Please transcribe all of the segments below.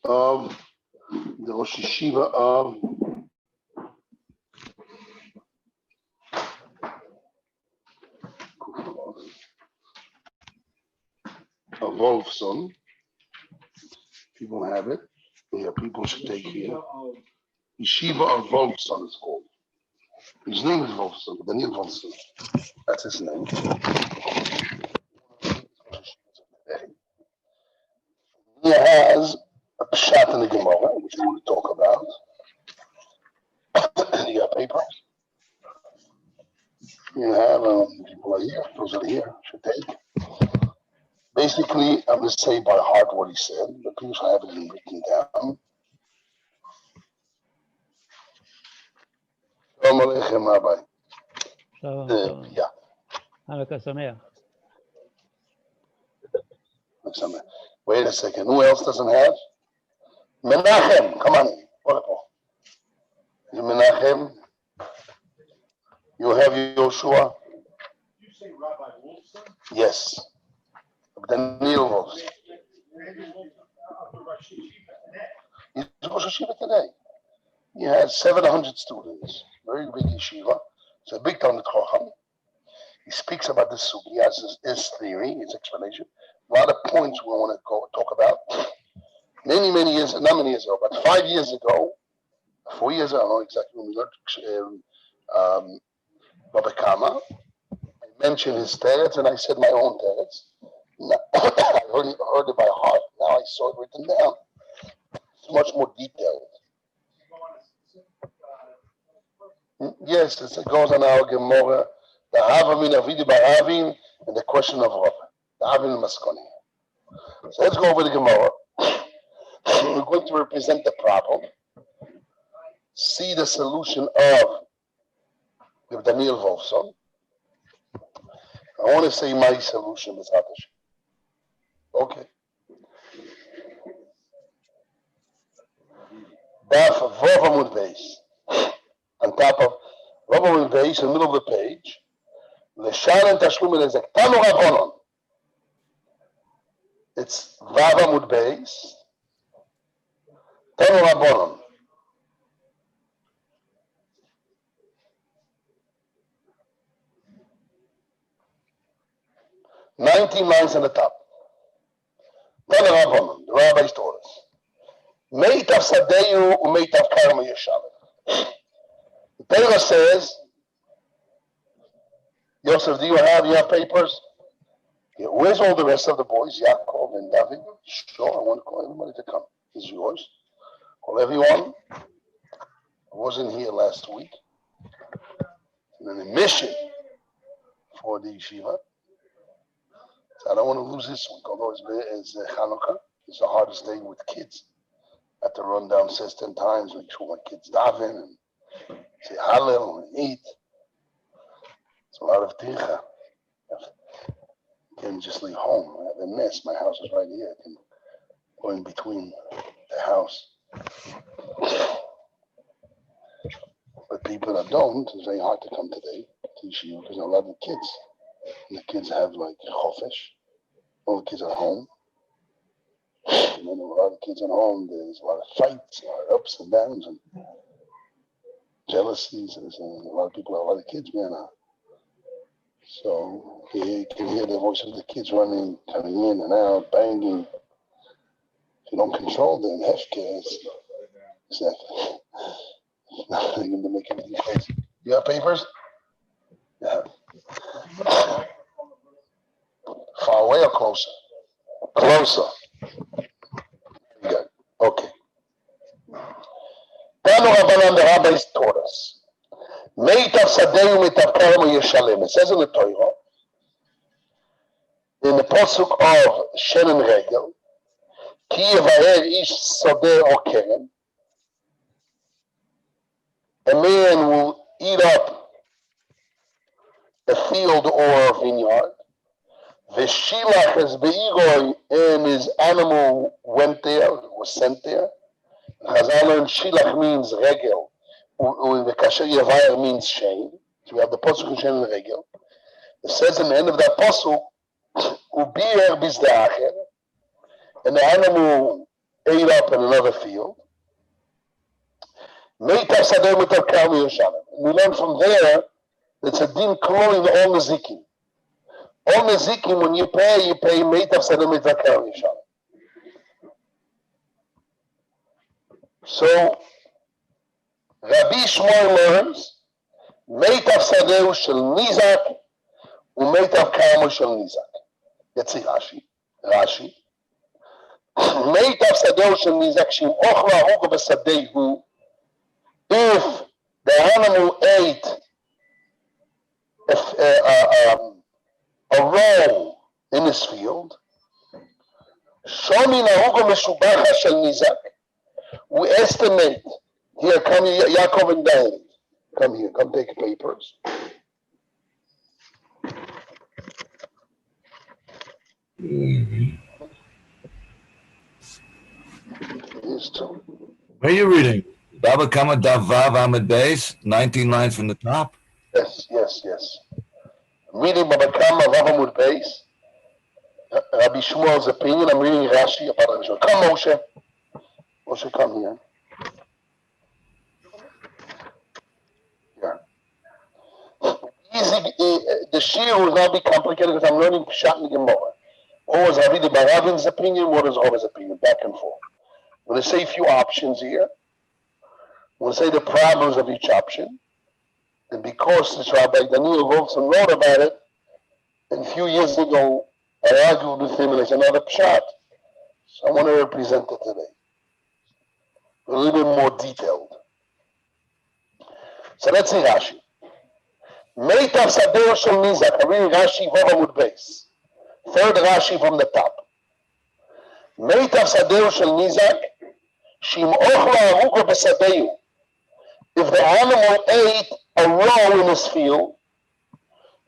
of the Rosh Yeshiva of Wolfson. People have it. Yeah, people should take here. Yeshiva of Wolfson is called. His name is Wolfson, Daniel Wolfson. That's his name. He has a pshat in the Gemara, which we will talk about. You got paper? You have people are here. Those are here. Should take. Basically, I'm going to say by heart what he said, but people should have it written down. Shalom Aleichem, Rabbi. Shalom. Yeah. Hannuka Sameach. Wait a second. Who else doesn't have? Menachem. Come on. You Menachem. You have Yoshua. You say Rabbi Wolfson? Yes. Daniel Wolfson. He's Rosh Yeshiva today. He has 700 students. Very big yeshiva. It's a big Talmid Chacham. He speaks about this sugi. He has his theory, his explanation. A lot of points we want to talk about. Many years, not many years ago, but 5 years ago, 4 years ago, I don't know exactly when we learned Baba Kama. I mentioned his teretz and I said my own teretz. I heard it by heart. Now I saw it written down. It's much more detailed. Yes, it goes on our Gemara, the Havamim Avidi Baravim, and the question of Rav, the Havamim Maskoni. So let's go over the Gemara. We're going to represent the problem, see the solution of Daniel Wolfson. I want to say my solution is Hatash. Okay. Daf Vav Amud Beis. On top of Vav Amud Beis, in the middle of the page, L'shalan Tashlum Elezek Tanu Rabbanon. It's Vav Amud Beis. Tanu Rabbanon. $19 lines on the top. Tanu Rabbanon. The rabbis taught us. Meitav Sadeyu uMeitav Karma Yeshavet. The Torah says, Yosef, do you have papers? Yeah, where's all the rest of the boys? Yaakov and David? Sure, I want to call everybody to come. It's yours. Call everyone. I wasn't here last week. And an mission for the yeshiva. So I don't want to lose this week, although it's Hannuka. It's the hardest day with kids. I have to run downstairs 10 times, make sure my kids daven and say Hallel and eat. It's a lot of tircha. You can't just leave home. I have a mess. My house is right here. I can go in between the house. But people that don't, it's very hard to come today to yeshiva because a lot of kids. And the kids have like chofesh. All the kids are home. And then a lot of kids at home, there's a lot of fights, a lot of ups and downs and jealousies. There's a lot of people, a lot of kids, man. So you can hear the voice of the kids running, coming in and out, banging. If you don't control them, hefker, it's not going to make everything crazy. You have papers? Yeah. Far away or closer? Closer. Good. Okay. Tanu Rabbanan, the rabbis taught us. Meitav Sadeu Meitav Karma Yeshalem. It says in the Torah, in the pasuk of Shen and Regel, Ki Yevaher Ish Sodeh or Keren. A man will eat up a field or a vineyard. V'shilach es be'iroi, and his animal went there, was sent there. Chazal learned shilach means regel, v'kasher yevayer means shame. So we have the pasuk in Shen and Regel. It says in the end of that pasuk, ubier bizda'acher, and the animal ate up in another field. Meitav sadeh mitarkar v'yoshanim. We learn from there that it's a din klol in all nezikim. All nezikim, when you pay meitav sadeh mitarkar v'yoshanim. So Rabbi Shmuel learns meitav sadeh shel nizak umeitav karmo shel nizak. Let's see Rashi. Meitav sadeh shel nizak shim ochla hoga b'sadehu. If the animal ate a row in his field, shomi nahuga meshubacha shel nizak. We estimate. Here, come here, Yaakov and David. Come here, come take papers. Here's two. Where are you reading? Baba Kama Davav Ahmed Beis, 19 lines from the top. Yes. I'm reading Baba Kama Vavamud Beis, Rabbi Shmuel's opinion. I'm reading Rashi about Rabbi Shmuel. Come, Moshe. Moshe, come here. The shir will now be complicated because I'm learning Pshat and Gemara. What was Rabbi the Baravin's opinion? What is Rabbi's opinion? Back and forth. I'm going to say a few options here. I'm going to say the problems of each option. And because this Rabbi Daniel Goldstein wrote about it, and a few years ago, I argued with him and it's another Pshat. So I want to represent it today. A little bit more detailed. So let's see Rashi. Meitav sadeh shel nizak. I'm reading Rashi Vavamud Beis. Third Rashi from the top. Meitav sadeh shel nizak. Shim ochla aruga b'sadehu. If the animal ate a row in his field,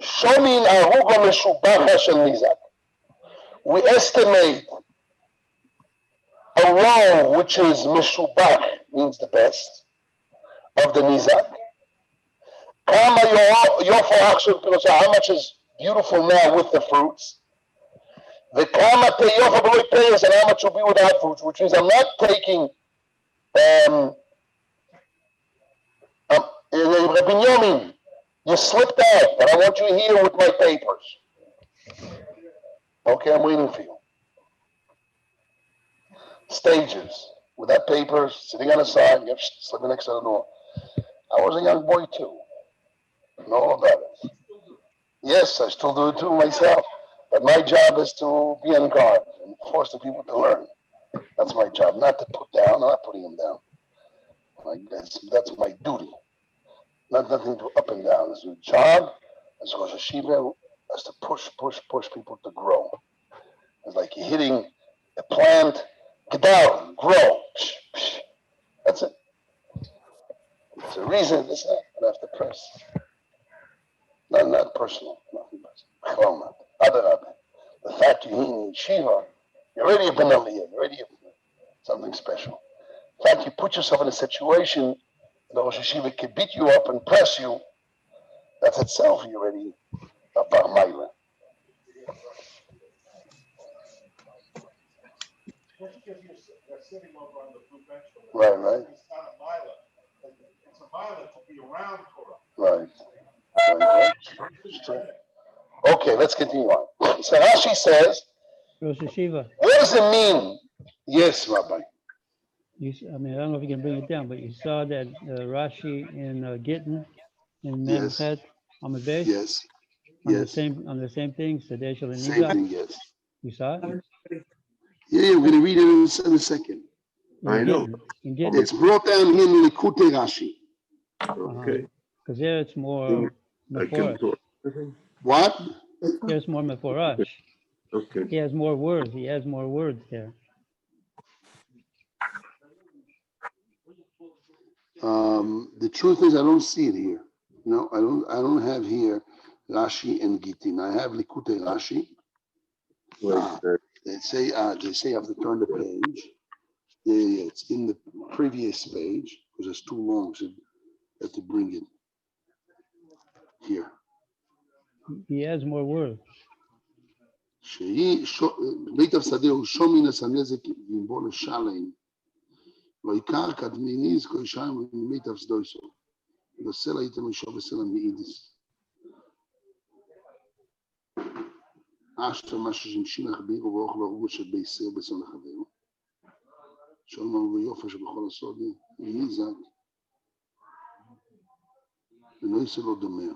shomin aruga meshubacha shel nizak. We estimate a row which is meshubach, means the best, of the nizak. How much is beautiful now with the fruits? The kama teyofa beloy payers, and how much will be without fruits, which means I'm not taking Rabbi Yomin, you slipped out, but I want you here with my papers. Okay, I'm waiting for you. Stages, without papers, sitting on the side, you're slipping next to the door. I was a young boy too. No, that is. Yes, I still do it too myself. But my job is to be on guard and force the people to learn. That's my job, not to put down. I'm not putting them down. That's my duty. Nothing to up and down. It's a job as Rosh Yeshiva is to push people to grow. It's like you're hitting a plant, get down, grow. That's it. There's a reason it's not. I have to press. Not personal. Nothing personal. The fact you're in Yeshiva, you're already a Benaliyah. You're already something special. In fact, you put yourself in a situation that Rosh Yeshiva can beat you up and press you. That's itself, you're already a Bar Milah. Because you're sitting over on the blue bench. Right. It's not a milah. It's a milah to be around Torah. Right. Okay, let's continue on. So Rashi says, Rosh Yeshiva. what does it mean? Yes, Rabbi. I don't know if you can bring it down, but you saw that Rashi in Gittin in Memchet on the base. Yes. On the same thing. Sadeh shel Same nizak. thing, yes. You saw it? Yeah, we're going to read it in a second. I know. It's brought down here in Likutei Rashi. Okay. Because there it's more meforish. What? There's more meforish. Okay. He has more words. He has more words there. The truth is, I don't see it here. No, I don't have here Rashi and Gittin. I have Likutei Rashi. They say you have to turn the page. Yeah, it's in the previous page because it's too long, so you have to bring it here. He has more words. מיטב שדהו שומין הסנזק וימבוא לשלם. לא עיקר קדמיניס כל שם מיטב שדויסו. וסלע איתם אישו בסלע מאידיס. אשתר משהו שמשינח בירו ואוכל הרגו של ביסר בסון החברו. שאומר ביופי שבכל הסודי, ניזק. ולא יעשה לו דומר.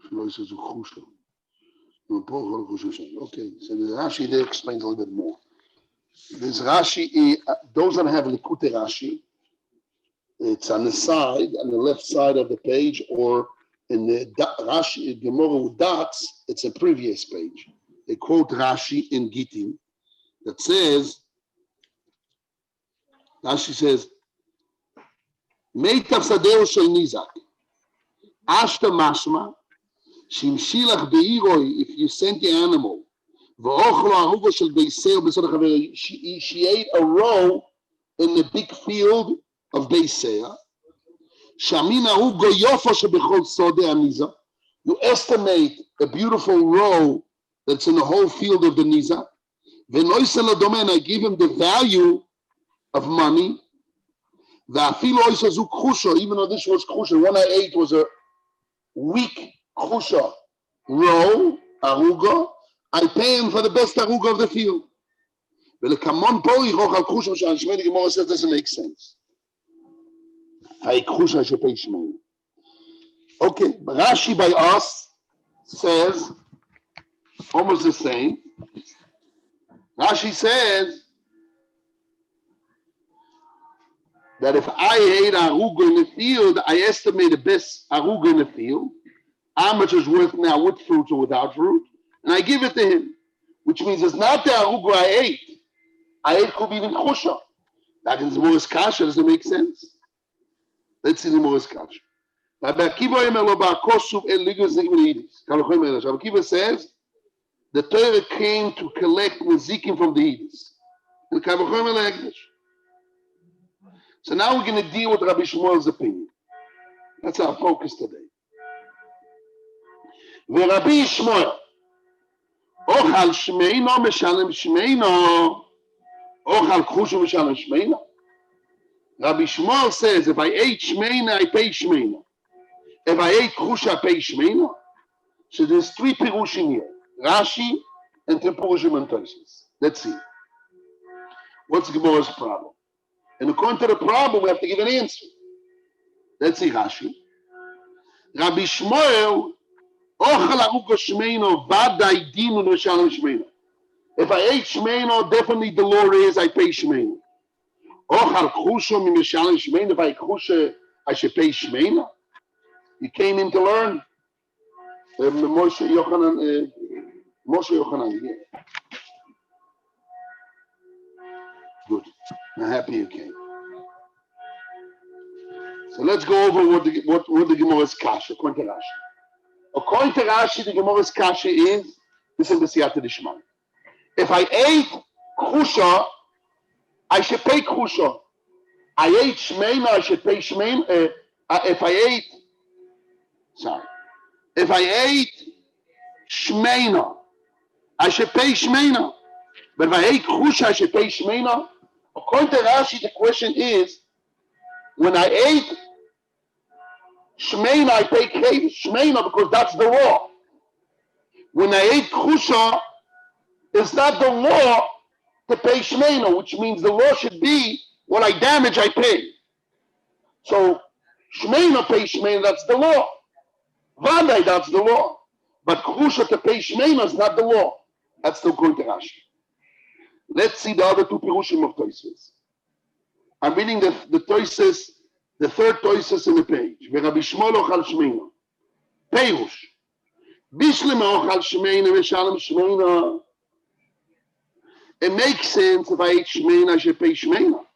שלא יעשה זו חושה. Okay, so the Rashi there explains a little bit more. This Rashi, those that have Likute Rashi, it's on the side, on the left side of the page, or in the Rashi, Gemara with dots, it's a previous page. They quote Rashi in Gittin that says, Rashi says, Meitav Sadeo Shel Nizak, Ashta Mashma, if you sent the animal, she ate a roe in the big field of Beisea. You estimate a beautiful roe that's in the whole field of the Niza. I give him the value of money. Even though this was kusha, one I ate was a weak Chusha, row, aruga, I pay him for the best aruga of the field. The Gemara says doesn't make sense. Okay, but Rashi by us says almost the same. Rashi says that if I ate aruga in the field, I estimate the best aruga in the field. How much is worth now with fruit or without fruit, and I give it to him, which means it's not the aruga I ate. I ate could be even chusha. That is Morris Kasha. Does it make sense? Let's see the Morris Kasha. Rabbi Akiva says the Torah came to collect nezikim from the Edis. So now we're going to deal with Rabbi Shmuel's opinion. That's our focus today. ורבי ישמעאל, אוכל שמיינו משלם שמיינו, אוכל כחוש משלם שמיינו. Rabbi Shmuel says, if I ate shmeina, I pay shmeina. If I ate khush, I pay shmeina. So there's three pirushim here, Rashi and three pirushim and Tosfos. Let's see. What's the Gemara's problem? And according to the problem, we have to give an answer. Let's see Rashi. Rabbi Shmuel, ochel aruka shmeino, vaday dinu l'shalom shmeina. If I ate shmeino, definitely the law is I pay shmeina. Ochal k'chusha mi-mishalem shmeina. If I eat k'chusha, I should pay shmeina. You came in to learn. Moshe Yochanan, yeah. Good. I'm happy you came. So let's go over what the Gemara's kasha, according to Rashi. According to Rashi, the Gemara's kasha is, this is the siyata d'shmai. If I ate k'chusha, I should pay k'chusha. I ate shmeina, I should pay shmeina. If I ate shmeina, I should pay shmeina. But if I ate k'chusha, I should pay shmeina. According to Rashi, the question is, when I ate shmeina, I pay shmeina because that's the law. When I ate k'chusha, it's not the law to pay shmeina, which means the law should be what I damage, I pay. So shmeina pay shmeina, that's the law. Vaday, that's the law. But k'chusha to pay shmeina is not the law. That's still going to Rashi. Let's see the other two pirushim of Tosfos. I'm reading the Tosfos, the third Tosfos in the page. Rabbi Shmuel ochal shmeina. Perush. Bishlema ochal shmeina v'shalom shmeina. It makes sense if I ate shmeina, I should pay shmeina.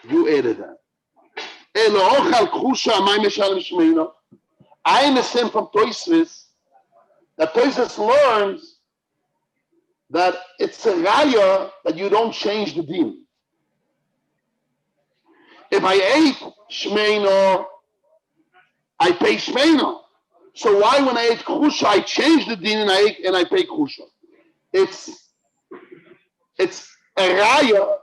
You added that. Elo ochal k'chusha amay meshalem shmeina. I understand from Tosfos that Tosfos learns that it's a raya that you don't change the din. If I ate shmeina, I pay shmeina. So why when I ate chusha, I changed the din and I pay chusha? It's a raya.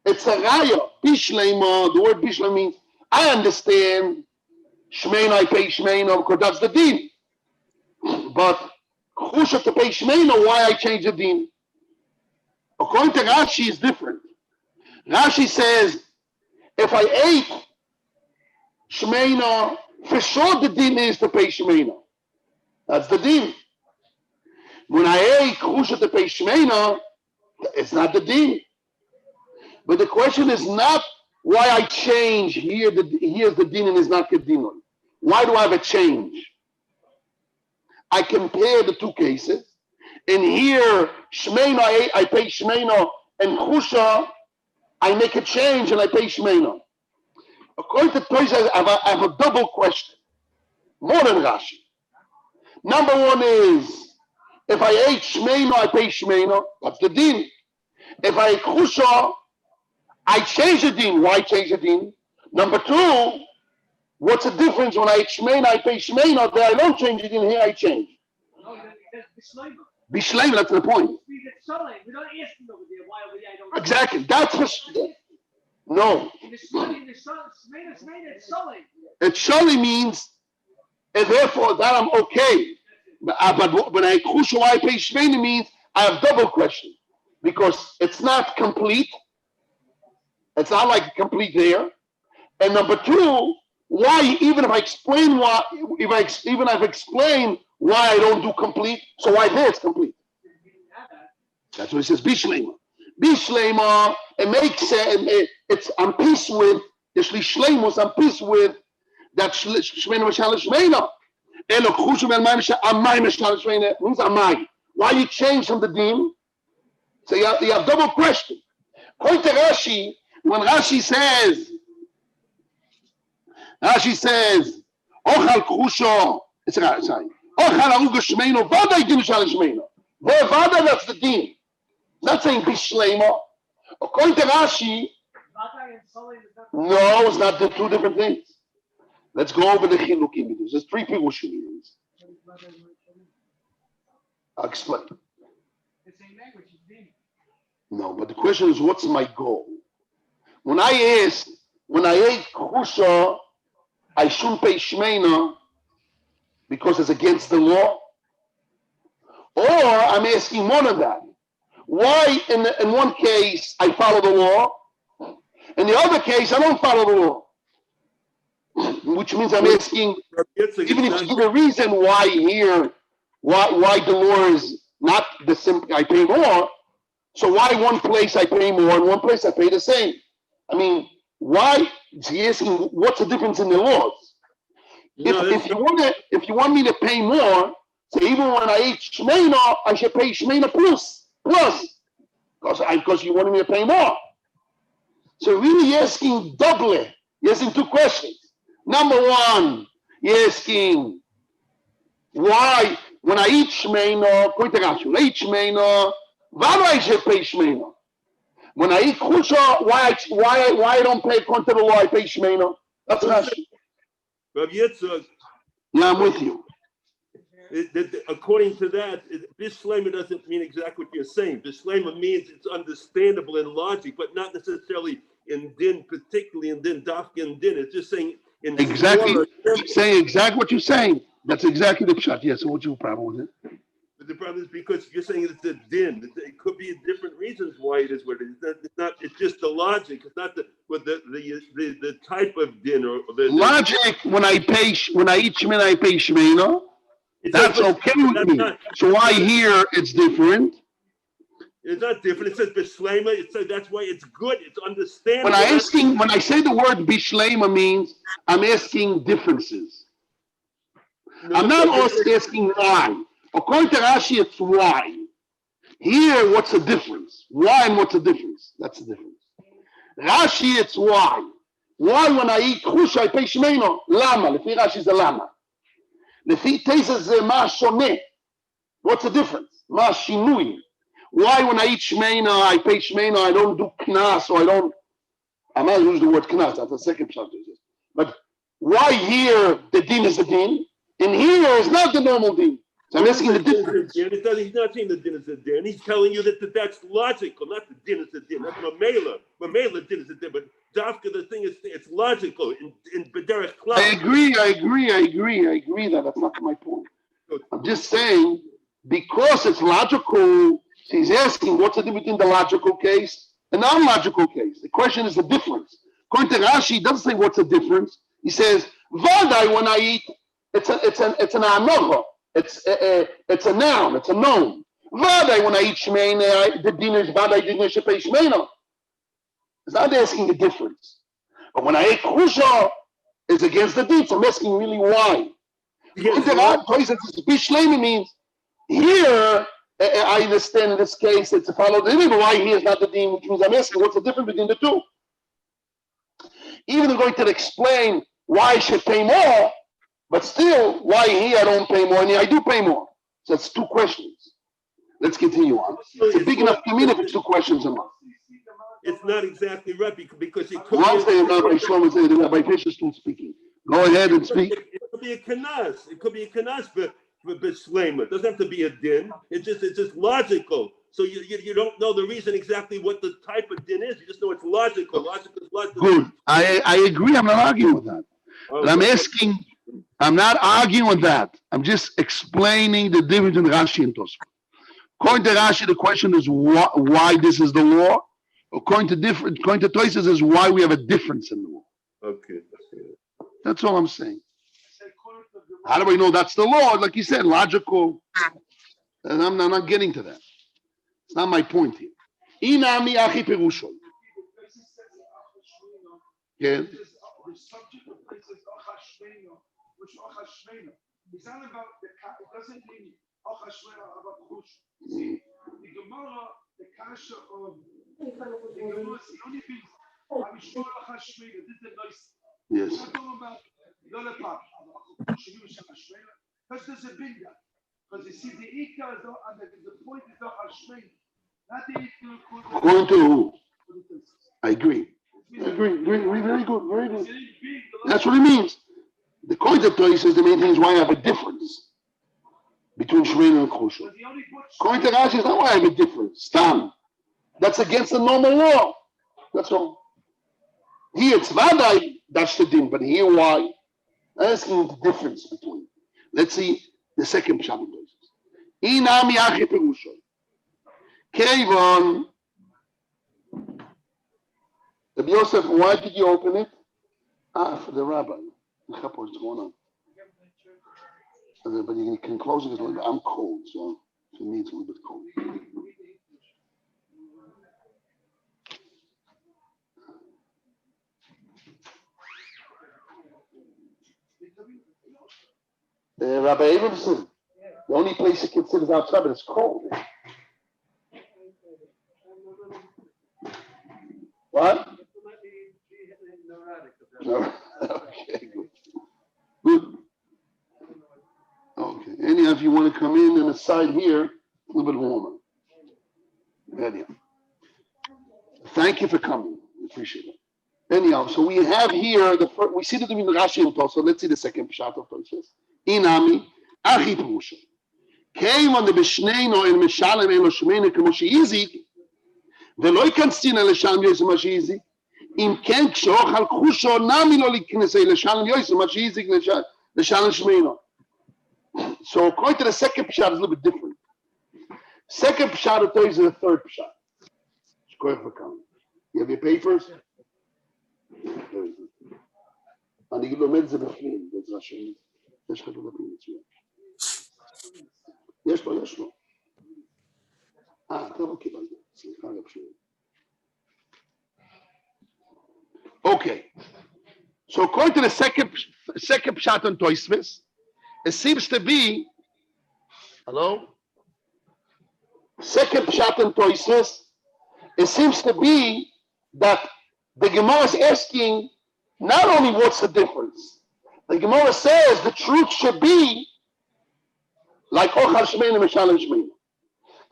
It's a raya. Bishlema, the word bishlema means, I understand shmeina, I pay shmeina because that's the din. But chusha to pay shmeina, why I change the din? According to Rashi, it's different. Rashi says, if I ate shmeina, for sure the din is to pay shmeina. That's the din. When I ate chusha to pay shmeina, it's not the din. But the question is not why I change here. Here's the din and it's not kedinun. Why do I have a change? I compare the two cases. And here, shmeina, I pay shmeina, and chusha, I make a change and I pay shmeina. According to Toys, I have a double question, more than Rashi. Number one is, if I ate shmeina, I pay shmeina. That's the din. If I ate chusha, I change the din. Why change the din? Number two, what's the difference when I ate shmeina, I pay shmeina, there I don't change the din, here I change. No, that's Bishleima. Bishleima, that's the point. We get Shalem. We don't ask them over there why I don't. Exactly. That's for no. In the Shmeina, it's Shalem. It surely means, and therefore that I'm okay. But when I chusha, why I pay shmeina means I have double question because it's not complete. It's not like complete there. And number two, why even if I explain why, even if I've explained why I don't do complete, so why there it's complete? That's what it says. Bishlema, bishlema. It makes it's I'm peace with the shleimus. I'm peace with that shmeina mishal shmeina. Elo chushu ben amay mishal shmeina means amay. Why you change from the din? So you have double question. According to Rashi, when Rashi says, Ochal chusho. It's sorry. Ochal aruga shmeino. Vada din mishal shmeina. Vada, that's the din. Not saying bishlema. According to Rashi, no, it's not the two different things. Let's go over the Hannuka. There's three people shooting. I'll explain. No, but the question is, what's my goal? When I ate chusha, I shouldn't pay shmeina because it's against the law. Or I'm asking more than that. Why in one case I follow the law, in the other case I don't follow the law? Which means I'm asking, even if you give a reason why here, why the law is not the simple, I pay more. So why one place I pay more and one place I pay the same? I mean, why? He's asking, what's the difference in the laws? If you want me to pay more, so even when I eat shmeina, I should pay shmeina plus, because you wanted me to pay more. So really you're asking double. You're asking two questions. Number one, you're asking why when I eat shmeina, why do I should pay shmeina? When I eat chusha, why I don't pay according to the law, I pay shmeina? That's Rashi. Rabbi Yitzchak, Yeah, I'm with you. According to that, Bishlema doesn't mean exactly what you're saying. Bishlema means it's understandable in logic, but not necessarily in din, particularly in din, dafka and din. It's just saying in Exactly. Saying exactly what you're saying. That's exactly the pshat. Yeah, so what's your problem with it? But the problem is because you're saying it's a din. It could be different reasons why it is what it is. It's not. It's just the logic. It's not the type of din or the logic. When I eat shmeina, I pay shmeina. That's okay with me. So why here it's different? It's not different. It says bishlema. It says that's why it's good. It's understandable. When I say the word bishlema means I'm asking differences. No, I'm not asking why. According to Rashi, it's why. Here, what's the difference? Why and what's the difference? That's the difference. Rashi, it's why. Why when I eat chusha, I pay shmeina? Lama. Lefi Rashi is a lama. Lefi Teisa is ma shoneh. What's the difference? Ma shinui. Why when I eat shmeina, I pay shmeina, I don't do knas, or I'm not using the word knas, that's the second chapter. But why here the din is the din? In here is not the normal din. So I'm asking the difference. He's not saying the din is a din. He's telling you that that's logical, not the din is a din. That's mamela. Mamela din is a din. But dafka, the thing is, it's logical in bederech klal. I agree that. That's not my point. I'm just saying, because it's logical, he's asking what's the difference between the logical case and the non-logical case. The question is the difference. According to Rashi, he doesn't say what's the difference. He says, Vadai, when I eat, it's an anova. It's a noun. It's a known. Vadai, when I eat shmeina, the din is vadai dinner shepei shmeina. It's not asking the difference. But when I eat kusha, it's against the din. So I'm asking really why. In the odd places, bishlema means here. I understand in this case it's a follow the din, but why here is not the din, which means I'm asking what's the difference between the two. Even I'm going to explain why I should pay more, but still, why here I don't pay more and here I do pay more. So that's two questions. Let's continue on. It's a big enough community for two questions a month. It's not exactly right because it could One day Rabbi Shlomo said the Rabbi Fisher is still speaking. Go ahead and speak. It could be a kanas. It could be a kanas for Bishlema. It doesn't have to be a din. It's just logical. So you don't know the reason exactly what the type of din is. You just know it's logical. Logical is logical. Good. I agree. I'm not arguing with that. But I'm asking, I'm not arguing with that. I'm just explaining the difference in Rashi and Tosfot. According to Rashi, the question is why this is the law. According to Tosfos is why we have a difference in the law. Okay. That's all I'm saying. How do we know that's the law? Like you said, logical. And I'm not getting to that. It's not my point here. Inami achi perusho. Yeah. The subject of this is Ochashmeino, which Ochashmeino. It's not about the it doesn't mean Ochashmeino about Chush. The Gemara, the Kasha of the Gemara, the only thing I'm sure Ochashmeino, this is the nice. Yes. I'm talking about the other part. Because there's a big guy. Because you see, the Ika is the point is Ochashmeino. Not the Ika. According to who? I agree. Very good. That's what it means. The concept says the main thing is why I have a difference between Shreina and Chusha. According to Rashi, is not why I have a difference. Stam. That's against the normal law. That's all. Here it's Vadai, that's the din, but here why? I'm asking the difference between. Let's see the second pshat. Inami achi perusho. Kevon. Rabbi Yosef, why did you open it? For the rabbi. What's going on? But you can close it. I'm cold, so for me it's a little bit cold. Rabbi Abramson, the only place you can sit is outside, but it's cold. What? No. Okay, good. Okay. Anyhow, if you want to come in and aside here, a little bit warmer. Anyhow. Thank you for coming. We appreciate it. Anyhow, so we have here the first, we see the Divin Rashi and Tosfos. Let's see the second pshat of Tosfos. Inami, achi perusha. Came on the Bishneino and Mishalem Elo Shmeina Kemo Sheizik. ולא ייכנסין לשם יוסף מה שהזיק. אם כן, כשאוכל חושו, נמי לא להיכנס לשם יוסף מה שהזיק לשם שמינו. So according to the second pshat is a little bit different. Second pshat of Torah is the third pshat. You have your papers? אני לומד את זה בפנים, בעזרת השם. יש לך בפנים מצוין. יש לו. אתה לא קיבלת. Okay, so according to the second pshat on Tosfos, it seems to be, second pshat on Tosfos, it seems to be that the Gemara is asking not only what's the difference. The Gemara says the truth should be like Ochal Shmeina Meshalem Shmeina.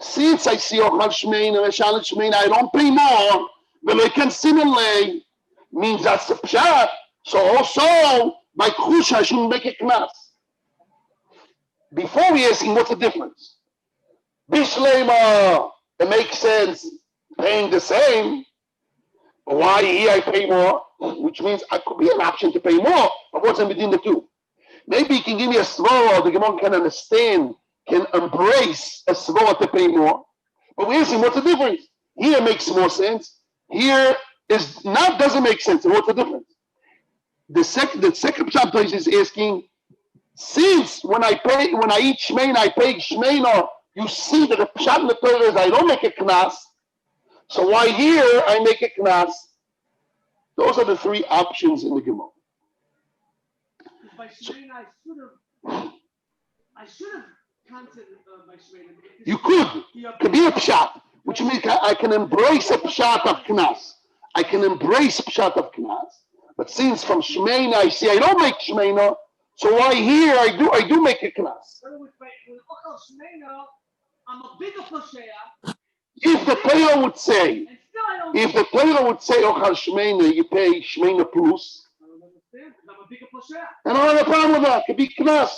Since I see Ochal Shmeina, Meshalem Shmeina, I don't pay more, but I can simulate, means that's the pshat. So also, by Chusha, I shouldn't make a knas. before we asking what's the difference. Bishlema, it makes sense paying the same. But why here I pay more? Which means I could be an option to pay more. But what's in between the two? Maybe you can give me a svara, the Gemara can understand, can embrace a svara to pay more. But we're asking what's the difference? Here makes more sense. Here is not doesn't make sense. What's the difference? The second chapter is asking, since when I eat shmeina, I pay shmeina, you see that the pshat in the Torah is I don't make a knas. So why here I make a knas? Those are the three options in the Gemara. By shmeina, I should have counted by shmeina. You could be a pshat, which means I can embrace a pshat of knas. I can embrace pshat of knas. But since from shmeina I see I don't make shmeina, so why here I do make a knas? I'm a bigger posheya. If the Torah would say, ochal shmeina, you pay shmeina plus, I don't understand. I'm a bigger posheya. I don't have a problem with that. It could be knas.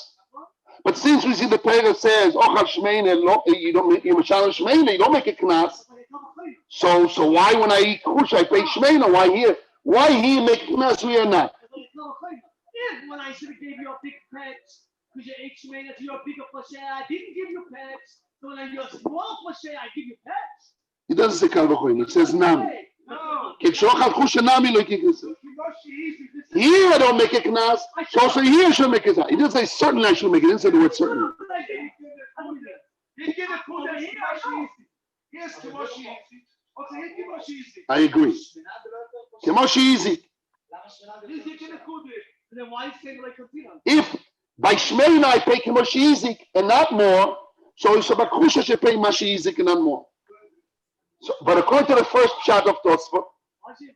But since we see the Torah says, ochal shmeina, you don't make shmeina, you don't make a knas. So why when I eat kush I pay shmeina? Why here? Why he make knas? We are not. If when I should have gave you a big pets, because you ate shmeina to your bigger posheya, I didn't give you pets. So when you're small posheya, I give you pets. He doesn't say kal v'choin. It says nami. Kekshokal kush nami lo kikis. Here I don't make a knas. So here I should make it. He didn't say certainly I should make it. He didn't say the word certainly. I agree. Kemoshi easy. If by shmeina I pay kemoshi easy and not more, so Shabakusha should pay mashi easy and not more. So, but according to the first shot of Tosfot, why should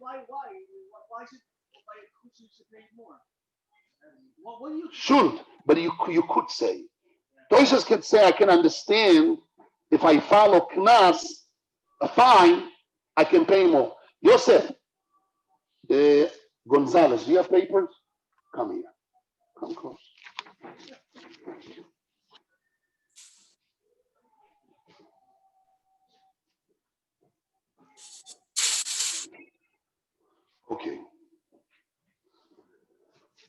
pay more? What do you? Shouldn't, but you could say. Toshas can say I can understand if I follow knas, a fine, I can pay more. Yosef, Gonzalez, do you have papers? Come here. Come close. Okay.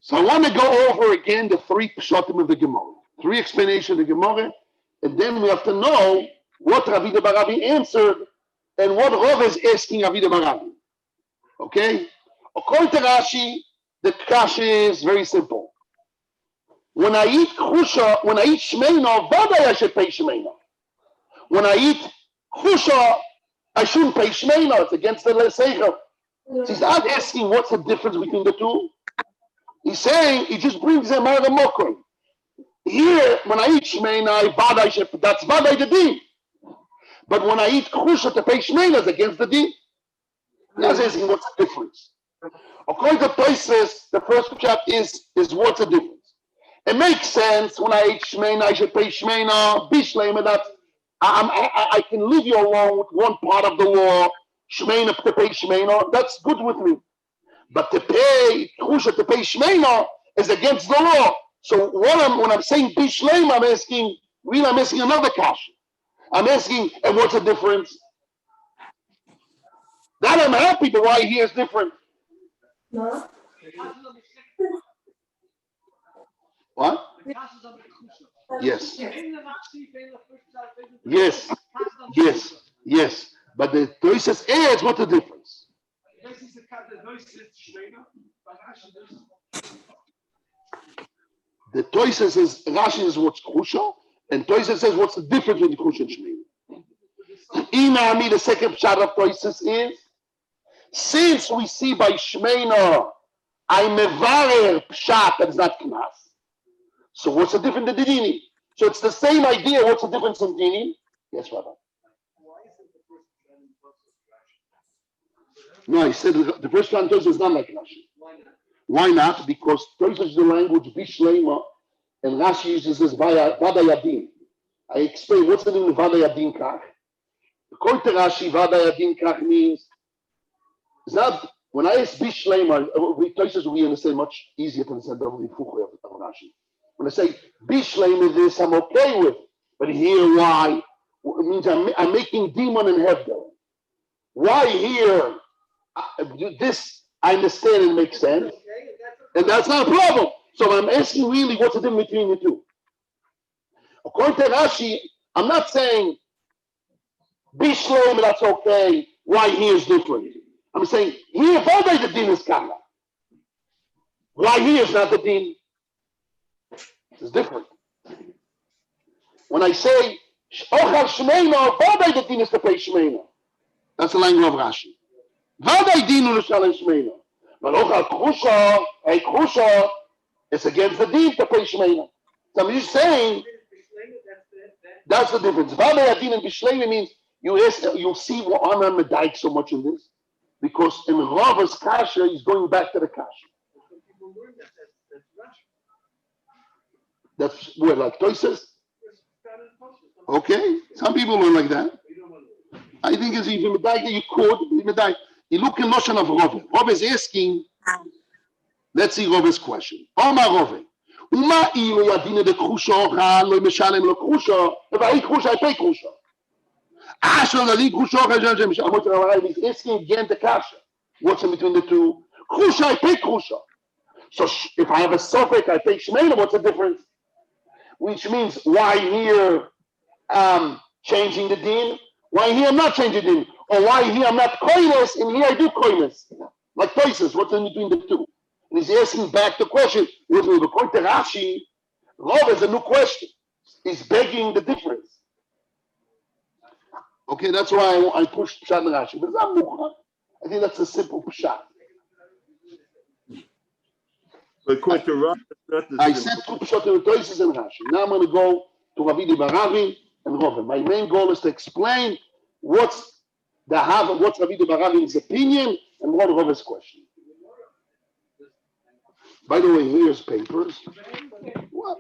So I want to go over again the three pshatim of the Gemara, three explanations of the Gemara, and then we have to know what Ravi de Barabi answered and what Rav is asking Ravi de Barabi. Okay? According to Rashi, the kasha is very simple. When I eat chusha, when I eat shmeina, vaday I should pay shmeina. When I eat chusha, I shouldn't pay shmeina. It's against the leseicha. So he's not asking what's the difference between the two. He's saying he just brings them out of the mokri. Here, when I eat shmeina, that's vaday the din. But when I eat chusha to pay shmeina, it's against the din. He's asking what's the difference. According to Tosfos, the first chapter is what's the difference. It makes sense when I eat shmeina, I should pay shmeina, bishlema, that I can leave you alone with one part of the law, shmeina to pay shmeina, that's good with me. But to pay chusha to pay shmeina is against the law. So when I'm saying bishlema, I'm asking another question. I'm asking, and what's the difference? That I'm happy, but why here is different? No. What? Yes. Yes. But the Tosfos adds, what's the difference? The Tosfos says, Rashi is what's crucial, and Tosfos says, what's the difference between crucial and shmeina? Inami, the second shot of Tosfos is, since we see by shmeina, I mevarer pshat that is not knas. So what's the difference in the dini? So it's the same idea. What's the difference in dini? Yes, Rabbi. No, I said the first one is not like Rashi. Why not? Because Tosfos is the language bishlema, and Rashi uses this vada yadin. I explain what's the meaning of vada yadin kach. According to Rashi, vada yadin kach means it's not. When I ask bishlema, Tosfos we understand much easier to understand the Rashi. When I say bishleim is this, I'm okay with. But here, why? It means I'm making demon and hebdo. Why here? This I understand and makes sense, and that's not a problem. So I'm asking really, what's the difference between the two? According to Rashi, I'm not saying bishleim, that's okay. Why here is different? I'm saying here, Valdai the din is kala. Why here is not the din? It's different. When I say ochal shmeino, Valdai the din is to pay shmeino. That's the language of Rashi. Valdai din is shmeino. But ochal krusha, it's against the din to pay shmeino. So I'm just saying that's the difference. Valdai din and bishleim means you'll see why I'm medayik so much in this. Because in Rava's kasha, he's going back to the kasha. That's where, like Toy says. Okay, some people learn like that. I think it's even medayik you could be medayik. You look in notion of Rava. Rava is asking. Let's see Rava's question. Omar Rava. Uma ilu yadine de krusha ochal lo mishalem lo krusha. If I eat krusha, I pay krusha. He's asking again the kasha. What's in between the two? Krusha, I pay krusha. So if I have a suffix, I pay shmeina. What's the difference? Which means why here changing the din? Why here I'm not changing the din? Or why here I'm not koines and here I do koines? Like places, what's in between the two? And he's asking back the question. With the point to Rashi, love is a new question. He's begging the difference. Okay, that's why I pushed Pshat and Rashi. But I think that's a simple Pshat. But according to Rosh, I said two Pshat to Toises and Rashi. Now I'm going to go to Ravidi Baravi and Rove. My main goal is to explain what's Ravidi Baravi's opinion and what Rove's question. By the way, here's papers. What?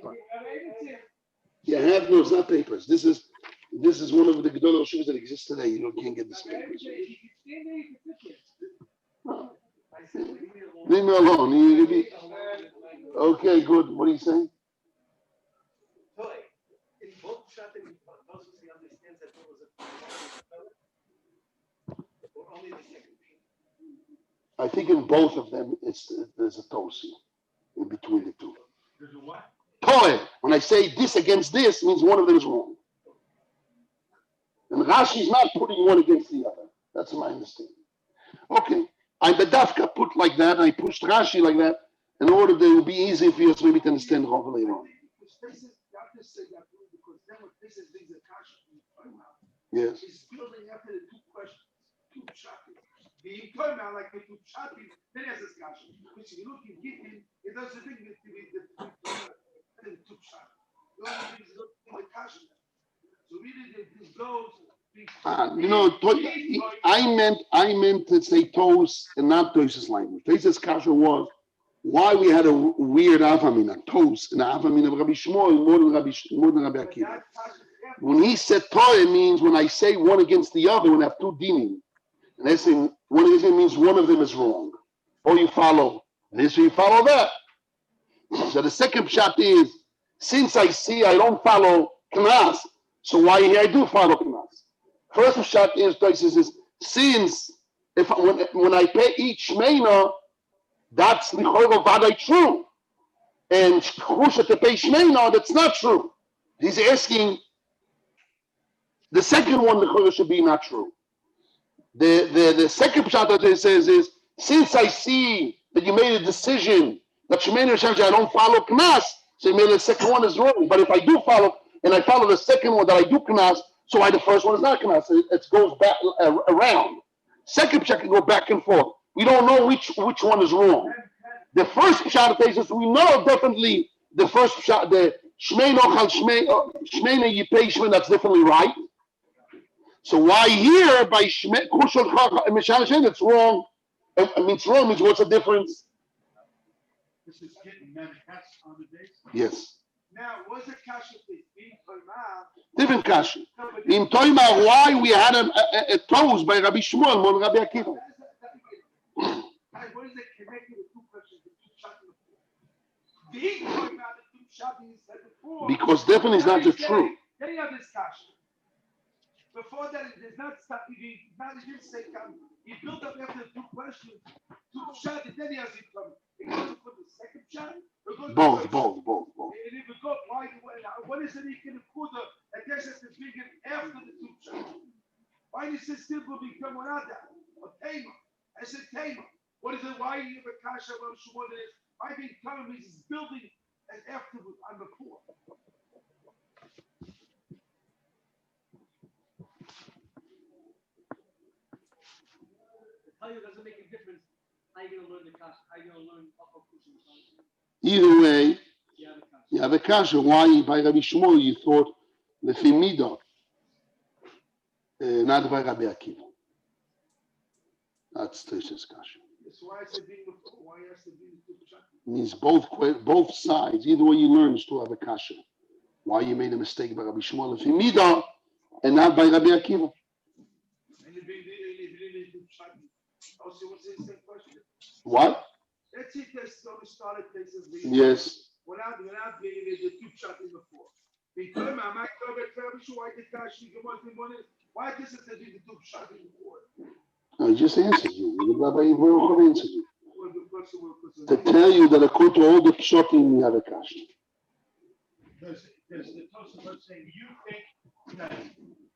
Yeah, have no, it's not papers. This is one of the Gedolei Yeshivas that exists today. You can't get this papers. Leave me alone. Okay, good. What are you saying? I think in both of them, there's a tosi in between the two. There's a what? Toy. When I say this against this, means one of them is wrong. And Rashi's not putting one against the other. That's my understanding. Okay. I bedavka put like that. I pushed Rashi like that in order that it will be easy for you maybe to understand Rav later on. Yes. It's building after the two questions, two pshatim. The Toima, like the two pshatim, then has this kasha. Which if you look in Gittin, it does the thing with the two pshatim. The only thing is looking at the kasha. So really, this goes. I meant to say toes and not Toes' language. Toes' kasha was why we had a weird avamina, toes, and the avamina of Rabbi Shmuel more than Rabbi Akiva. When he said Torah, it means when I say one against the other, when I have two dinim. And I say one of them means one of them is wrong. Or you follow this or you follow that. So the second pshat is, since I see I don't follow Knas, so why here I do follow Knas? First pshat is since when I pay each shmeina, that's lichora vadai true. And Chusha to pay shmeina, that's not true. He's asking, the second one, the should be not true. The second pshat that it says is, since I see that you made a decision that Shemini Hashem, I don't follow Knas, so you made the second one is wrong. But if I do follow, and I follow the second one that I do Knas, so why the first one is not Knas? It goes back around. Second pshat can go back and forth. We don't know which one is wrong. The first pshat says we know definitely the first pshat, the Shmeina Yipei Shmeina, that's definitely right. So why here by Kushal Mishan it's wrong? I mean, it's wrong means what's the difference? This is getting manifest on the base. Yes. Now, was it kasha being Toima? Different kasha. In Toima, why we had a toes by Rabbi Shmuel more than Rabbi Akiva? What is it connected with two questions? The two pshatim. Being Toima, the two pshatim is Because definitely is not the truth. Then you have this kasha. Before that, there's not stuff. He didn't say come. He built up after the two questions, two shot, and then he has it coming. It goes for the second shot. Both. And if we go, what is it he can put I guess that's the begin after the two shots? Why does it still become without that? A tamer. I said tamer. What is it? Why you have a kasha? What it is? Why being coming means it's building and afterwards on the floor. Tell you it doesn't make a difference how you're going to learn the kasha, how you're going to learn either way, you have a kasha. Why by Rabbi Shmuel you thought lefi midah, not by Rabbi Akiva? That's Teisha's kasha. That's why I said being before. Why has to be Means both sides. Either way you learn is to have a kasha. Why you made a mistake by Rabbi Shmuel lefi midah and not by Rabbi Akiva? What? Let's see, this started places. Yes. Without being the two shot in before. Why this is the two shot in before? I just answered you. Rabbi answered you. To tell you that according to all the pshatim we have a kasha. Does the Tosafot say you think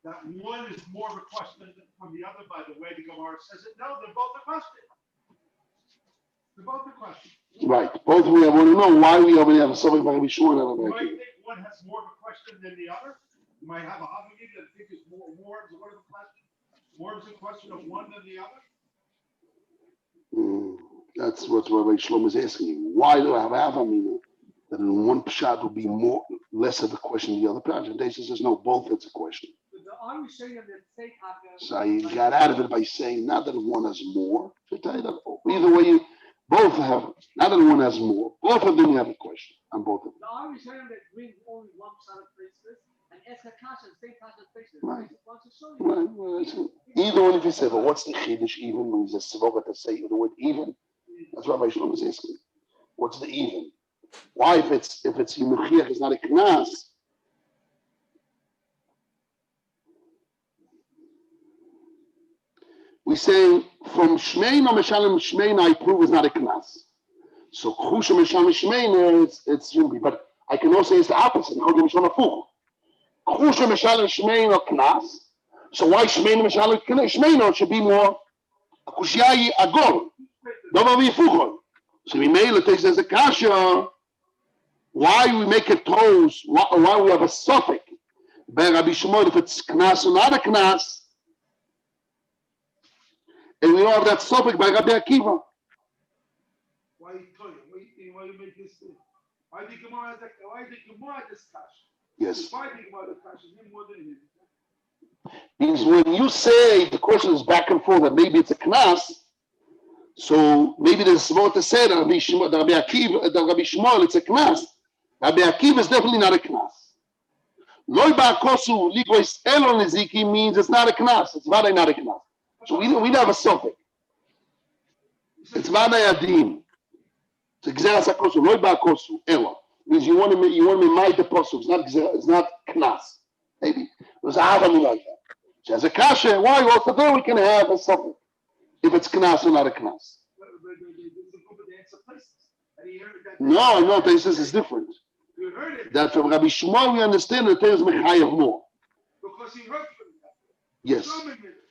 that one is more of a question from the other by the way the Gemara says it? No, they're both a question. They're both a question. Right. Both we want to know why we already have something by Rabbi Shmuel and You Rabbi might Akiva. think one has more of a question than the other. You might have a Havamid that think is more of a question. More is a question of one than the other. That's what Rabbi Shlomo is asking you. Why do I have Havamid that in one pshat will be less of a question than the other pshat? And Daisy says no, both it's a question. So you got out of it by saying not that one has more. Either way, both have, not that one has more. Both of them have a question on both of them. The army showing that brings only one shot of faces and ask a kasha, the same kasha of faces. Right. Right. Well, either one, if you say, but what's the chiddush even when he's a svara to say the word even? That's what Rabbi Shlomo is asking. What's the even? Why, if it's yimuchiach, it's not a knas? We say from Shmeina Meshalim Shmeina, I prove is not a knas. So Chusha Meshalim Shmeina, it's Yumbi. But I can also say it's the opposite. Chusha Meshalim Shmeina knas. So why Shmeina Meshalim Shmeina should be more Kushiyai Agor. Don't be Fuchon. So we made it as a kasha. Why we make it toes? Why we have a suffix? By Rabbi Shmuel, if it's knas or not a knas. And we don't have that suffix by Rabbi Akiva. Why you make this thing? Why the Gemara this kasha? Yes. Why the Gemara this kasha? Him more than him. Means when you say the question is back and forth that maybe it's a knas, so maybe there's more to say that Rabbi Shmuel, it's a knas. Rabbi Akiva is definitely not a knas. Loi ba'akosu ligois elon niziki means it's not a knas. It's not a knas. So we don't have a suffix. It's vaday adim. It's exeras hakosu. Loi ba'akosu elo means you want to make the posuk. It's not knas. Maybe there's a havamid like that. So as a kasha, why also there we can have a suffix if it's knas or not a knas. No, this is different. That from Rabbi Shmuel we understand that there is mechayev more. Because he heard from that. Yes.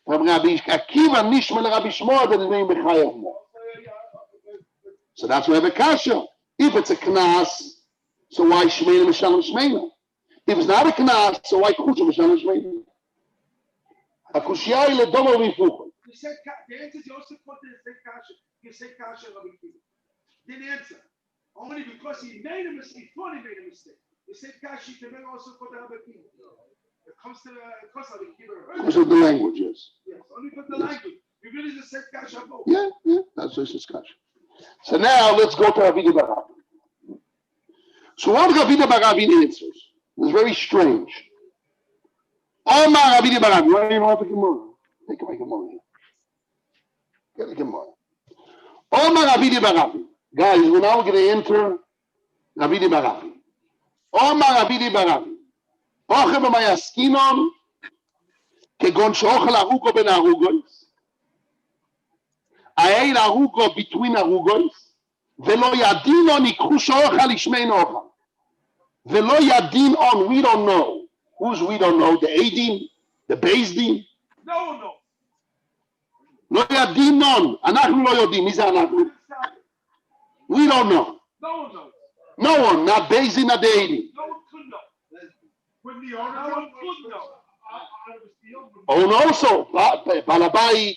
From Rabbi Akiva nishma Rabbi Shmuel that is named mechayev more. So that's why we have a kasha. If it's a knas, so why shmeina mishalem shmeina? If it's not a knas, so why kusha mishalem shmeina? Akushiyai ledomo v'yifuchon. You said the answer is you also put the same kasha. You say kasha Rabbi Akiva. Didn't answer. Only because he made a mistake. He thought he made a mistake. You said kasha. You can also put the Rabbi Akiva. It comes to because Rabbi Akiva. Because of the language, yes. Yes, only put the language. You really just said kasha both. Yeah, that's what it's kasha. So now let's go to Ravina Barabi. So what Ravina Barabi answers is very strange. Omar Ravina Barabi. Why do you want to Gemara? Take my Gemara here. Get a Gemara. Omar Ravina Barabi. Guys, we're now going to enter Ravina Barabi. Omar Avidi Baravi. Oche b'mayaskinon kegon sheochel arugo ben arugos. I ate arugo between arugos. Velo yadinon ikhu sheochel ishmei nochel. Velo yadinon, we don't know. Who's we don't know? The Eidim, the Beis Din. No one knows. לא יודעים נון, אנחנו לא יודעים, מי זה אנחנו? We don't know. No one knows. No one, not Beis Din, not the Eidim. No one could know. When the owner No one could know. out of his field. And also, Balabait,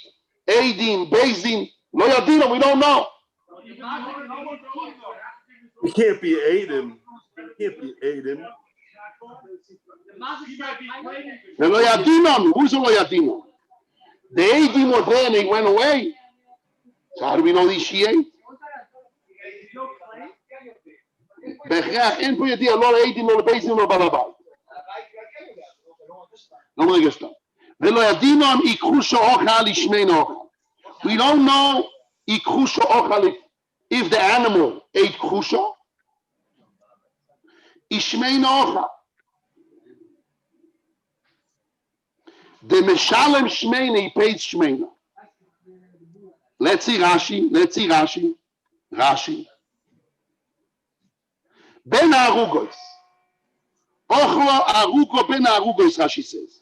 Eidim, Beis Din, לא יודעים, we don't know. No one could know. It can't be Aiden. It can't be Aiden. He might be claiming. ולא יודעים נון, who's לא יודעים נון? The Eidim were there and they went away. So how do we know these she ate? בהכרח אין פה ידיעה, לא לאידים, לא לבייס דין, לא לבעל. לא מרגע סתם. ולא ידינון יקחו שאוכל לשמי אוכל. We don't know יקחו שאוכל if the animal ate kosher. ישמי אוכל. The Meshalem Shmeina, he pays Shmeina. Let's see Rashi. Rashi. Ben Arugos. Ochlo Arugo Ben Arugos, Rashi says.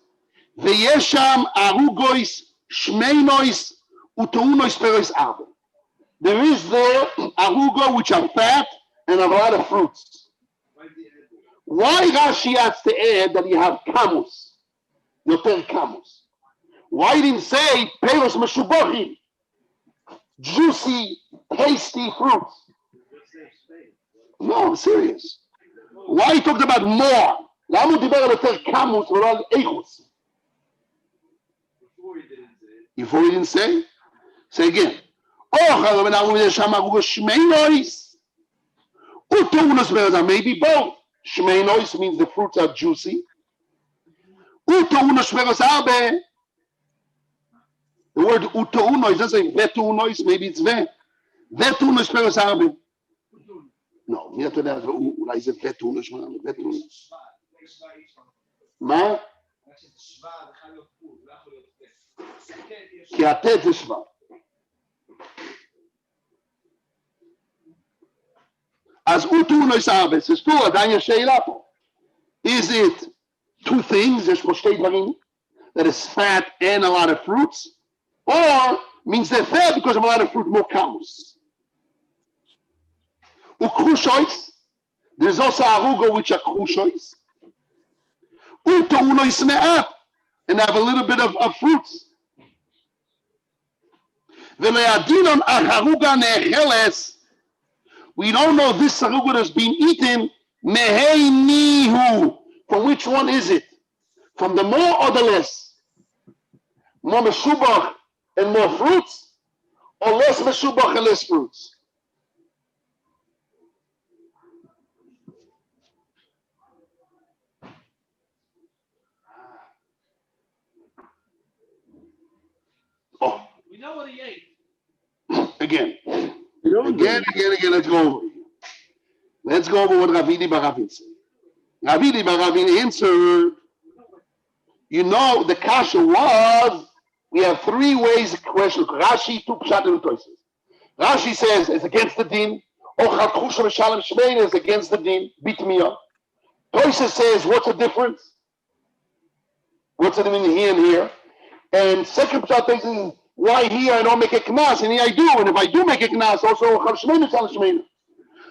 Veyesham Arugos Shmeinois Uteunois Peros Arbe. There is there Arugo which are fat and have a lot of fruits. Why Rashi has to add that you have camus? Yoter Camus. Why didn't say Peros Meshubochim? Juicy, tasty fruits. No, I'm serious. Why he talked about more? למה הוא דיבר על יותר Camus ולא על Eichus? Before he didn't say? Say again. Maybe both. Shmeinois means the fruits are juicy. The word utounois doesn't say vetunois, maybe it's ve. Vetunois peros arbe. No, you have to have אולי זה vetunois, vetunois. מה? כי הטט זה שבא. אז utounois arbe, זה סתור, עדיין יש שאלה פה. Is it two things, יש פה שתי דברים, that is fat and a lot of fruits, or means they're fat because of a lot of fruit, more cows. Ukrushois, there's also arugo which are krushois. Utounois me'at, and have a little bit of fruits. Ve'le'adinon acharuga ne'echeles, we don't know this aruga that's being eaten, mehei nihu. From which one is it? From the more or the less? More meshubach and more fruits? Or less meshubach and less fruits? Oh. We know what he ate. Again, let's go over. Let's go over what Ravidi Baravin said. Ravidi Baravin answered, you know, the kasha was, we have three ways of question. Rashi, two pshat and toises. Rashi says it's against the din. Ochal kusha v'shalem shmein is against the din. Beat me up. Toises says, what's the difference? What's the difference here and here? And second pshat is, why here I don't make a knas, and here I do. And if I do make a knas, also ochal shmein v'shalem shmein.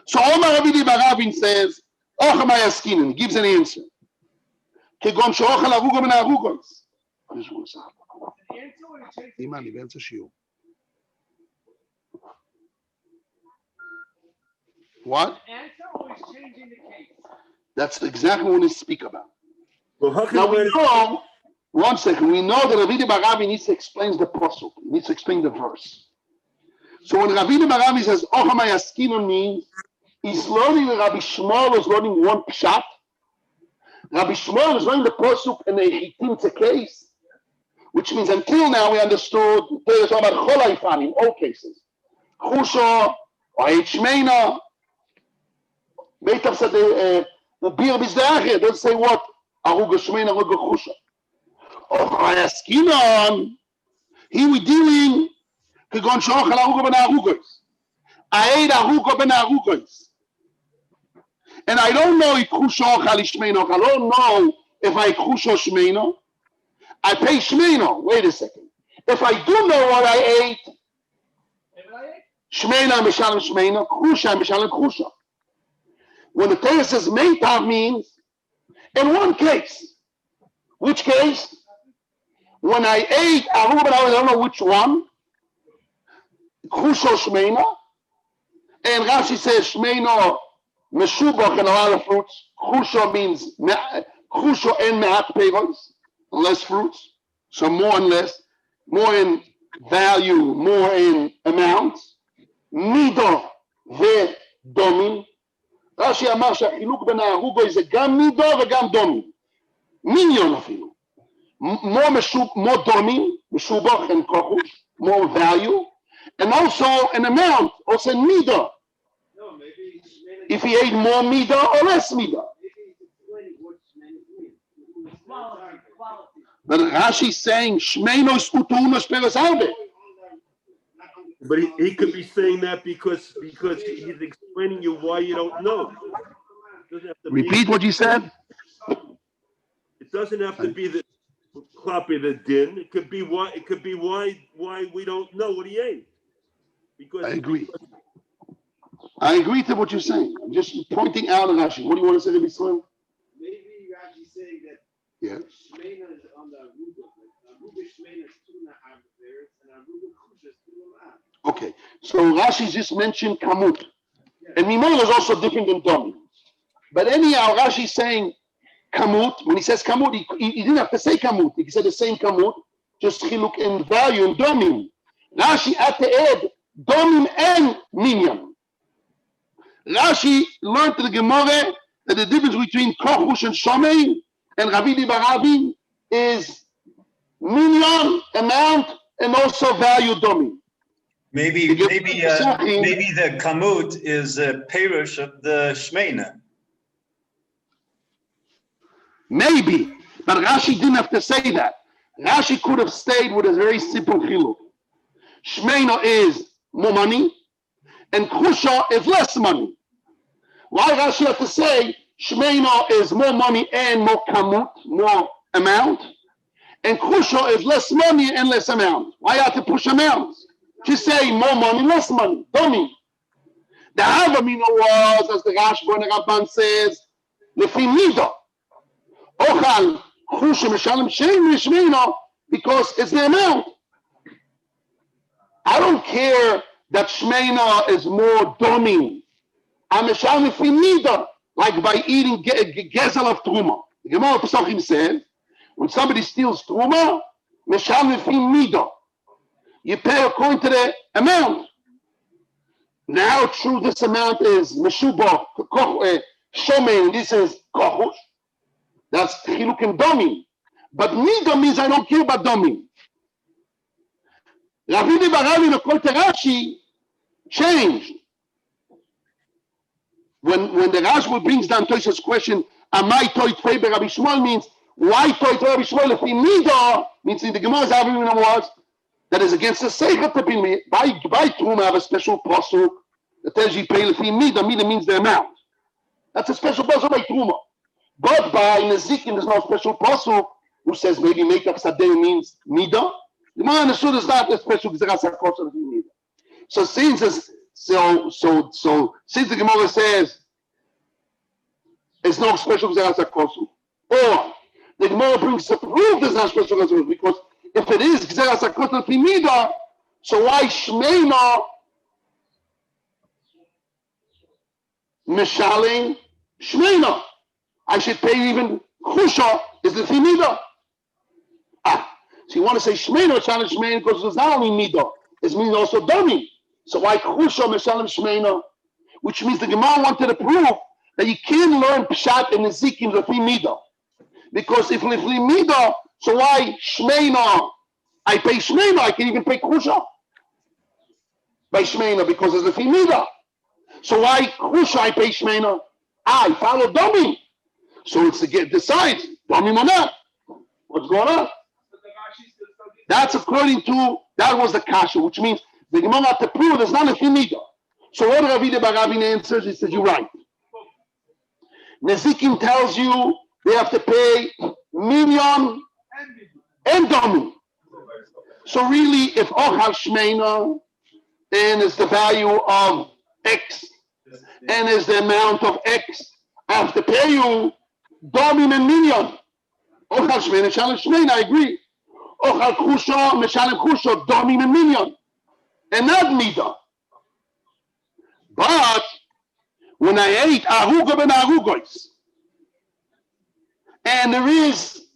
So Omar Ravidi Baravin says, Ocham Ayaskinen, he gives an answer. כגון שאוכל ארוגו מן הארוגוס. אימא, אני באמצע שיעור. What? That's exactly what we speak about. Well, how Now can we know, one second, we know that Ravidi Baravi needs to explain the pasuk, he needs to explain the verse. So when Ravidi Baravi says, Ocham Ayaskinen means, he's learning that Rabbi Shmuel is learning one pshat. Rabbi Shmuel is learning the pasuk and the Chitim to case, which means until now we understood there's about Cholai Fanim, all cases. Chusha, or Shmeina, Beitav said the The beer Mizdache doesn't say what? Aruga Shmeina, Aruga Chusha. Askinon, here we dealing, Kagon Shochal Aruga Ben Arugos. I ate Aruga Ben Arugos. And I don't know if Chusha Ochal Shmeina. I don't know if I Chusha Shmeina. I pay Shmeina. Wait a second. If I do know what I ate, Shmeina Mishalim Shmeina, Chusha Mishalim Chusha. When the Torah says Meitav means, in one case. Which case? When I ate Aruba, I don't know which one. Chusha Shmeina. And Rashi says Shmeina Meshubach and a lot of fruits. Chusha means Chusha and Mehat Peiros, less fruits. So more and less, more in value, more in amounts. Mido ודומים. רש"י אמר שהחילוק בין הערוגו זה גם מידו וגם דומים. מיליון אפילו. More דומים, משובח and kochush, more value, and also an amount, also mido. No, maybe If he ate more mido or less mido. But Rashi is saying Shmeinos utunos peres arbe. But he could be saying that because he's explaining you why you don't know. Doesn't have to Repeat what you said. It doesn't have to be the klapi the din. It could be why we don't know what he ate. Because I agree. I agree to what you're saying. I'm just pointing out Rashi. What do you want to say to me, Slim? maybe you're actually saying that Yeah. Shmeina is on the Aruga. Aruga Shmeina is 2.5 pairs, and Aruga Chusha is 2.5. Okay. So Rashi just mentioned kamut. And Mimon is also different than Domi. But anyhow, Rashi is saying kamut. When he says kamut, he didn't have to say kamut. He said the same kamut, just chiluk in value and domim. Rashi had to add domim and minyan. Rashi learned to the Gemara that the difference between kochush and shomei and Ravidi Barabi is minyan, amount, and also value domim. Maybe the kamut is a perush of the shmeina. Maybe, but Rashi didn't have to say that. Rashi could have stayed with a very simple chiluk. Shmeina is more money, and Chusha is less money. Why Rashi have to say Shmeina is more money and more kamut, more amount, and Chusha is less money and less amount? Why have to push amounts? Just say more money, less money. Dummy. The Havamina was, as the Rashba and the Rabban says, Lefi Midah. Ochal Chusha Mishalim Shein Mishmeina, because it's the amount. I don't care that Shmeina is more doming. I'm Mishalim Lefi Midah, like by eating gezel of Truma. The Gemara Pesachim says, when somebody steals Truma, Mishalim Lefi Midah. You pay according to the amount. Now, true, this amount is Meshubah, Shomen, this is Kochush. That's Chiluk and Domi. But Midah means I don't care about Domi. Ravidi Baravi, the Kol Terashi, changed. When the Rashba brings down Tosha's question, Amai Toi Tvei Rabbi Shmuel means, why Toi Tvei Rabbi Shmuel? If Midah means in the Gemara's Avimina was, that is against the Seicha to be by Truma have a special pasuk that tells you pay lefi midah. Midah means the amount. That's a special pasuk by Truma. But by Nezikin, there's no special pasuk who says maybe make up Sadeh means midah. The man understood is not a special Gzeras HaKosher lefi midah. So since the Gemara says it's no special Gzeras HaKosher, or the Gemara brings to prove there's not special Gzeras HaKosher, because if it is Gzeras HaKosher lefi midah, so why Shmeina Mishalim Shmeina? I should pay even Chusha is lefi midah. So you want to say Shmeina Mishalim Shmeina because it's not only midah, it means also Domi. So why Chusha Mishalim Shmeina? Which means the Gemara wanted to prove that you can't learn Pshat and Nezikim lefi midah. Because if lefi midah, so why Shmeina? I pay Shmeina, I can even pay Chusha by Shmeina because it's lefi midah. So why Chusha I pay Shmeina? I follow Domi. So it's to get decides, domim or not. What's going on? That's according to, that was the kasha, which means the Gemara had to prove there's not a finida. So what Ravida Baravin answers, he says, you're right. Nezikin tells you they have to pay million and domim. So really, if Ochal Shmeina, and is the value of X, and is the amount of X, I have to pay you domim and million. Ochal Shmeina, Shalom Shmeina, I agree. Ochal Chusha, Meshalem Chusha, domim and million. And not mida. But when I ate aruga ben arugos, and there is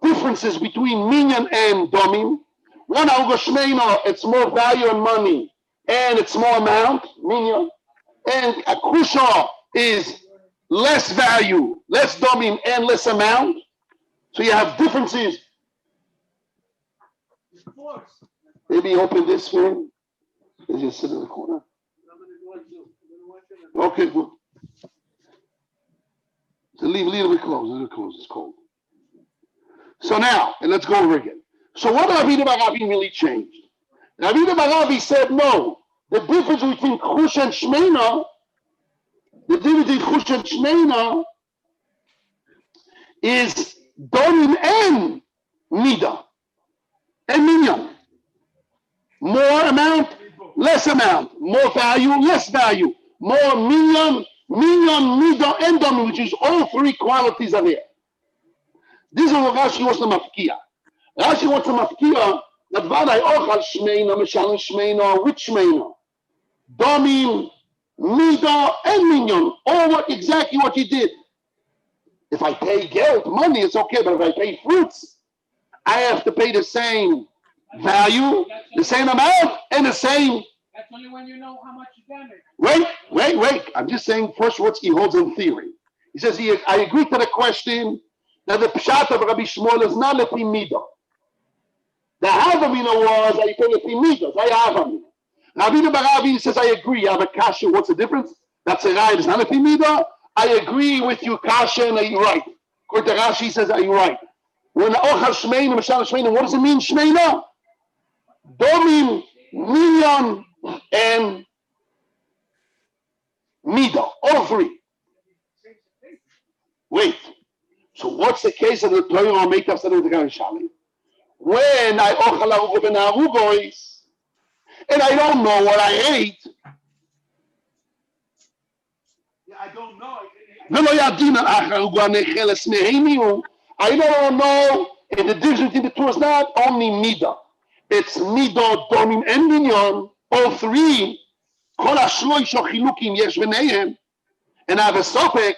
differences between minyan and domim. One aruga shmeina, it's more value in money, and it's more amount, minyan. And a kusha is less value, less domim, and less amount. So you have differences. Maybe open this one. Just sit in the corner. Okay, good. So leave it closed. It's cold. So now, and let's go over again. So what Ravida Baravi really changed? Ravida Baravi said no. The difference between Chush and Shmeina, is Domin and Nida and Minyan. More amount, less amount. More value, less value. More Minyan, Nida, and Domin, which is all three qualities are there. This is what Rashi wants to mafkia. Rashi wants to mafkia that Vadai Ochal Shmeina, Meshalem Shmeina, which Shmeina? Domim, Nida, and Minyan. All exactly what he did. If I pay geld, money, it's okay, but if I pay fruits, I have to pay the same value, the same amount, and the same. That's only when you know how much you damage. Wait. I'm just saying first what he holds in theory. He says, I agree to the question that the pshat of Rabbi Shmuel is not lefi midah. The havamina was, I pay lefi midah. I havamina. Rabbi Baravi says, I agree. I have a kasha. What's the difference? That's a right. It's not lefi midah. I agree with you, kasha, and you're right. According to Rashi, says, are you right? When Ochal Shmeina, Meshal Shmeina, what does it mean, Shmeina? Domim, Minyan, and Mida, all three. Wait. So what's the case of the Torah make up with the Shali? When I ochal arugo ben arugos, and I don't know what I ate. Yeah, I don't know. I don't know, and the difference between the two is not only Mida. It's Mida, Domim, and Minyan, all three. Kol hashloish chilukim yesh b'neihem, and I have a sopek.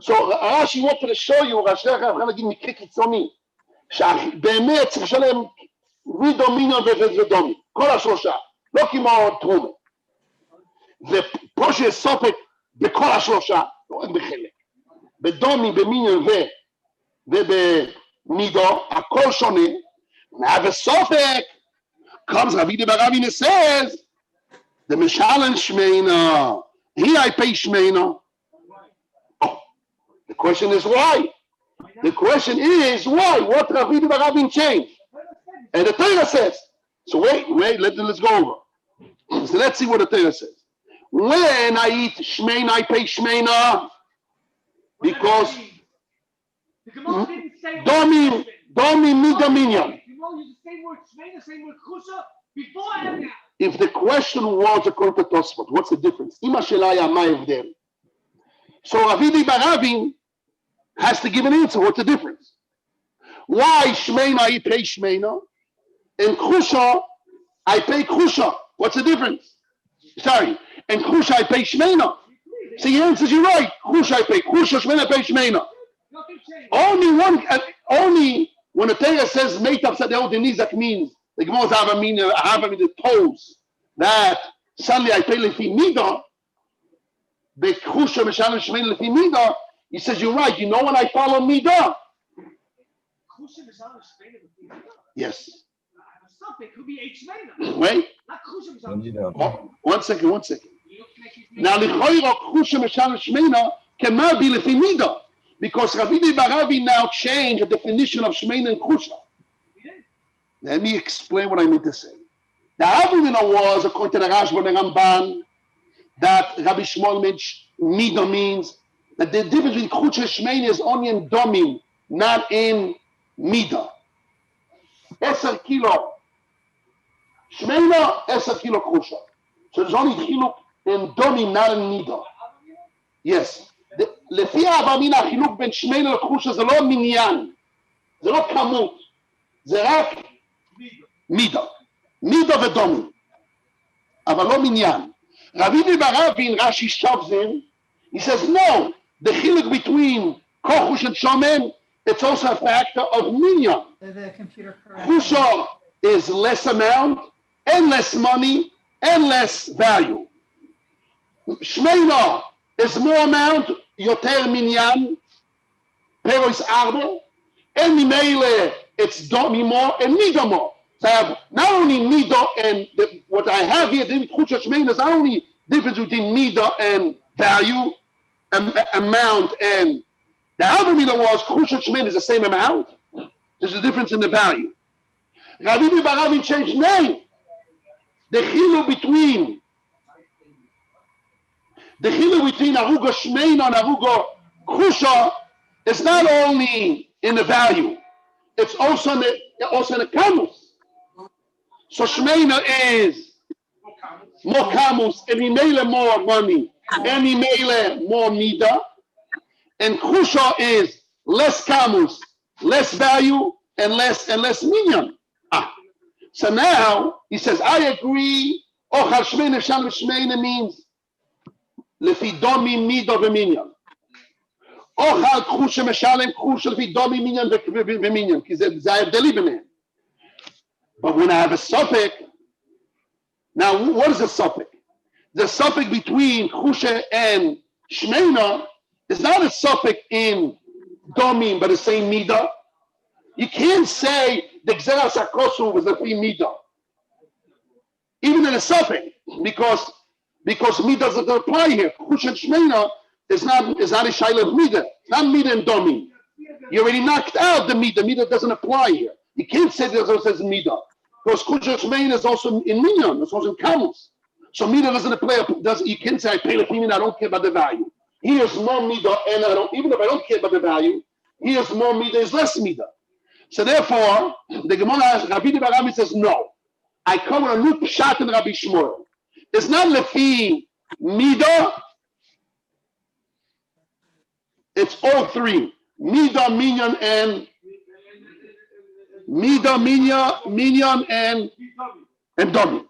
So Rashi wanted to show you, Rashi I'm going to give me kick tzoni. באמת צריך לשלם וידו מיניון ודומי, כל השלושה, לא כמו תרומה. ופה שיש סופק בכל השלושה, לא רק בחלק. בדומי, במיניון ובמידו, הכל שונה. Now the sopek comes, Ravida Baravina says, the Meshalem Shmeina, here I pay Shmeina. Oh, the question is why? The question is why? What Ravida Baravin changed? And the Torah says, so wait, let's go over. So let's see what the Torah says. When I eat Shmeina, I pay Shmeina because Domi Mida Minyan. If the question was according to Tosfot, what's the difference? So Ravidi Baravin has to give an answer. What's the difference? Why Shmeina I pay Shmeina and Chusha I pay Chusha? What's the difference? Sorry, and Chusha I pay Shmeina. So he answers you right. Chusha I pay Chusha, Shmeina I pay Shmeina. Only when the Torah says Meitav Sadeh Nizak means the Gemara have the toes that suddenly I pay lefi mida. Bechusha Meshalem Shmeina lefi mida. He says you're right. You know when I follow mida. Yes. Wait. Oh, one second. Now the Chusha Meshalem Shmeina cannot be lefi mida Because Rabbi Baravi now changed the definition of Shmeina and Kusha. Let me explain what I mean to say. The Avamina was, according to the Rashba and the Ramban, that Rabbi Shmuel Mida means that the difference between Kusha and Shmeina is only in Domim, not in Mida. 10 kilo Shmeina, 10 kilo Kusha. So there's only chiluk in Domim, not in Mida. Yes. לפי האבמין החילוק בין שמיינה לחושה זה לא מניין, זה לא כמות, זה רק מידה ודומי, אבל לא מניין. Rabbi Baravi in Rashi Shavzin, he says no, the chiluk between kochush and shomen, it's also a factor of minyan. The computer Chusha is less amount and less money and less value. Shmeina is more amount, יותר מניין, פרויס ארבע, and ממילא it's דומי more and מידה more. So I have not only midah and what I have here, the Chutz Shmeina is not only difference between midah and value, amount, and the other midah was Chutz Shmeina is the same amount. There's a difference in the value. Rabbi Baravi changed name. The chiluk between Aruga Shmeina and Aruga Chusha is not only in the value, it's also in the kamus. So Shmeina is more kamus, and Mimele more money, and Mimele more mida, and Chusha is less kamus, less value, and less minyan. So now he says, I agree. Ochal Shmeina Shalom Shmeina means lefi domi mida v'minyan. Ochal Chusha Meshalem Chusha lefi domi minyan v'minyan. Because it's Deli b'men. But when I have a suffix, now what is a suffix? The suffix between Chusha and Shmeina is not a suffix in Domim, but the same Mida. You can't say the Gzeras HaKosu was the free Mida. Even in a suffix, because Mida doesn't apply here. Chusha and Shmeina is not a Shaila of Mida. It's not Mida and Domim. You already knocked out the Mida. Mida doesn't apply here. You can't say there's also says Mida. Because Chusha Shmeina is also in Minyan, it's also in Kamus. So Mida doesn't apply, you can't say I pay the premium, I don't care about the value. Here's more Mida, and even if I don't care about the value, here's more Mida, is less Mida. So therefore, the Gemara asks, Rabbi Baravi says, no. I come with a new pshat in Rabbi Shmuel. It's not lefi Mida, it's all three. Mida, Minyan, and Mida, Minyan, and Domi.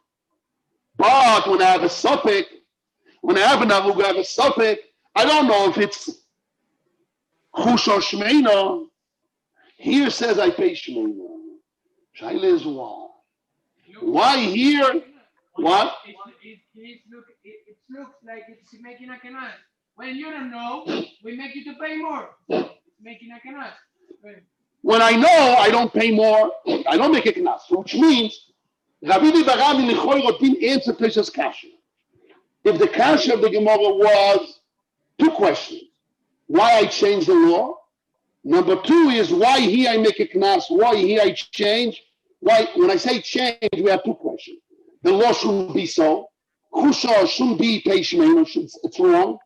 But when I have a suffix, when I have an aruga, I have a suffix, I don't know if it's Chusha or Shmeina. Here says I pay Shmeina. Shaila is why? Why here? What? It looks like it's making a canal. When you don't know, we make you to pay more. It's making a canal. When I know I don't pay more, I don't make a knas, which means Rabbi Baravi Nichoy didn't answer Pesach's kasha. If the kasha of the Gemara was two questions: why I changed the law. Number two is why here I make a knas, why here I change. Why, when I say change, we have two questions. The law shouldn't be so. Chusha shouldn't be Peishmein, it's wrong.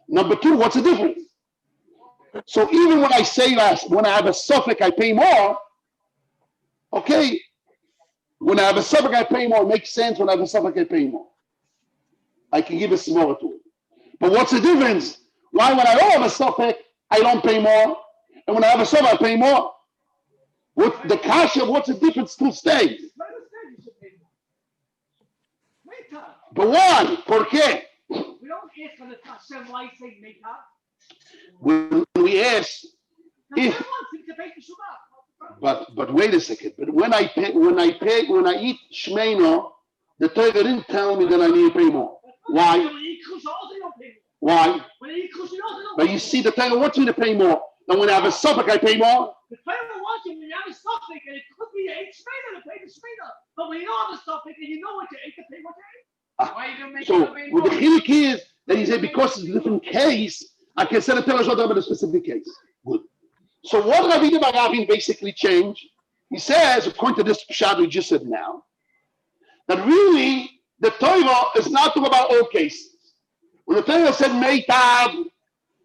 Number two, what's the difference? So even when I say that, when I have a suffix, I pay more. Okay. When I have a suffix, I pay more. It makes sense. When I have a suffix, I pay more. I can give a smaller to it. But what's the difference? Why, when I don't have a suffix, I don't pay more, and when I have a suffix, I pay more? What the kasha? What's the difference? Still stays. But why? ¿Por qué? We don't ask for the Hashem why say make up. When we ask, if, but wait a second. But when I eat Shmeina, the Torah didn't tell me that I need to pay more. Why? Why? But you see, the Torah wants me to pay more. And when I have a suffix, I pay more. The Torah wants you when you have a suffix, and it could be 8 Shmeina to pay the Shmeina. But when you don't have a suffix and you know what you ate, to pay what you ate. Why you don't make So it pay what more? the chiluk is that he said because it's a different case, I can send a Torah about a specific case. Good. So what Rabbi Baravin basically changed, he says, according to this pshat we just said now, that really the Torah is not talking about all cases. When the Torah said meitav,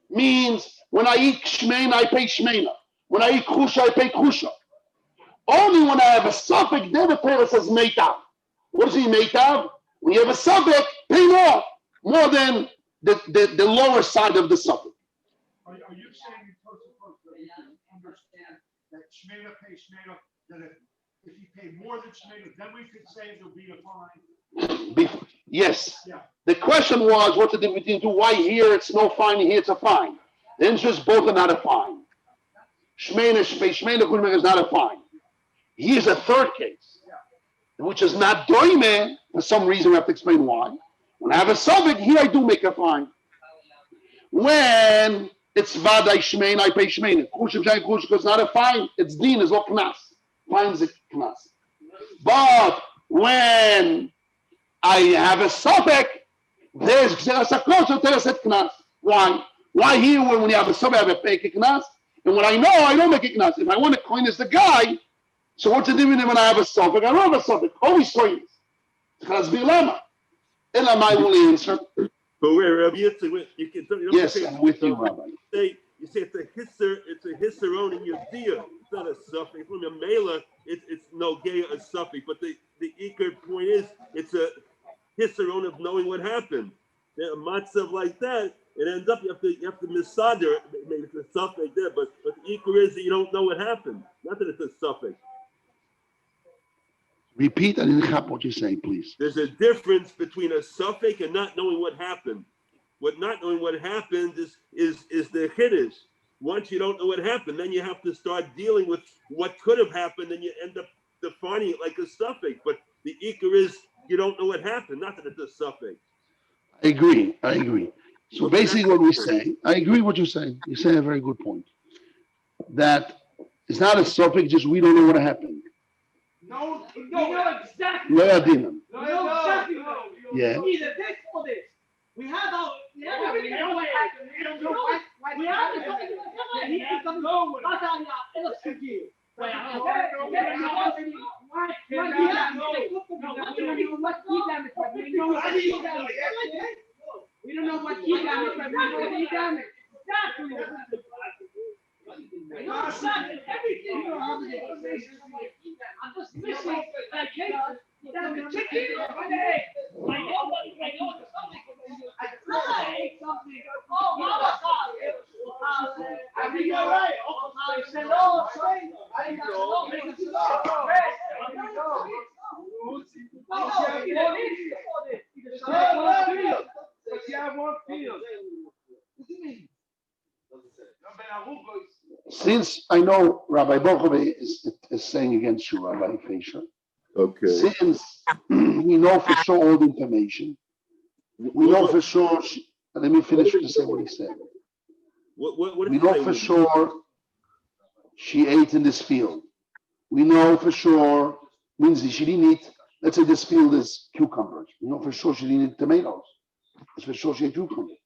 means when I eat shmeina, I pay shmeina. When I eat krusha, I pay krusha. Only when I have a suffix, then the Torah says meitav. What does he meitav? When you have a suffix, pay more than the lower side of the suffix. Are you saying in Tosafot that we can understand that Shmena pays Shmena, that if you pay more than Shmena, then we could say there'll be a fine? Yes. Yeah. The question was, what's the difference between two? Why here it's no fine, here it's a fine? The answer is both are not a fine. Shmena is not a fine. Here's a third case, which is not doime. For some reason, we have to explain why. When I have a suffix, here I do make a fine. When it's vaday shmein, I pay shmein. Kushim is not a fine. It's din, it's not knas. Fine is a knas. But when I have a suffix, there's knas. Why? Why here when you have a suffix, I have a pay knas? And when I know, I don't make a knas. If I want to coin as the guy, so what's the difference when I have a suffix? I don't have a suffix. Always coin. Because bilama. Elamai will answer. But where Rabbi Yitzchak, you can tell, Yes, I'm with you, Rabbi. You say it's a hisseron in your dia. It's not a suffix. From your mela, it's no gay a suffix. But the ikar point is it's a hisseron of knowing what happened. A matzav like that, it ends up you have to misader. Maybe it's a suffix there, but the ikar is that you don't know what happened. Not that it's a suffix. Repeat, I didn't have what you're saying, please. There's a difference between a suffix and not knowing what happened. What not knowing what happened is the chiddush. Once you don't know what happened, then you have to start dealing with what could have happened, and you end up defining it like a suffix. But the ikar is you don't know what happened, not that it's a suffix. I agree. So basically what we're saying, I agree what you're saying. You're saying a very good point. That it's not a suffix, just we don't know what happened. No, you know exactly. No, exactly. Yeah. Either this or this. We have our. We have it. We know what happened. We don't know what. We have it. He doesn't know what happened. We don't know what he damaged, but we know what he damaged. Exactly. I know exactly everything. I'm just missing that case. That's the chicken or the egg. I know the something. I ate something. Oh, mama. I think you're right. I said, oh, sorry. I got no make it but you have one field. What do you mean? Since I know Rabbi Bochove is saying against you, Rabbi Fisher. Okay. Since we know for sure all the information, we know for sure. Let me finish to say what he said. What we know for sure she ate in this field. We know for sure means she didn't eat. Let's say this field is cucumbers. We know for sure she didn't eat tomatoes. It's for sure she ate cucumbers.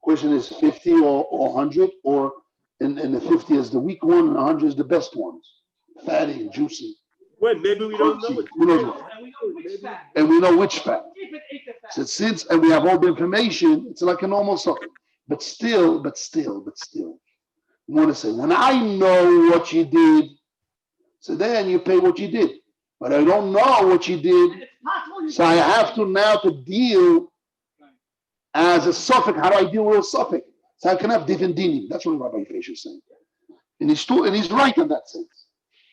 Question is 50 or 100, or and the 50 is the weak one and 100 is the best ones, fatty and juicy. Well, maybe we don't know it. And we know which fat. So since and we have all the information, it's like a normal sucker. But still, you want to say, when I know what you did, so then you pay what you did. But I don't know what you did, so I have to now to deal as a suffix. How do I deal with a suffix? So I can have different dinim. That's what Rabbi Fisher is saying. And he's right in that sense.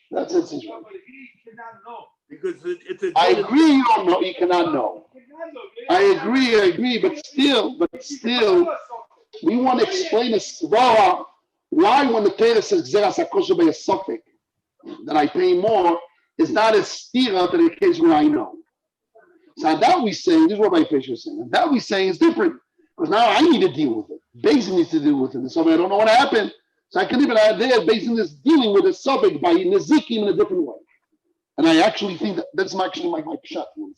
That sense is right. He cannot know. Because it's a. I agree, you don't know, you cannot know. I agree, but still, we want to explain a svara why when the Torah says Gzeras HaKosher by a suffix that I pay more is not a stira to the case where I know. So that we saying, this is what my Fisher is saying, and that we saying is different because now I need to deal with it. Basin needs to deal with it. And so I don't know what happened. So I can leave it out there. Basin is dealing with a suffix by Nezikim in a different way. And I actually think that's actually my pshat. And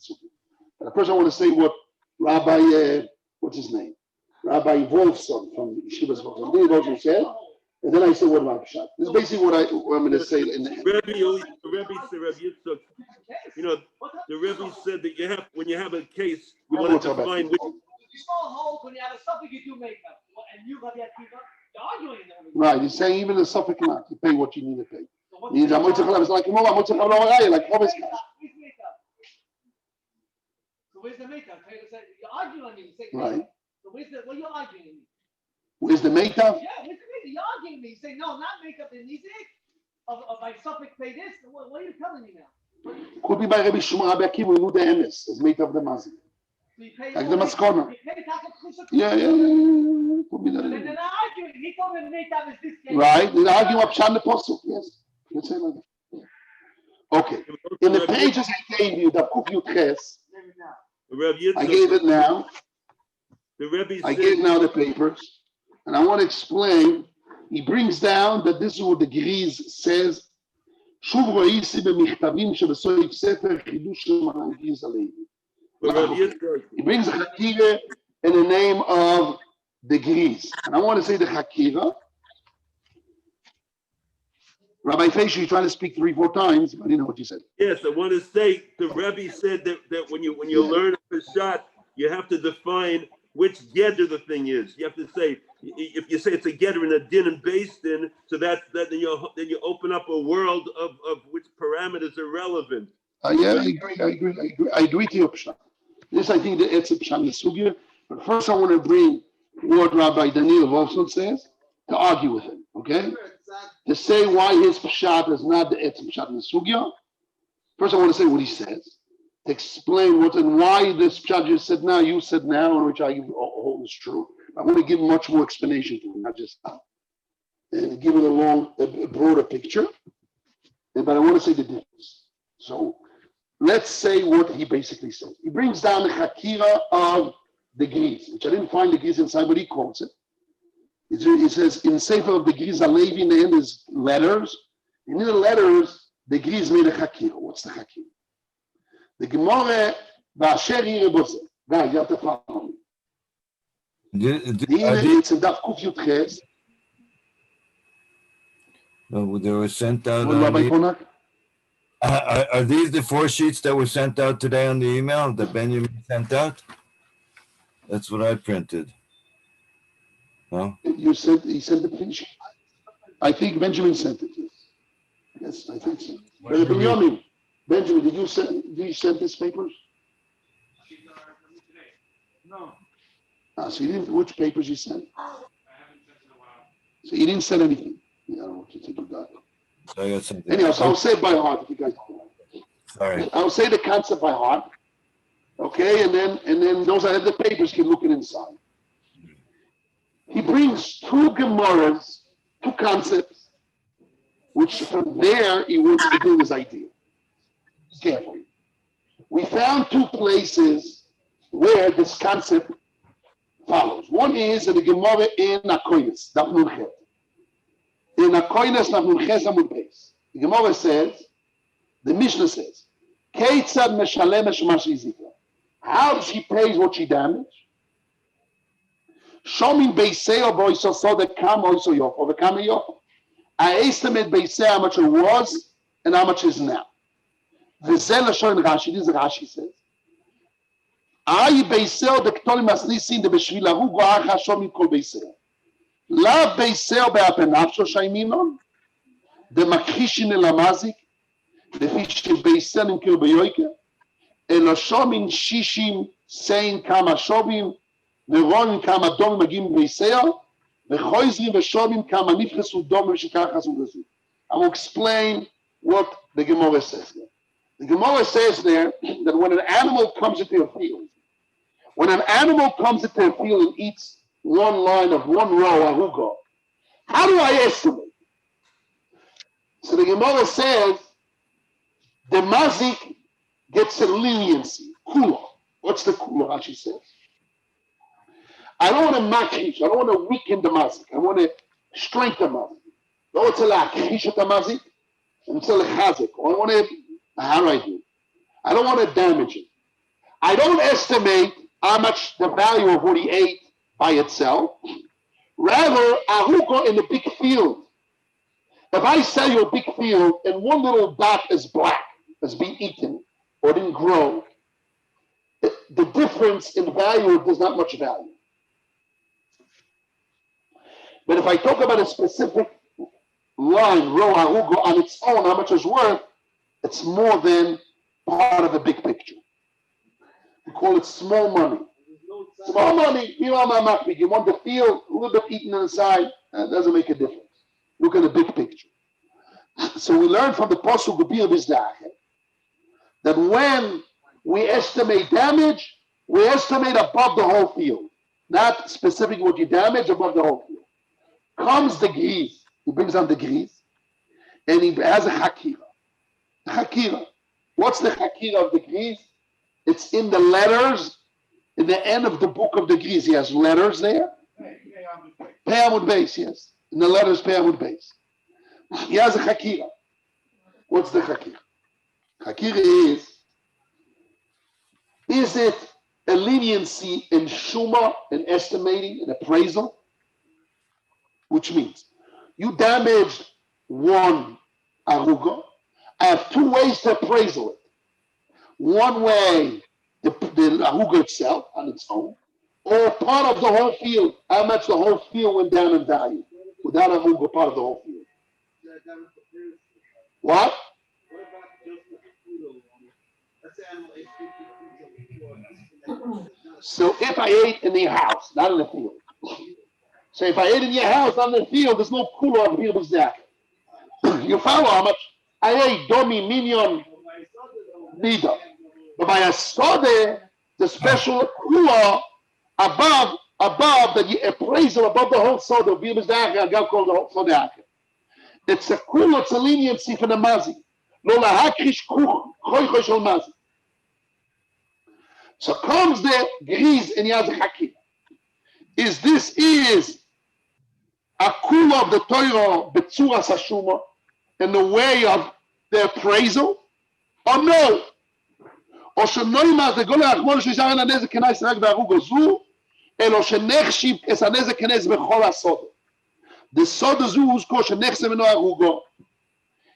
the first I want to say what Rabbi, what's his name? Rabbi Wolfson from Yeshiva's Wolfson said, And then I say, what about Pshat? This is basically what I'm going to say. In the Rebbe said, Rebbe Yitzchak, you know, the Rebbe said that when you have a case, you want to define which. When you have a suffix, you do makeup. And you got the Akiva, you're arguing them. Right, he's saying even the suffix not, you pay what you need to pay. Means I'm going to like Rob's cash. So where's the makeup? You're arguing on me. Right. So what are you arguing me? Where's the makeup? Yeah, where's the makeup? You're arguing me. You say, no, not makeup in Nizik. Of my suffix pay this. What are you telling me now? Could be by Rabbi Shmuel Rabbi Akiva, we knew the emes, is made of the mazik. So you pay Like the maskona. You pay Yeah. Could be that. And then they're arguing. He told me the makeup is this case. Right, they argue up Shan the Posuk, yes. Let's say like that. Okay. In the pages I gave you, the Kuf Yutches, I gave it now. I gave now the papers, and I want to explain. He brings down that this is what the Griz says. Shuv ro'isi b'michtavim shebesoif sefer chidush l'maran Griz Alevi. He brings a Hakira in the name of the Griz, and I want to say the Hakira. Rabbi Feisha, you're trying to speak 3-4 times, but I didn't know what you said. Yes, I want to say the Rebbe said that when you learn a shot, you have to define which getter the thing is. You have to say, if you say it's a getter in a din and base din, so then you open up a world of which parameters are relevant. Yeah, I agree to your pshat. This, I think, it's a pshat nesugya. But first, I want to bring what Rabbi Daniel Wolfson says to argue with him. Okay, to say why his pshat is not the etz pshat nesugya. First, I want to say what he says. To explain what and why this pshat you said now, you said now, and which I hold is true. I want to give much more explanation to him, not just that. And give it a broader picture. But I want to say the difference. So let's say what he basically says. He brings down the Hakira of the Griz, which I didn't find the Griz inside, but he quotes it. It says in Sefer of the Griz Alevi, in the end is letters. And in the letters, the Griz made a Hakira. What's the Hakira? The Gemara, V'asher Yireboze. Guys, you have to follow me. It's in Daf Kuf Yutches. They were sent out. Rabbi Ponak? Are these the 4 sheets that were sent out today on the email that Benjamin sent out? That's what I printed. No? He sent the picture. I think Benjamin sent it. Yes, I think so. Benjamin, did you send these papers? No. So you didn't, which papers you sent? I haven't sent in a while. So you didn't send anything? Yeah, I don't know what you think of that. So I got something. Anyhow, so I'll say it by heart if you guys don't know. Sorry. I'll say the concept by heart. Okay, and then those that have the papers can look it inside. He brings 2 Gemaras, 2 concepts, which from there he wants to do his idea. Carefully. We found 2 places where this concept follows. One is in the Gemara in Akoinis, Daf Nun Chet. In Akoinis, Daf Nun Chet Amud Beis. The Gemara says, the Mishnah says, Keitzad meshalemesh ma she'izika. How does she pay what she damaged? Shomin beiseo boiso so the kam oiso yof, or the kam yof. I estimate beiseo how much it was and how much is now. V'zel Lashon Rashi, this is Rashi says. Ai beiseo the ktolim asnisin the b'shvil haru go'ach hashom kol beiseo. La beiseo be'apenafsho shaiminon. The makhishin elamazik. The fish beiseo nimkir beyoike. Eloshomin shishim saying kama shobim. Ve'ronim kama dom magim beiseo. Ve'choizrim ve'shobim kama nifchesu dom v'shikach hasu gesu. I will explain what the Gemara says here. The Gemara says there that when an animal comes into a field, and eats one line of one row of Hannuka, how do I estimate? So the Gemara says the mazik gets a leniency, kula. What's the kula? Rashi says, I don't want to makhish, I don't want to weaken the mazik, I want to strengthen the mazik. No, it's a lakhish the mazik, and it's a lechazik. I want to. How do I do? I don't want to damage it. I don't estimate how much the value of what he ate by itself. Rather, Hannuka in the big field. If I sell you a big field and one little dot is black, has been eaten or didn't grow, the difference in value is not much value. But if I talk about a specific line, row, Hannuka, on its own, how much it's worth, it's more than part of the big picture. We call it small money. Small money, you want the field a little bit eaten on the side, that doesn't make a difference. Look at the big picture. So we learn from the Pasuk that when we estimate damage, we estimate above the whole field, not specific what you damage, above the whole field. Comes the grease, he brings on the grease, and he has a hakira. Hakira. What's the hakira of the grease? It's in the letters, in the end of the book of the grease. He has letters there. Peyamud base, yes. In the letters, Peyamud base. He has a hakira. What's the hakira? Hakira is it a leniency in shuma, in estimating, in appraisal? Which means you damaged one Hannuka. I have two ways to appraisal it. One way, the Hannuka itself on its own, or part of the whole field, how much the whole field went down in value without Hannuka part of the whole field. What? So if I ate in the house, not in the field. So if I ate in your house, not in the field, there's no cooler on here, Zach. You follow how much? I ate domi, minion, neither. But by a sode, the special cooler above the appraisal above the whole soda, called the whole soda. It's a cooler, it's a leniency for the mazi. So comes the grease in Yazakaki. This is a kula of the Torah betzura sashuma in the way of the appraisal, or no? Or shenoima the gola achmon shishar na nezek kenais rak ba'arugo zu, elo shenechshiv es hanezek kenais bechol hasod. The sod zu uzko shenechsem eno arugo.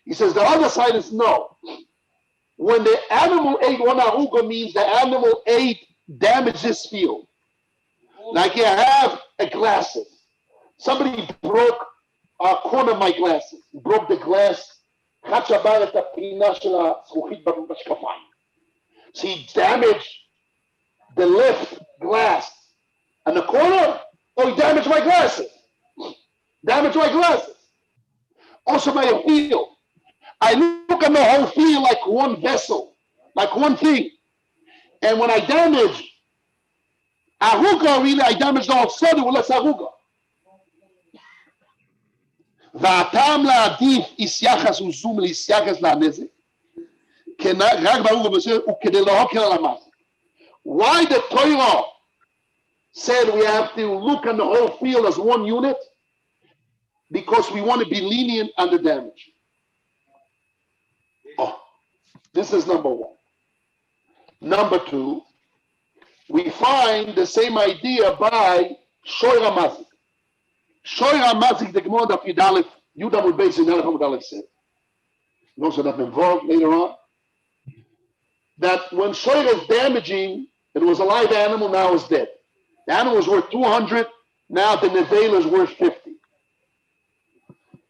He says the other side is no. When the animal ate one Hannuka means the animal ate damaged this field. Like you have a glasses. Somebody broke a corner of my glasses. Broke the glass. So he damaged the left glass and the corner. Oh, he damaged my glasses. Damaged my glasses. Also my field. I look at the whole field like one vessel, like one thing. And when I damage Hannuka, really, I damaged the whole soda with less Hannuka. והטעם להעדיף איסייחס וזום לאיסייחס לנזק, רק ברור בזה, וכדי להוקר על המזק. Why the Torah said we have to look on the whole field as one unit? Because we want to be lenient on the damage. Oh, this is number one. Number two, we find the same idea by Shoira Mazik. Shoira Mazik, the Gemara of Yudalef, Yudamul Beis in Yudalef said. Those that have been involved later on. That when Shoira is damaging, it was a live animal, now it's dead. The animal was worth 200, now the Nevela is worth 50.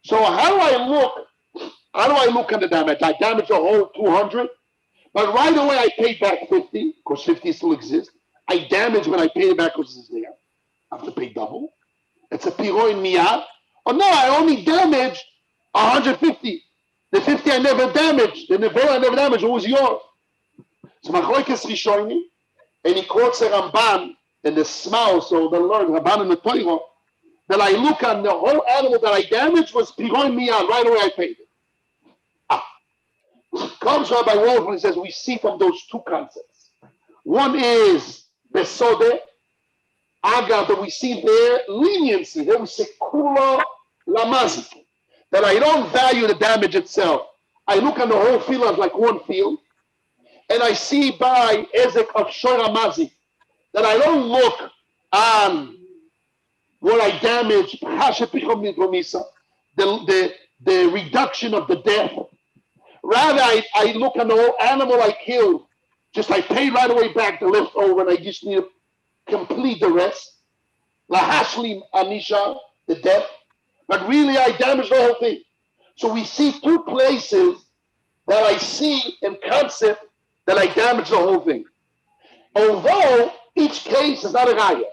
So how do I look at the damage? I damaged the whole 200, but right away I paid back 50, because 50 still exists. I damaged when I paid it back because it's there. I have to pay double. It's a piro in miyad. Oh no, I only damaged 150. The 50 I never damaged. The nevela I never damaged. It was yours. So Machlokes Rishonim, and he quotes the Ramban in the Smau, so the Lord Ramban in the Torah, that I look on the whole animal that I damaged was piro in miyad. Right away I paid it. Comes Rabbi Wolf and says we see from those two concepts. One is besode, agav, that we see there leniency. There we say kula lamazik, that I don't value the damage itself. I look on the whole field as like one field, and I see by ezek of shora mazik that I don't look on what I damage. the reduction of the death. Rather, I look at the whole animal I killed, just I pay right away back the leftover, and I just need to complete the rest. Lahashlim anisha, the death. But really, I damaged the whole thing. So we see two places that I see in concept that I damaged the whole thing. Although each case is not a raya.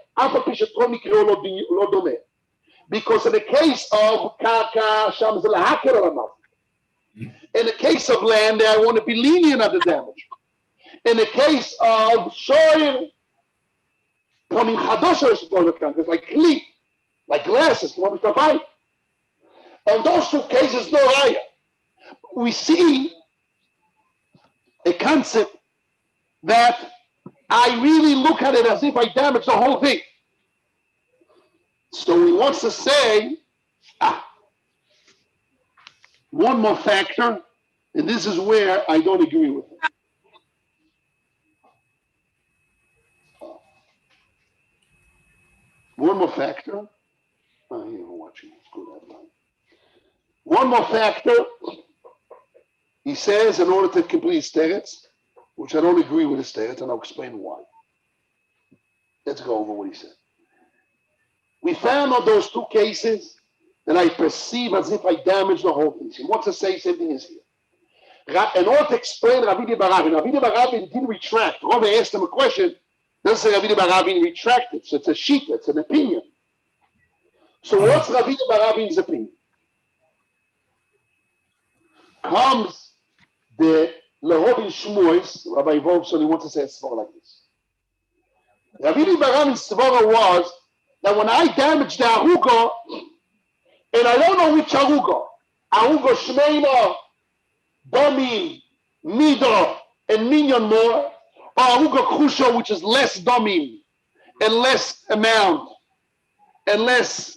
Because in the case of Kaka, in the case of land, I want to be lenient on the damage. In the case of soil, coming Hadosha, like kli, like glasses, what we provide. On those two cases, no raya. We see a concept that I really look at it as if I damaged the whole thing. So he wants to say, one more factor, and this is where I don't agree with him. One more factor. Oh, here we're watching. Let's go that line. One more factor. He says, in order to complete his teretz, which I don't agree with his teretz, and I'll explain why. Let's go over what he said. We found on those two cases that I perceive as if I damaged the whole thing. He wants to say same thing is here. In order to explain Ravidi Barabin didn't retract. Rava asked him a question. Doesn't say Ravidi Barabin retracted. So it's a sheet, it's an opinion. So what's Ravidi Barabin's opinion? Comes the Lehovin Shmuis, Rabbi Wolfson, he wants to say a svara like this. Ravidi Barabin's svara was that when I damage the Aruga, and I don't know which Aruga Shmeina, Domi, Mido, and Minyan more, or Aruga Krusha, which is less Domi, and less amount, and less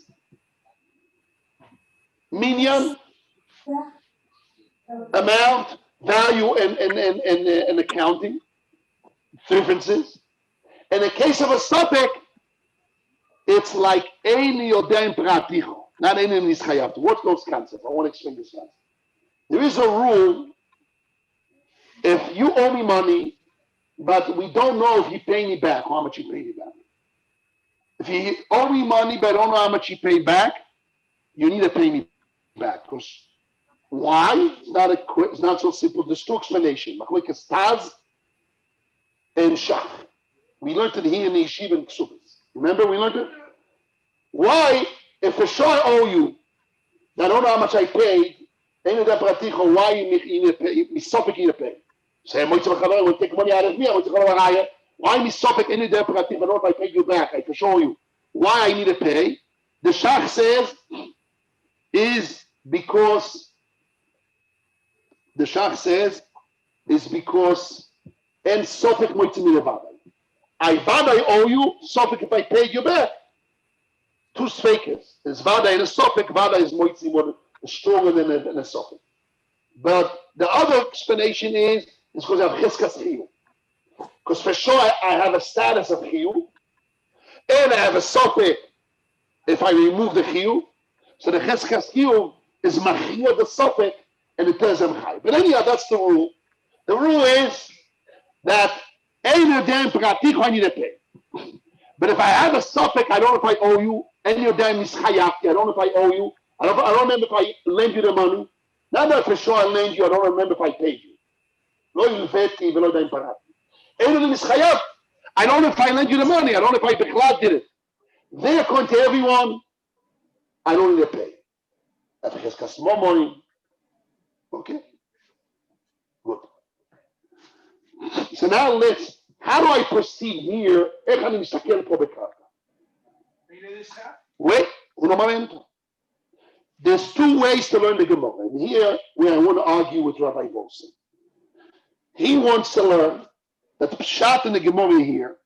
Minyan, amount, value, and accounting differences. In the case of a suffix, it's like Eini Yodein Praticho, not Eini Nischayavtu. What's those concepts? I want to explain this concept. There is a rule, if you owe me money, but we don't know if you pay me back, how much you pay me back. If you owe me money, but I don't know how much you pay back, you need to pay me back. Because why? It's not so simple. There's two explanations. Machlokes Taz and Shach. We learned it here in the Yeshiva in Ksubis. Remember we learned it? Why, if for sure I owe you, I don't know how much I paid, why misopik you to pay? Say, I'm going to take money out of me, I'm going to go why misopik any day pratik? I don't know if I pay you back, I can show you why I need to pay. The Shach says is because and sopik moitzimi levaday. I owe you, sopik if I paid you back. Two sfekers. There's vada and a sopik. Vada is moitzi more stronger than a sopik. But the other explanation is because I have cheskas chiyuv. Because for sure I have a status of chiyuv, and I have a sopik if I remove the chiyuv. So the cheskas chiyuv is machiyuv the sopik, and it tells them chai. But anyhow, that's the rule. The rule is that any damn pratik I need to pay. But if I have a suffix, I don't know if I owe you. Any damn mischayafti, I don't know if I owe you. I don't remember if I lend you the money. Not that for sure I lend you, I don't remember if I paid you. Lo yulfeti velo damn parati. Any mischayafti, I don't know if I lend you the money. I don't know if I bechlad did it. They, according to everyone, I don't need to pay. If it has more money, okay, good. So now how do I proceed here? Wait, un momento. There's two ways to learn the Gemara. And here, where I want to argue with Rabbi Goldstein. He wants to learn that the pshat in the Gemara here,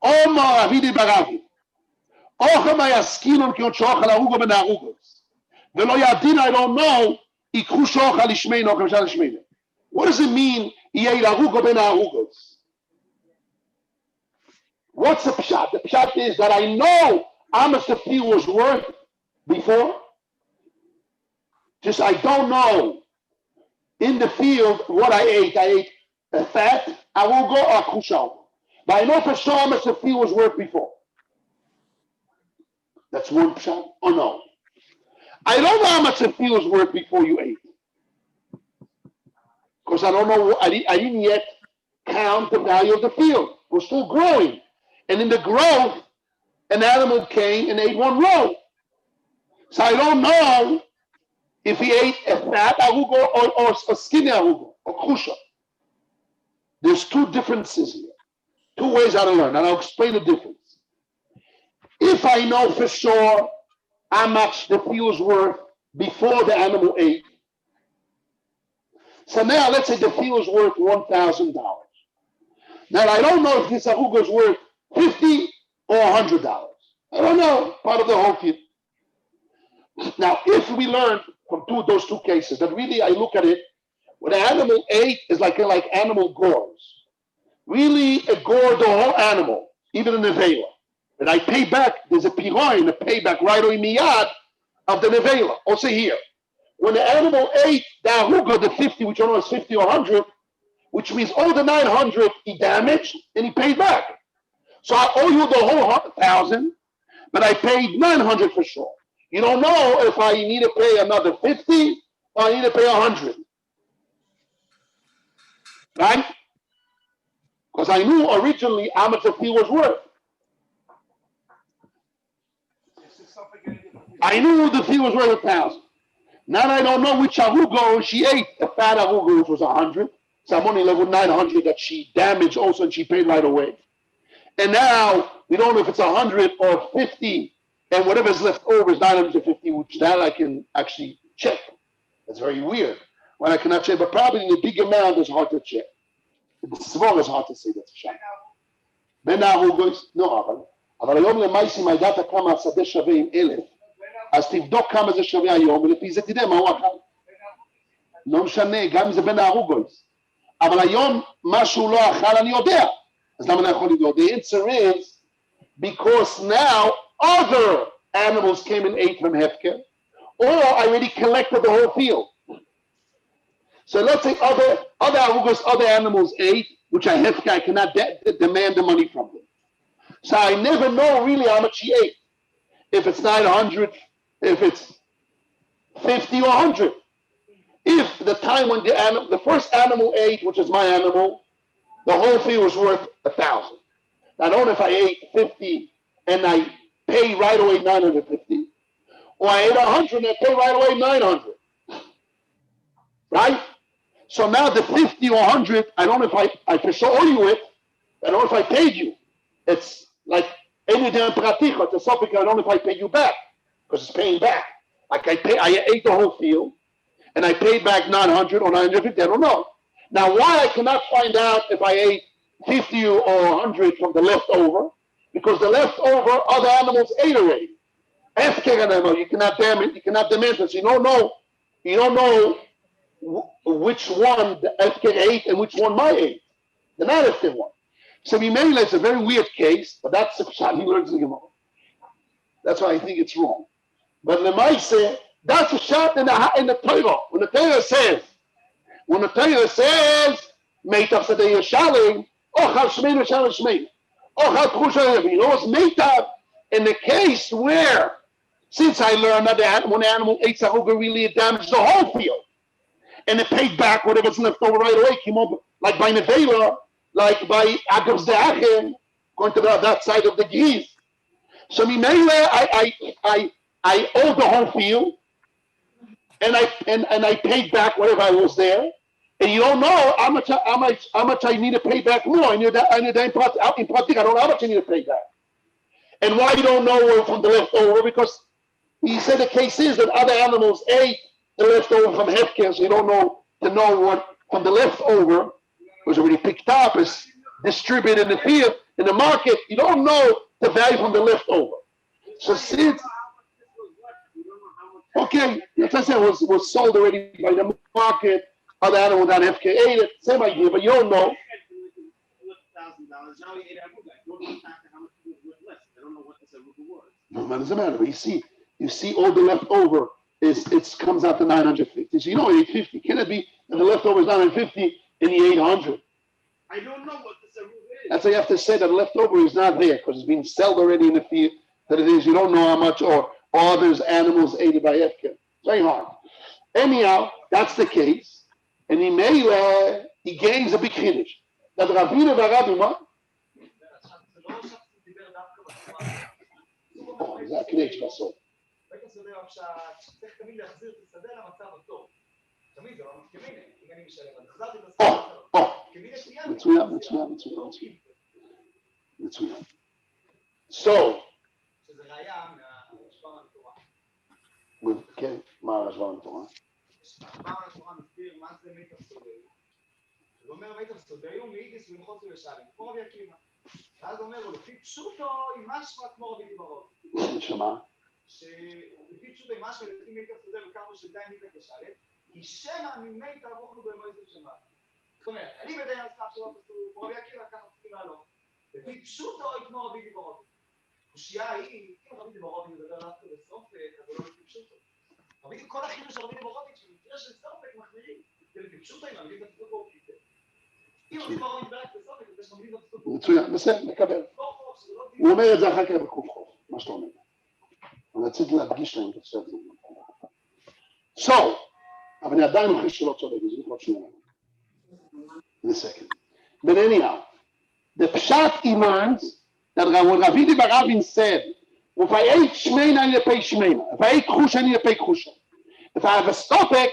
Omar Avidi Baravi, Ocham Ayaskinon Kiot Shochal Arugo Ben Arugos. Velo Yadin, I don't know, Ikhu Shochal Ishmein Ocham Shal Ishmein. What does it mean, Yei Arugo Ben Arugos? What's the pshat? The pshat is that I know how much the fee was worth before, Just I don't know in the field what I ate. I ate a fat, arugo, or kushal. But I know for sure how much the field was worth before. That's one pshat or no? I don't know how much the field was worth before you ate. Because I don't know, I didn't yet count the value of the field. We're still growing. And in the growth, an animal came and ate one row. So I don't know if he ate a fat arugo or a skinny arugo or kusha. There's two differences here. Two ways how to learn, and I'll explain the difference. If I know for sure how much the field was worth before the animal ate, so now let's say the field was worth $1,000. Now I don't know if this aruga is worth $50 or $100. I don't know, part of the whole field. Now, if we learn from those two cases that really I look at it, what the animal ate is like animal gores. Really, it gored the whole animal, even in the nevela. And I pay back, there's a piroin, a payback right away miyad of the nevela. Also here, when the animal ate the aruga, the 50, which I don't know is 50 or 100, which means all the 900 he damaged and he paid back. So I owe you the whole 1,000, but I paid 900 for sure. You don't know if I need to pay another 50 or I need to pay 100. Right? Because I knew originally how much the fee was worth. I knew the fee was worth 1,000. Now I don't know which arugo she ate. The fat arugo, which was 100. So I'm only left with 900 that she damaged also and she paid right away. And now we don't know if it's 100 or 50, and whatever's left over is 950, which that I can actually check. That's very weird. When I cannot check, but probably in the big amount is hard to check. The small is hard to say, that's a shot. בין הערוגות, לא, אבל היום למעשה אם ידעת כמה השדה שווה עם 1,000, אז תבדוק כמה זה שווה היום, ולפי זה תדע מה הוא אכל. לא משנה, גם אם זה בין הערוגות. אבל היום משהו לא אכל, אני יודע. אז למה אני יכול לדעת? The answer is because now other animals came and ate from Hefker, or I already collected the whole field. So let's say other arugos, other animals ate, which I cannot demand the money from them. So I never know really how much he ate. If it's 900, if it's 50 or 100. If the time when the first animal ate, which is my animal, the whole field was worth 1,000. I don't know if I ate 50 and I pay right away 950, or I ate 100 and I pay right away 900. Right? So now the 50 or 100, I don't know if I for sure owe you it. I don't know if I paid you. It's like any damn praticha. It's a topic I don't know if I pay you back because it's paying back. Like I ate the whole field and I paid back 900 or 950. I don't know. Now why I cannot find out if I ate 50 or 100 from the leftover, because the leftover other animals ate already. You cannot demand it. So you don't know which one the FK ate and which one my ate. The not FK one. So Mimela is a very weird case, but that's the shot he learns in the Gemara. That's why I think it's wrong. But Lemaise, that's a shot in the Torah. When the Torah says, Meitav Sadeh Yeshalim, Ochal Shmeinu Shalom Shmeinu, Ochal Kusha, you know what's Meitav? In the case where, since I learned that when the animal ate Sahuga, really it damaged the whole field. And it paid back whatever's left over right away, came over, like by Nevela, like by Agos de Achim, going to that side of the Giz. So Mimele, I owed the whole field, and I paid back whatever I was there. And you don't know how much I need to pay back more. In pratik, I don't know how much I need to pay back. And why you don't know from the leftover? Because he said the case is that other animals ate the leftover from Hefker, so you don't know what from the leftover was already picked up, is distributed in the field, in the market. You don't know the value from the leftover. So since, okay, as I said, was sold already by the market. Other animal that FK ate it, same idea, but you don't know. No, man, doesn't matter. But you see all the leftover it comes out to 950. So you know 850. Can it be that the leftover is 950 and the 800? I don't know what the Saruf is. That's why you have to say that the leftover is not there because it's being sold already in the field. That it is, you don't know how much, or there's animals ate by Efka. It's very hard. Anyhow, that's the case. And he gains a big chiddush. That Ravina v'Ravima. Oh, זה הקניץ' בסוף. היית מסודר שצריך תמיד להחזיר את השדה למצב הטוב. תמיד זה לא כמיני, אם אני משלם, אז החזרתי את השדה. כמיני שנייה. מצוין. So, שזה ראייה מהרשב"ם לתורה. כן, מה הרשב"ם לתורה? הרשב"ם לתורה מסביר מה זה מיתר סודאי. הוא אומר מיתר סודאי הוא מאידיס ולמחוץ ולשלם, כמו רבי עקיבא. ואז הוא אומר לו, לפי פשוטו, היא משמע כמו רבי דיברות. שמה? שלפי פשוטו, היא משמע לפי מיתר סודאי וכמה שדי מיתר כשלם, כי שמא ממי תערוך לו במועצת שמע. זאת אומרת, אני בדיין הסף שלו פסוק, כמו רבי עקיבא, ככה פסוקים לעלות. לפי פשוטו, היא כמו רבי דיברות. קושייה היא, אם רבי דיברות מדבר דווקא בסוף, אז הוא לא לפי פשוטו. כל החידוש של רבי דיברות, שבמקרה של סופק מחמירים, זה לפי פשוטו, אם רבי דיברות הוא קיצר. אם רבי דיברות מדבר בסופק, זה שמרבי דיברות. מצוין, בסדר, נקבל. הוא אומר את זה אחר כך בקוף חוף, מה שאתה אומר. אני רציתי להדגיש להם את הסוף הזה. So, אבל אני עדיין חושב שלא צודק, זה עוד שנייה. In a second. But anyhow, the Pshat demands that when Ravidi Baravin said, if I ate shmeina, I need to pay shmeina. If I ate chusha, I need to pay chusha. If I have a stopek,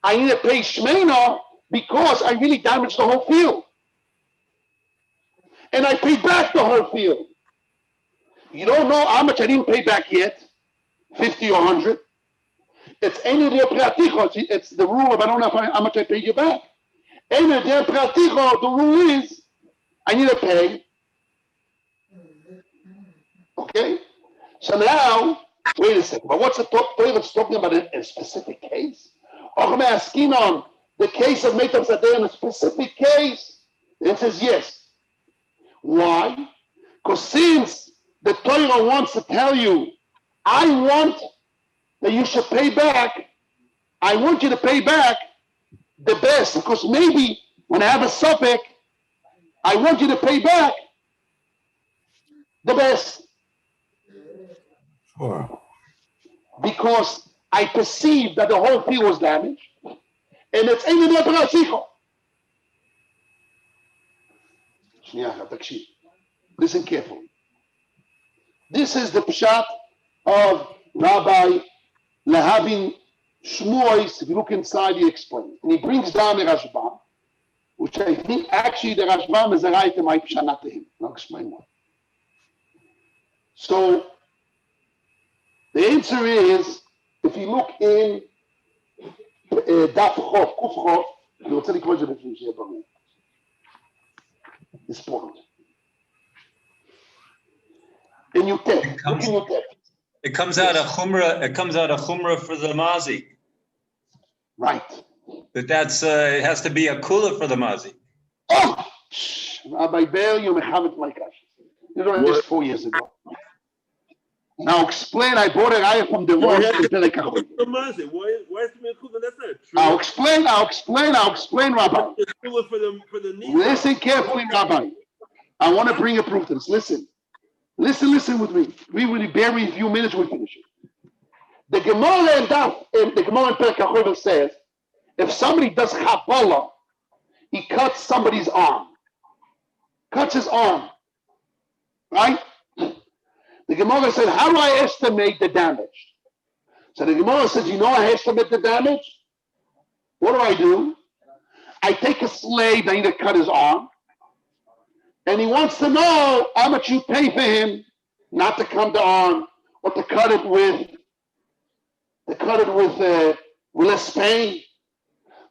I need to pay shmeina because I really damaged the whole field. And I paid back the whole field. You don't know how much I didn't pay back yet, 50 or 100. It's any de praticho. It's the rule of I don't know how much I paid you back. Any de praticho, the rule is I need to pay. Okay? So now, wait a second. But what's the Torah's talking about a specific case? Or am I asking on the case of Meitam Sadeh in a specific case? The answer is yes. Why? Because since the Torah wants to tell you, I want that you should pay back, I want you to pay back the best, because maybe when I have a suffix, I want you to pay back the best. Sure. Because I perceive that the whole field was damaged, and it's in the Brasicho. Listen carefully. This is the pshat of Rabbi Lehavin Shmuois. If you look inside, he explains. And he brings down the Rashbam, which I think actually the Rashbam is a right to my pshat, not to him. I'll explain why. So the answer is, if you look in Daf Chof, Kuf Chof, אני רוצה לקרוא את זה בפנים שיהיה ברור. This point. In your text, look in your text. It comes out of Chumrah. It comes out of Chumrah for the Mazi. Right. But that's it has to be a kula for the Mazi. Oh, Rabbi Bell, you mechavet my gosh. You learned this 4 years ago. Now explain. I bought a raya from the Rosh. Why is it cool? That's not true. I'll explain, Rabbi. It's cooler for the knee. Listen carefully, Rabbi. I want to bring a proof to this. Listen with me. We will bear with you a few minutes, we'll finish it. The Gemara in Perek HaChovel says, if somebody does Chapola, he cuts somebody's arm. Cuts his arm. Right? The Gemara said, how do I estimate the damage? So the Gemara says, you know how I estimate the damage? What do? I take a slave, I need to cut his arm. And he wants to know how much you pay for him, not to come to arm, or to cut it with less pain.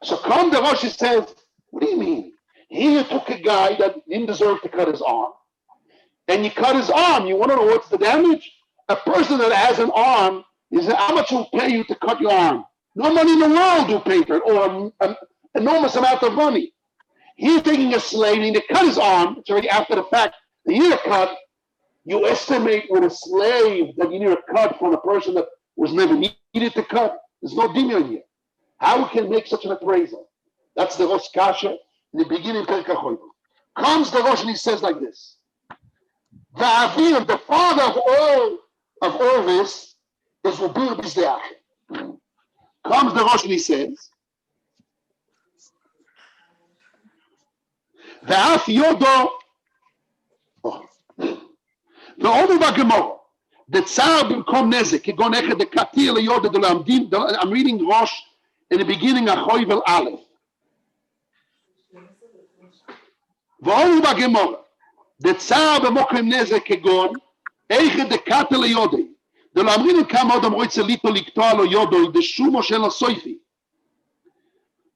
So come the Rosh says, what do you mean? Here you took a guy that didn't deserve to cut his arm, and you cut his arm. You want to know what's the damage? A person that has an arm, is how much will pay you to cut your arm? No money in the world will pay for it, or an enormous amount of money. He's taking a slave, and to cut his arm. It's already after the fact. The year cut, you estimate with a slave that you need a cut from a person that was never needed to cut. There's no dimion here. How we can make such an appraisal? That's the Rosh Kasha in the beginning. Comes the Rosh and he says like this: the Avim, the father of all this, is Ubir Bizdeach. Comes the Rosh and he says, the Af Yodo, the Omer Gemara. The Tsar Bimkom Nezek, Kegon Echad, the Katir Yoda, the Lamdim. I'm reading Rosh in the beginning of Choivel Aleph. V'olu b'Gemara, the Tsar B'mokim Nezek, Kegon Echad, the Katir Yoda, the Lamdim Kam Odom Roitze Lito Liktoa Lo Yodo, the Shumo Shel Soifi,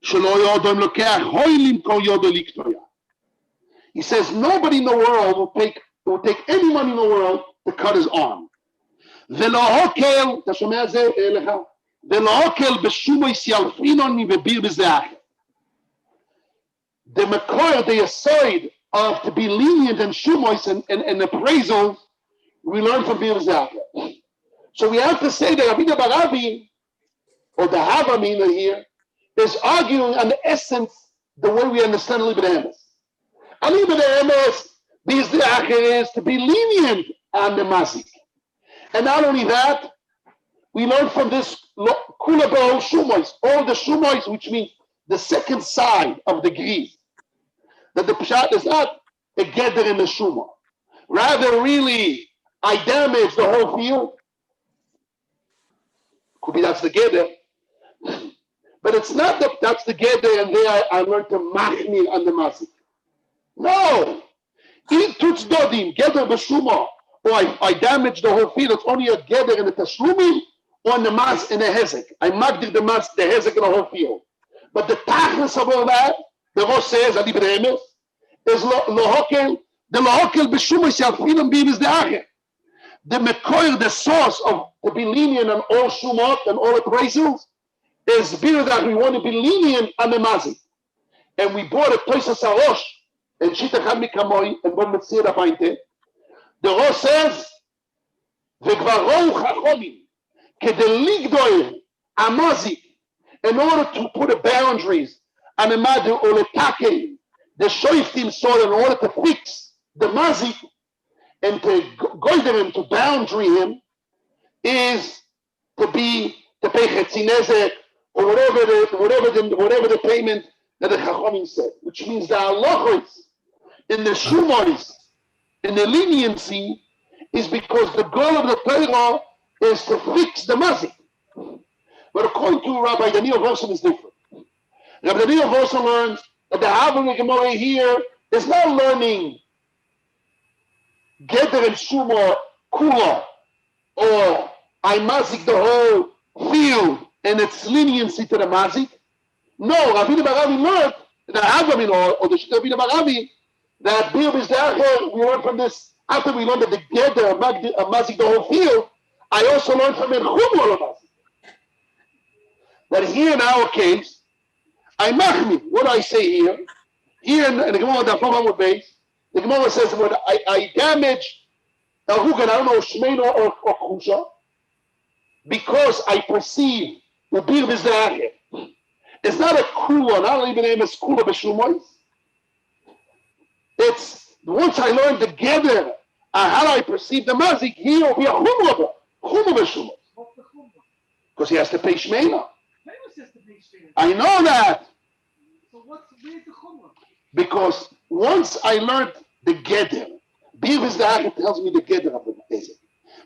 Shelo Yodom Lokeach Hoilim Kol Yodo Liktoya. He says nobody in the world will take anyone in the world to cut his arm. ולא הוקל, אתה שומע זה לך? ולא הוקל בשומויס ילפינון וביר בזה אחר. The makor, the aside of to be lenient in shumois and appraisals, we learn from bir b'zeh achar. So we have to say that Rabbi Barabi, or the Havamina here, is arguing on the essence, the way we understand a little bit of emes. A little bit of emes, bir b'zeh achar is to be lenient on the mazik. And not only that, we learn from this kula b'ol shumois, all the shumois, which means the second side of the grease, that the pshat is not a gather in the shumah. Rather, really, I damage the whole field. Could be that's the gather, but it's not that that's the gather, and there I learned to machmir on the masik. No, in tutz dodim gather b'shumah. Or I damage the whole field. It's only a gather in the tashlumi or in the mas in the hezek. I magdir the mas, the hezek in the whole field. But the tachlis of all that, the Rosh says, Ali B'Remes, is lohokel, the lohokel b'shumas yalfinim b'ibis the acher. The mekoyer, the source of to be lenient on all shumot and all appraisals, is beer that we want to be lenient on the mazik. And we brought a place of Rosh, and Shita Chad Mikamoi, and one Metzir Abainte. The Rosh says, "V'kvar rohu chachomim kedei ligdoel amazik," in order to put the boundaries on the madu or the takel, the shoiftim soil, in order to fix the mazik and to goider him, to boundary him, is to pay chetzinezek or whatever the payment that the chachomim said, which means the halachos in the shumos, in the leniency, is because the goal of the Torah is to fix the mazik. But according to Rabbi Daniel Vossen, is different. Rabbi Daniel Vossen learns that the Havamina Gemara here is not learning Geder and Shuma Kula, or I mazik the whole field and its leniency to the mazik. No, Rabbi Barabi learned the Havamina or the Rabbi Barabi, that bir b'zeh, we learn from this, after we learned that the Geder mazik the whole field, I also learned from it Chumor mazik. That here in our case, I machmi. What do I say here? Here in the Gemara Daf Amud Beis, the Gemara says when I damage a Hannuka, I don't know Shmeino or Chusha, because I perceive the bir b'zeh. It's not a kula, not even name is kula b'shumois. It's once I learned the gather, how do I perceive the mazik, here will be a chumra b'shumois. Because he has to pay shmeina. I know that. So where's the chumrah? Because once I learned the gather, bir b'zeh tells me the gather of the desert.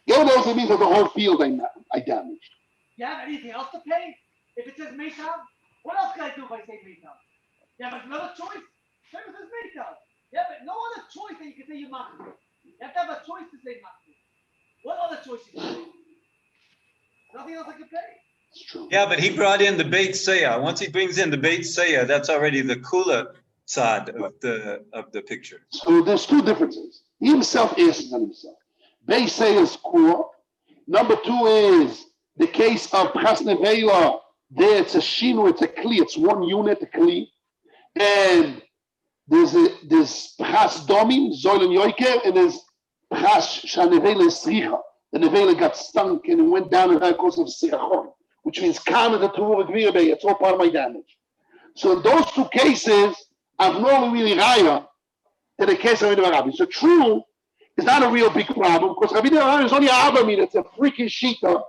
Gather also means that the whole field I damaged. You have anything else to pay? If it says Meisav, what else can I do if I say Meisav? You have another choice? Say it says Meisav. You have no other choice that you can say you machmir. You have to have a choice to say machmir. What other choice you can say? Nothing else I can pay. It's true. Yeah, but he brought in the Beit Seah. Once he brings in the Beit Seah, that's already the Kula side of the picture. So there's two differences. He himself answers on himself. Beit Seah is core. Number two is the case of Pras Nevela. There it's a shinu, it's a kli, it's one unit, a kli. And there's Pras Domim, Zoil and Yoiker, and there's Pras Shanevela Sricha. The Nevela got stunk and it went down and because of Sirachon, which means common to Gvirbe. It's all part of my damage. So in those two cases, I've no really raya to the case of Rabbi Rabbi. So true is not a real big problem because Rabbi Rabbi is only a Avamid. It's a freaking shita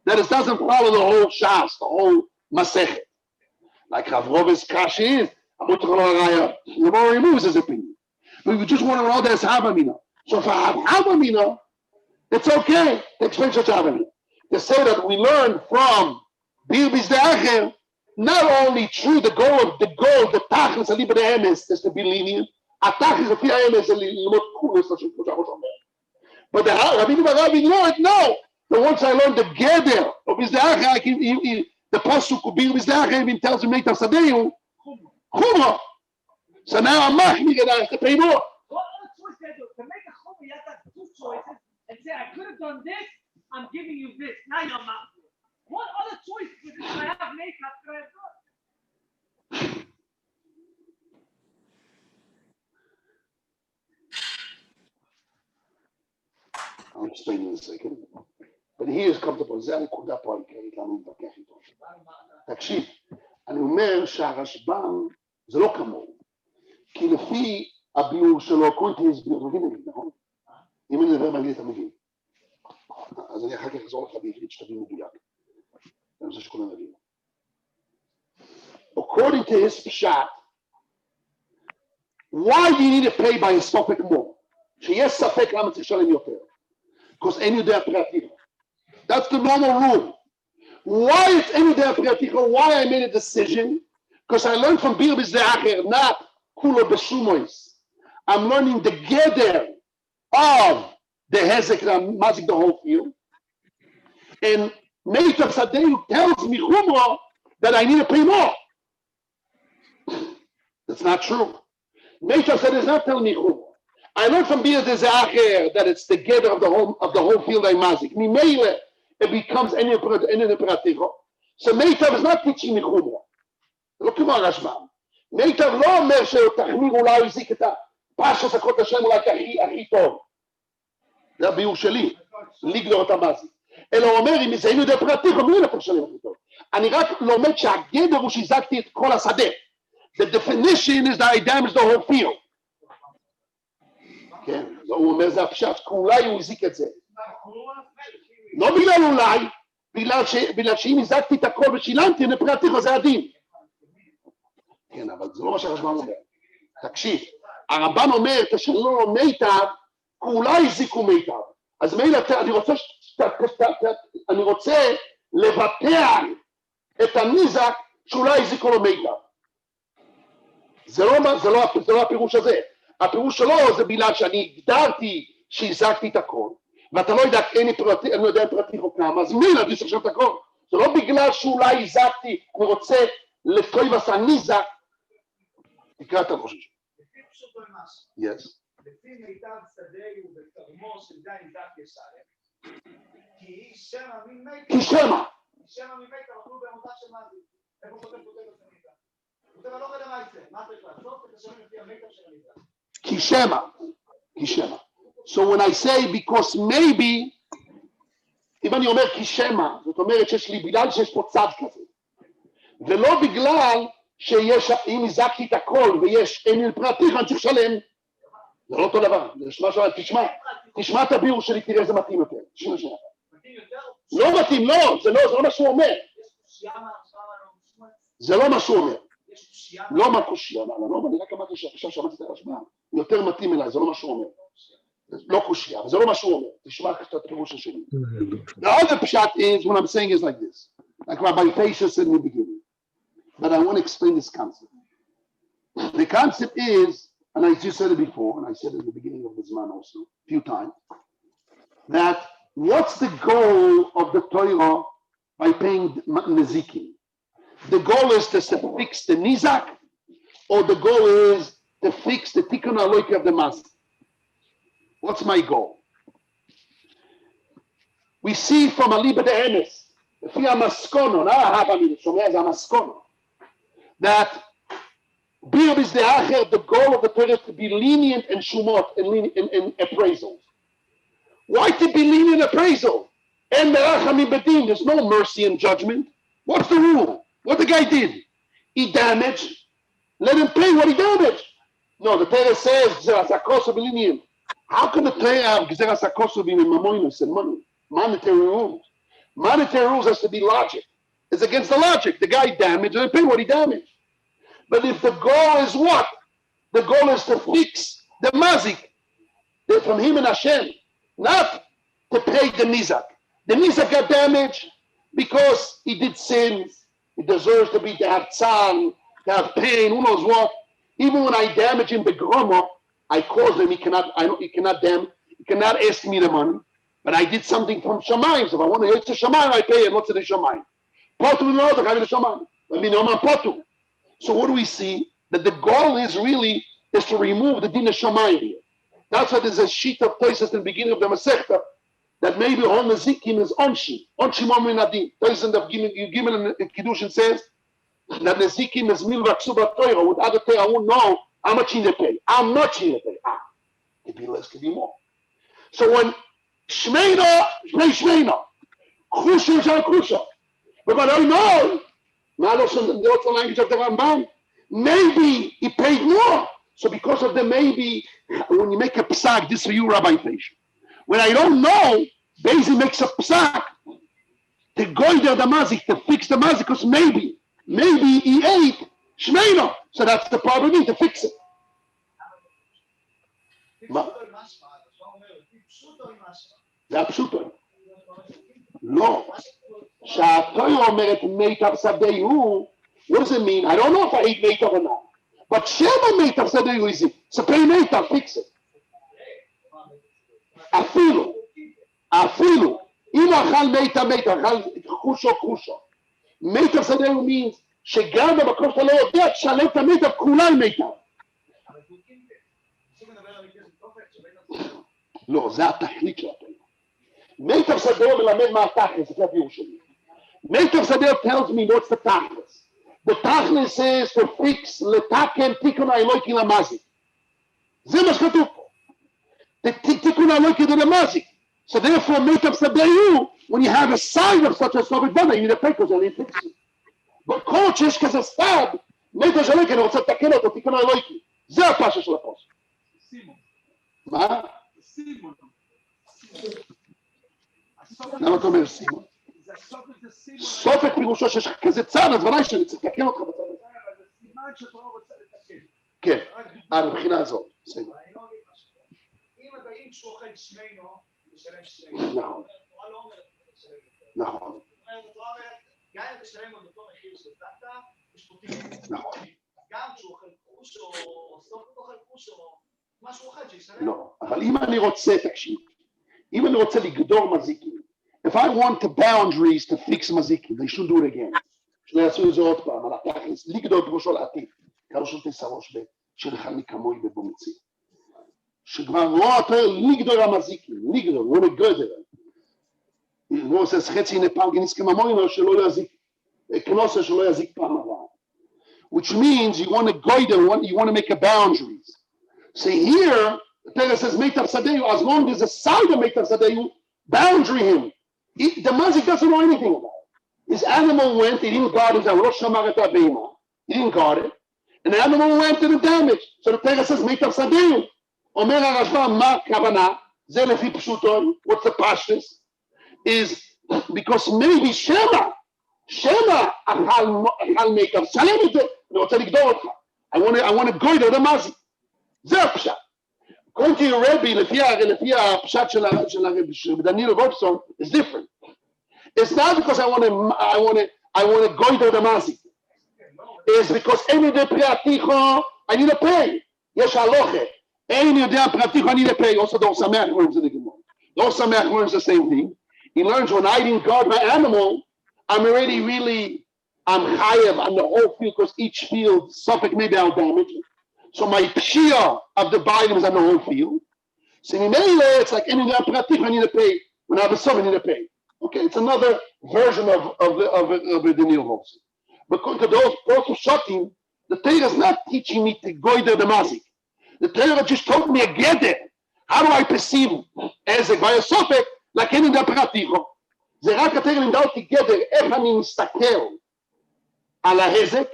that it doesn't follow the whole Shas, the whole Masechet. Like Rav Rove's Kashi is, the more removes his opinion. But we just want to know there's Havamina. So if I have Havamina, it's okay to explain such Havamina. To say that we learn from Birbis de Acher, not only true the Tachlis Aliba de Emes is to be lenient, a Tachlis of Pia Emes is but the Rabbi learned, no. But once I learned the Geder of Bis de Acher, the Pasuk of Birbis de Acher even tells him Neitav Sadeu, Chumrah. So now I'm machmir and I have to pay more. What other choice can I do? To make a chumrah, you have to have two choices and say, I could have done this, I'm giving you this. Now you're machmir. What other choice could I have made after I have done? I'll explain in a second. But here's comfortable. זה הנקודה פה העיקרית למה מתווכח איתו. תקשיב, אני אומר שהרשב"ם זה לא כמוהו. כי לפי הביאור שלו, כל תהיה הסביר, אתה מבין נגיד, נכון? אם אני מדבר באנגלית, אתה מבין. אז אני אחר כך אחזור לך בעברית שתבין מדויק. אני רוצה שכולם מבינים. According to his pshat, why do you need to pay by a ספק more? שיש ספק למה צריך לשלם יותר. Because אין יודע פרטיך. That's the normal rule. Why it's אין יודע פרטיך, why I made a decision, because I learned from Birbis de Acher, not Kulo Beshumois. I'm learning the Geder of the Hezek and Mazik the whole field. And Meitav Sadeu tells me Chumrah that I need to pay more. That's not true. Meitav Sadeu is not telling me Chumrah. I learned from Birbis de Acher that it's the Geder of the whole field I Mazik. Mimele, it becomes any Praticho. So Meitav is not teaching me Chumrah. Look at Rashbam. מיטב לא אומר שתחמיר אולי הוא הזיק את הפשט הקוד השם אולי הכי טוב. זה הביאור שלי, לגדור את המזיק. אלא הוא אומר, אם זה היינו יודע פרטי, מי לא תשלם הכי טוב. אני רק לומד שהגדר הוא שהזקתי את כל השדה. The definition is that I damaged the whole field. כן, הוא אומר זה הפשט, כי אולי הוא הזיק את זה. לא בגלל אולי, בגלל שאם הזקתי את הכל ושילמתי, לפרטי זה הדין. כן, אבל זה לא מה שהרשב"ם אומר. תקשיב, הרמב"ם אומר, תשלם לו מיטב, כי אולי הזיקו מיטב. אז מילא, אני רוצה לבטח את הניזק שאולי הזיקו לו מיטב. זה לא הפירוש הזה. הפירוש שלו זה בגלל שאני הגדרתי שהזקתי את הכל, ואתה לא יודע, אני לא יודע פרטי או כמה, אז מילא, אני צריך את הכל. זה לא בגלל שאולי הזקתי, אני רוצה לטוב עשה ניזק, תקרא את הראש שלו. לפי פשוט ממש. Yes. לפי מיטב שדה ובקרמו של די זק ישלם. כי שמא ממיטב. כי שמא. שמא ממיטב, אכלו במותיו של מזיק. איפה כותב את המיטב? כותב לא יודע מה יצא. מה צריך לעשות? תשלם לפי המיטב של המיטב. כי שמא. כי שמא. So when I say because maybe, אם אני אומר כי שמא, זאת אומרת שיש לי בגלל שיש פה צד כזה. ולא בגלל שיש, אם הזקתי את הכל ויש אין לי פרטי, אני צריך לשלם. זה לא אותו דבר, זה משהו, תשמע את הביאור שלי, תראה איזה מתאים יותר. לא מתאים, לא, זה לא מה שהוא אומר. זה לא מה שהוא אומר. לא מה קושיה, לא, אני רק אמרתי שעכשיו שמעתי את הרשב"ם, יותר מתאים אליי, זה לא מה שהוא אומר. לא קושיה, אבל זה לא מה שהוא אומר. תשמע את הפירוש שלי. The other pshat is, what I'm saying is like this. Like Rabbi Pesha said in the beginning. But I want to explain this concept. The concept is, and I just said it before, and I said it at the beginning of this man also, a few times, that what's the goal of the Torah by paying Nezikin? The goal is to fix the Nizak, or the goal is to fix the Tikkun HaLoike of the Mazik? What's my goal? We see from Aliba de Emes, if we are Maskono, that Birbis de Acher, the goal of the Torah is to be lenient in Shumot and appraisals. Why to be lenient in appraisal? And there's no mercy in judgment. What's the rule? What the guy did? He damaged. Let him pay what he damaged. No, the Torah says, how can the Torah have mamoinus and money? Monetary rules. Monetary rules has to be logic. It's against the logic. The guy damaged, let him pay what he damaged. But if the goal is what? The goal is to fix the mazik from him and Hashem, not to pay the nizak. The nizak got damaged because he did sins. He deserves to have tzar, to have pain, who knows what. Even when I damage him begroma, I cause him. He cannot ask me the money. But I did something from Shamayim. So if I want to go to Shamayim, I pay him. What's the Shamayim? Potu no, the guy with the Shamayim. Let me know my potu. So what do we see? That the goal is to remove the din of Shamayim here. That's why there's a sheet of places in the beginning of the Masechta that maybe all Nezikim is onshi. Onshi momin adin. Places of Gimel in Kiddushin says that Nezikim is milva ksuba toira. With other Torah, I won't know how much they pay. How much they pay. Could be less, could be more. So when Shmeina, Krusha, Krusha. But I don't know. What's the language of the Ramban? Maybe he paid more. So because of the maybe, when you make a psak, this for you, Rabbi Feish. When I don't know, Beis makes a psak to go there the mazik, to fix the mazik, because maybe he ate Shmeina. So that's the problem, to fix it. זה הפשוטו. לא. שהתורה אומרת מיטב שדהו, what does it mean? I don't know if I ate מיטב or not. But Shema מיטב שדהו is it. So pay מיטב, fix it. אפילו. אם אכל מיטב, אכל חושו. מיטב שדהו means שגם במקום שאתה לא יודע, תשלם את המיטב כולה עם מיטב. לא, זה התכלית של התורה. מיטב שדהו מלמד מה התכלס, זה הביאור שלי. מיטב שדהו tells me what's the תכלס. The תכלס is to fix, לתקן תיקון האלוקי למזיק. זה מה שכתוב פה. תיקון האלוקי זה למזיק. So therefore, מיטב שדהו, when you have a sign of such a sort of body, you need to fix it. But כל שיש כזה סתד, מיטב שלוקי, אני רוצה לתקן אותו, תיקון האלוקי. זה הפשע של הפוסק. מה? למה אתה אומר סימון? סופק פירושו שיש כזה צד, אז ודאי שאני צריך לתקן אותך בצד הזה. זה סימן שאתה לא רוצה לתקן. כן, מבחינה הזאת. אם הבאים שהוא אוכל שמיינו, לשלם שמיינו. נכון. גם אם תשלם אותו מחיר שדעת, יש פה תיקון. נכון. גם כשהוא אוכל חוש או סוף אוכל חוש או משהו אוכל שישלם. לא, אבל אם אני רוצה, תקשיב, אם אני רוצה לגדור מזיקים, if I want the boundaries to fix מזיקים, they should do it again. שלא יעשו את זה עוד פעם, על התכלס, לגדור בראשו לעתיד, כראשו תסרוש של אחד מכמוי בבומצי. שכבר לא יותר לגדור המזיקים, לגדור, לא לגדר. הוא עושה חצי נפל גניס כממוינו שלא יזיק, כנוסה שלא יזיק פעם הבאה. Which means you want to guide them, you want to make a boundaries. See here, the Torah says Meitav Sadeu, as long as the side of Meitav Sadeu, boundary him. The mazik doesn't know anything about it. His animal went, he didn't guard it, Rosh Hamarat Abema. He didn't guard it. And the animal went to the damage. So the Torah says Meitav Sadeu. Omer HaRashba, Ma Kavana, Ze Lefi Pshuton, what's the pashtus? Is because maybe Shema Achal Meitav, Shalem it, I want to legdor אותך. I want to guide the mazik. זה הפשט. According to your Rebbe, לפי הפשט של הרבי, של דניאל גולדסטון, is different. It's not because I want to go into the mazik. It's because אין יודע פרעתיכו, I need to pay. יש הלוכה. אין יודע פרעתיכו, I need to pay. Also, דור שמח learns it again. דור שמח learns the same thing. He learns when I didn't guard my animal, I'm already really, I'm chayav on the whole field because each field, suffix maybe I'll damage it. So my pshia of the bottom is on the whole field. So in Mele, it's like any pratik, I need to pay. When I have a sum, I need to pay. Okay, it's another version of the Daniel Holmes. But to those shocking, the Torah is not teaching me to go into the mazik. The Torah just told me again. How do I perceive as a by a suffix like any pratik? זה רק התרא לימדה אותי גדר, איך אני מסתכל על ההזק,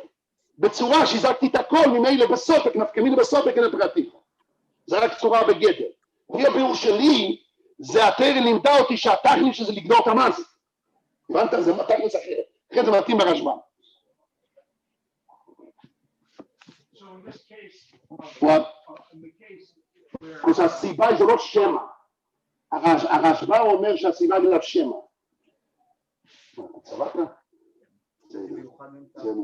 בצורה שהזקתי את הכל ממילא בסופק, נפקא מינה בסופק אין הפרטים. זה רק צורה בגדר. לפי הביאור שלי, זה התרא לימדה אותי שהתכלית שזה לגדור את המזיק. הבנת? זה תכלית אחרת. לכן זה מתאים ברשב"ם. So in this case, What? in the case where אז הסיבה זה לא שמא. הרשב"ם אומר שהסיבה זה לא שמא. צבעת? זה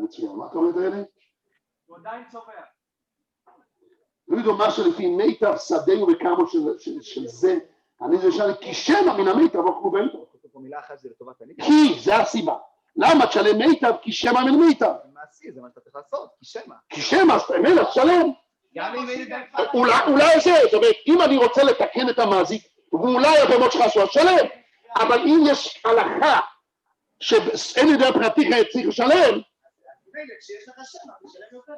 מצוין. מה אתה אומר האלה? הוא עדיין צובע. לא מה שלפי מיטב שדהו וכמה של זה, אני זה שאני כי שמא מן המיטב אוכלו באמצעו. מילה אחת זה לטובת הליטה. כי, זה הסיבה. למה תשלם מיטב? כי שמא מן מיטב. זה מעשי, זה מה שאתה צריך לעשות, כי שמא. כי שמא, אז תאמר, תשלם. גם אם אין די אולי זה, זאת אומרת, אם אני רוצה לתקן את המזיק, ואולי הבמות שלך עשו, אז שלם. אבל אם יש הלכה שאין ידי פרטי צריך לשלם, כשיש לך שמע, תשלם יותר.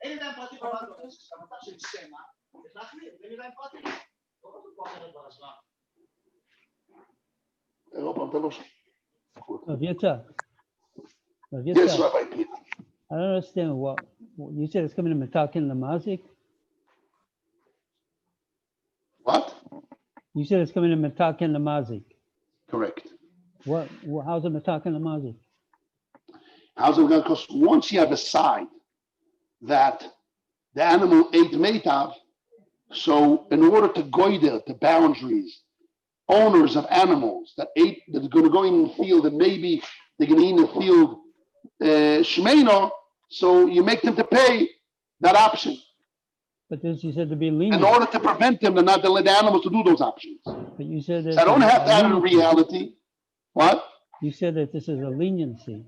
אין ידיים פרטי בבית, שהמצב של שמע, צריך להחמיר, אין ידיים פרטי. לא כתוב פה אחרת ברשב"ם. אירופה, אתה לא שם. Yitzchak. Yes, Rabbi Peter. I don't understand what you said. It's coming to Metakin the Mazik. What? You said it's coming to Metakin the Mazik. Correct. How's it Metakin the Mazik? How's it going? Because once you have a side that the animal ate metav, so in order to goider the boundaries, owners of animals that are going to go in the field and maybe they're going to eat in the field shmeino, so you make them to pay that option. But this you said to be lenient. In order to prevent them to not to let the animals to do those options. But you said that So I don't have that in reality. What? You said that this is a leniency.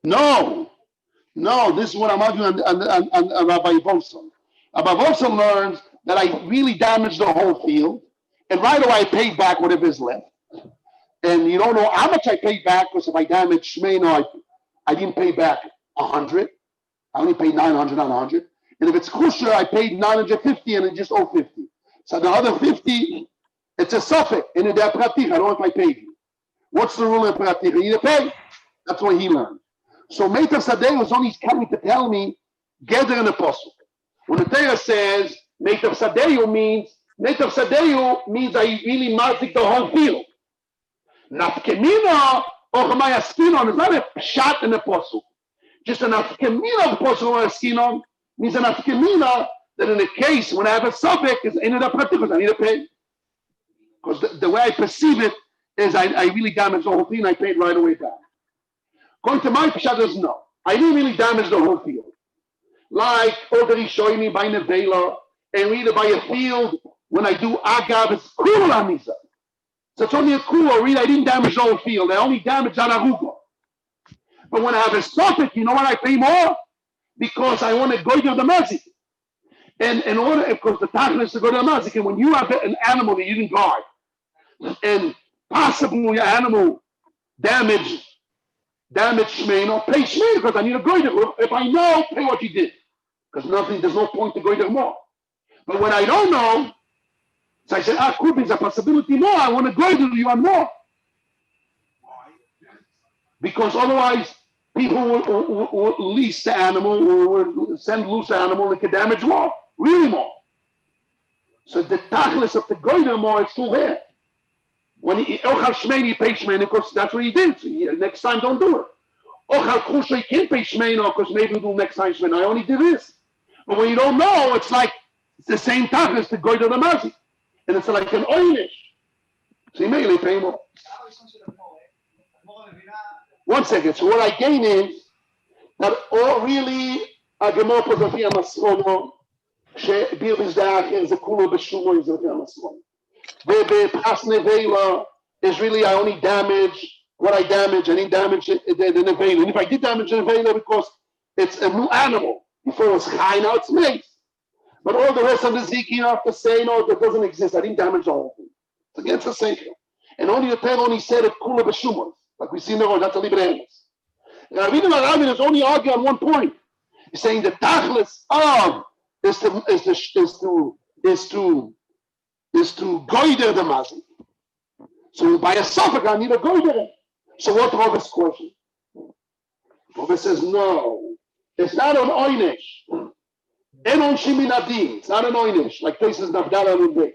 No, this is what I'm arguing on Rabbi Volson. Rabbi Volson learns that I really damaged the whole field, and right away I paid back whatever is left. And you don't know how much I paid back, because if I damaged Shmeino, I didn't pay back 100. I only paid 900, not 100. And if it's kosher, I paid 950 and I just owe 50. So the other 50, it's a suffix. In the pratik, I don't know if I paid you. What's the rule in pratik? You need to pay. That's what he learned. So Meitav Sadeh was only coming to tell me, gather in the posuk. When the Torah says Meitav Sadeh means I really mazik the whole field. Nafkemina or Chamayaskinon is not a shot in the posuk. Just a nafkemina of the posuk Chamayaskinon means a nafkemina that in the case when I have a suffix is in the pratik, I need to pay. Because the way I perceive it is I really damaged the whole thing, I paid right away back. Going to my Peshat is no. I didn't really damage the whole field. Like Oderi showing me by Nevela and really by a field when I do Agav, it's cool on me. So it's only a cool, really, I didn't damage the whole field. I only damaged on Aruga. But when I have a suffix, you know what I pay more? Because I want to go to the mazik. And in order, because the tachlis is to go to the mazik, and when you have an animal that you didn't guard, and possibly your animal damaged Shmeino, pay Shmeino because I need a goiter. If I know, pay what you did. Because there's no point to goiter more. But when I don't know, so I said, could be a possibility more. I want to goiter you on more. Because otherwise, people will lease the animal, will send loose the animal, and can damage more, really more. So the tachlis of the goiter more is still there. When he Ochal Shmeini, he pays Shmeini because that's what he did. So next time, don't do it. Ochal Kusha, he can't pay Shmeini because maybe we'll do next time Shmeini. I only did this. But when you don't know, it's like it's the same time as the Goy to the Mazi. And it's like an Oynish. So you may pay more. 1 second. So what I gain is that all really a Gemor Pozafia Masrono, שביר בזדאחר זה כולו בשומו זה יותר מסלול. ובפס נבלה is really I only damage what I damage. I didn't damage the nevela. And if I did damage the nevela because it's a new animal, before it was high, now it's made. But all the rest of the Ziki, you have to say, no, that doesn't exist. I didn't damage the whole thing. It's against the Seichel. And only the Torah only said it kula b'shumos, like we see in the Rosh, that's a liberamus. And Rabbi Rabin is only arguing on one point. He's saying the tachlis of is to goider the mazik. So by a suffix, I need a goiter. So what Robert's question? Robert says, no, it's not an oynish. Enon shiminadin. It's not an oynish, like places Navdala and Beit.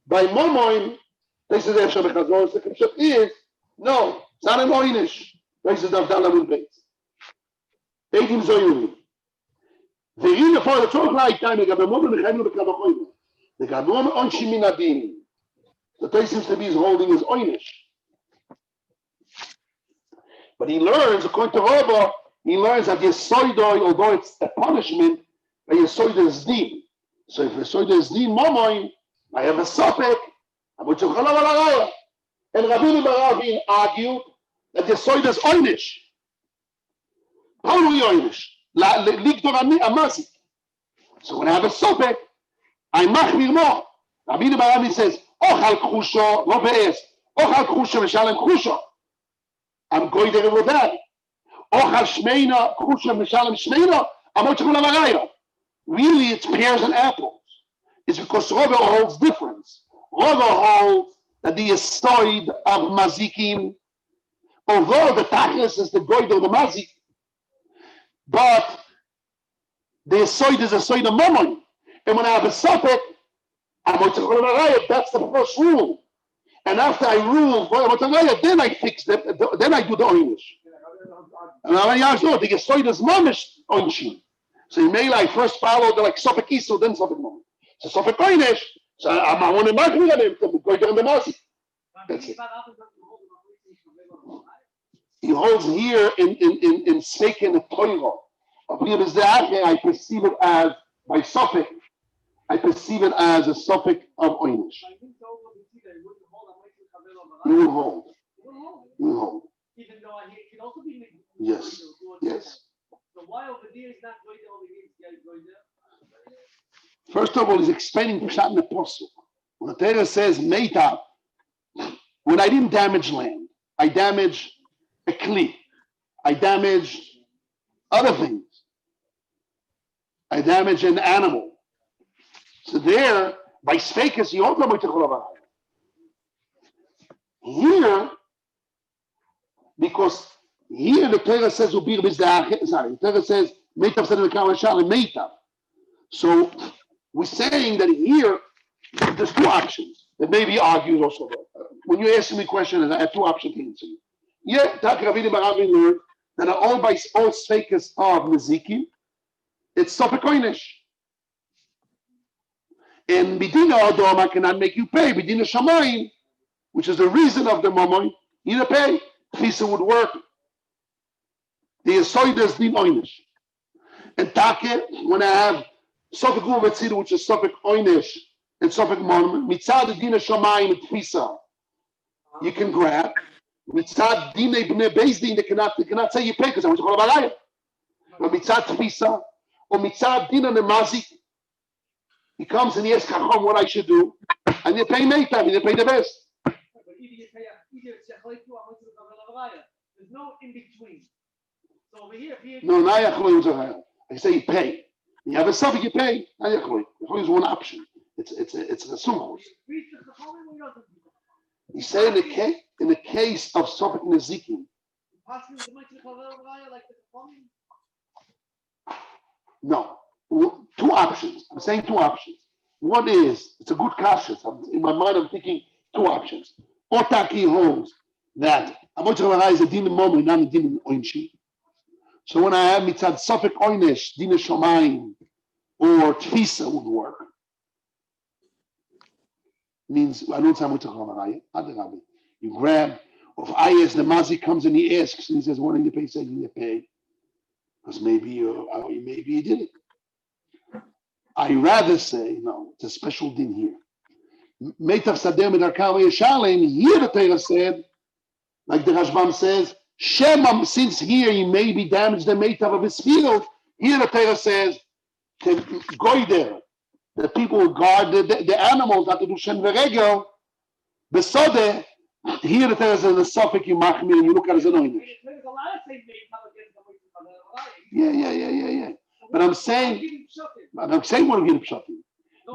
By Momoin, places Esher Bechazor, the concept is, no, it's not an oynish. Places Navdala and Beit. Eidim Zoyuri. והנה פה לצורך להייתה, לגבי מובר מחיינו בקו החוינו. לגבי עונשי מן הדין. The place seems to be is holding his oynish. But he learns, according to Rabba, he learns that Yesoidoi, although it's a punishment, but Yesoidoi is din. So if Yesoidoi is din momoin, I have a sopek, I'm going to call him. And Rabbi Baravin argued that Yesoidoi is oynish. Totally oynish. So when I have a sopek, I machmir more. Rabbi Baravin says, Ochal Krusho, לא בעס. Ochal Krusho משלם Krusho. I'm going there with that. Ochal Shmeina, Krusho משלם Shmeina. I'm going to go to Maraya. Really, it's pears and apples. It's because Rava holds difference. Rava holds that the Yesoid of Mazikim, although the Tachlis is the Goyd of the Mazik, but the Yesoid is a Yesoid of Mammon. And when I have a Sopek, I'm going to go to Maraya. That's the first rule. And after I rule, then I fix it. Then I do the oynish. And I know the Yesoid is mamish oynishin. So you may like first follow the like Sopek Isu, then Sopek Mom. So Sopek oynish. So I want to mark it to go down the Masi. That's it. He holds here in Seiken the Torah. I perceive it as by Sopek. I perceive it as a Sopek of oynish. You will hold. You will hold. Even though it can also be yes. Yes. So why over there is not going there? First of all, he's explaining Pshat in the Apostle. When the Torah says Meita, when I didn't damage land, I damaged a Kli. I damaged other things. I damaged an animal. So there, by Sfekas, you also have here, because here the Torah says the Torah says Meitav said in the Kavashal and Meitav. So we're saying that here there's two options that maybe argues also. When you ask me questions, I have two options to answer you. Yeah, Tak Ravina Baravin learned that all by all Sfekas of Nezikim, it's Sopek oynish. And Bidina Adom, I cannot make you pay. Bidina Shamayim, which is the reason of the Mammon, you need to pay. Tfisa would work. The Yesoid is din oynish. And Take, when I have Sopek Uvetzir, which is Sopek oynish, and Sopek Mammon, Mitzad Dina Shamayim Tfisa, you can grab. Mitzad Dina Ibn Bezdin, they cannot say you pay because I want to call a Baraya. But Mitzad Tfisa, or Mitzad Dina Nemazik, he comes and he asks Chacham what I should do, and you pay Meitav, and you pay the best. There's no in between. So over here, no, I say you pay. You have a subject, you pay. Is one option. It's a sumchus. You say in the case of Sopek Nezikim. No, two options. I'm saying two options. One is it's a good kasha. In my mind, I'm thinking two options. Otaki holds that Amotcha is a din moment, not a din oinshi. So when I have mitzad Sopek oynish, din shomayim, or tfisa would work. Means I don't say Amotcha. You grab. If I ask the mazi comes and he asks and he says, "What did you pay?" Say, "You pay," because maybe you did it. I rather say no. It's a special din here. Meitav Sadem and Arkava Yeshalim, here the Torah said, like the Rashbam says, Shemam, since here he maybe damaged the Meitav of his field, here the Torah says, to go there, the people who guard the animals, not to do Shem Veregel, Besode, here the Torah says, the Suffolk you machmir, and you look at it as an oynish. Yeah. But I'm saying what I'm getting pshatim.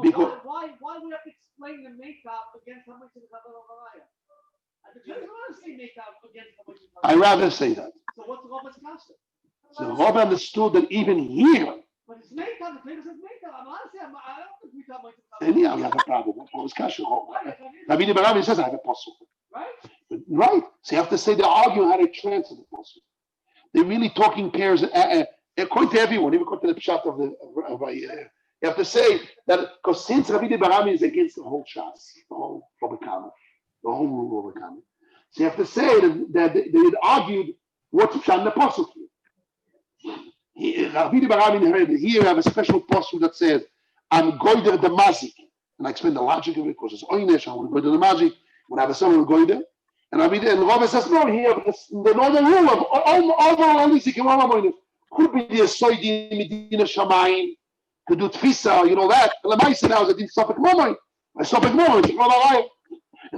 Because why we have to explain the makeup against how much of the Kabbalah? I rather say that. So what's the Rob's kasha? So Rob understood that even here, But it's made up. The says made up. I'm honestly, I don't think we got much. anyhow, you have a problem. Rob's kasha. Rabbi Barami says I have a possible. Right? Right. So you have to say they're arguing how to transfer the possible. They're really talking pairs. According to everyone, even according to the pshat of you have to say that because since Rabbi Barami is against the whole Shas, the whole Robekama, the whole rule Robekama, so you have to say that they had argued what's pshat in the possible. Rabbi Barami heard here you have a special possible that says I'm goider the mazik, and I explain the logic of it because it's oynesh. I want to goider the mazik when I have a son goider. And Rabbi says, no, here, the normal rule of all these could be the Soidi Medina Shamayim, could do Tfisa, you know that. And the Maisa now is a deep Sophic moment. A Sophic moment, and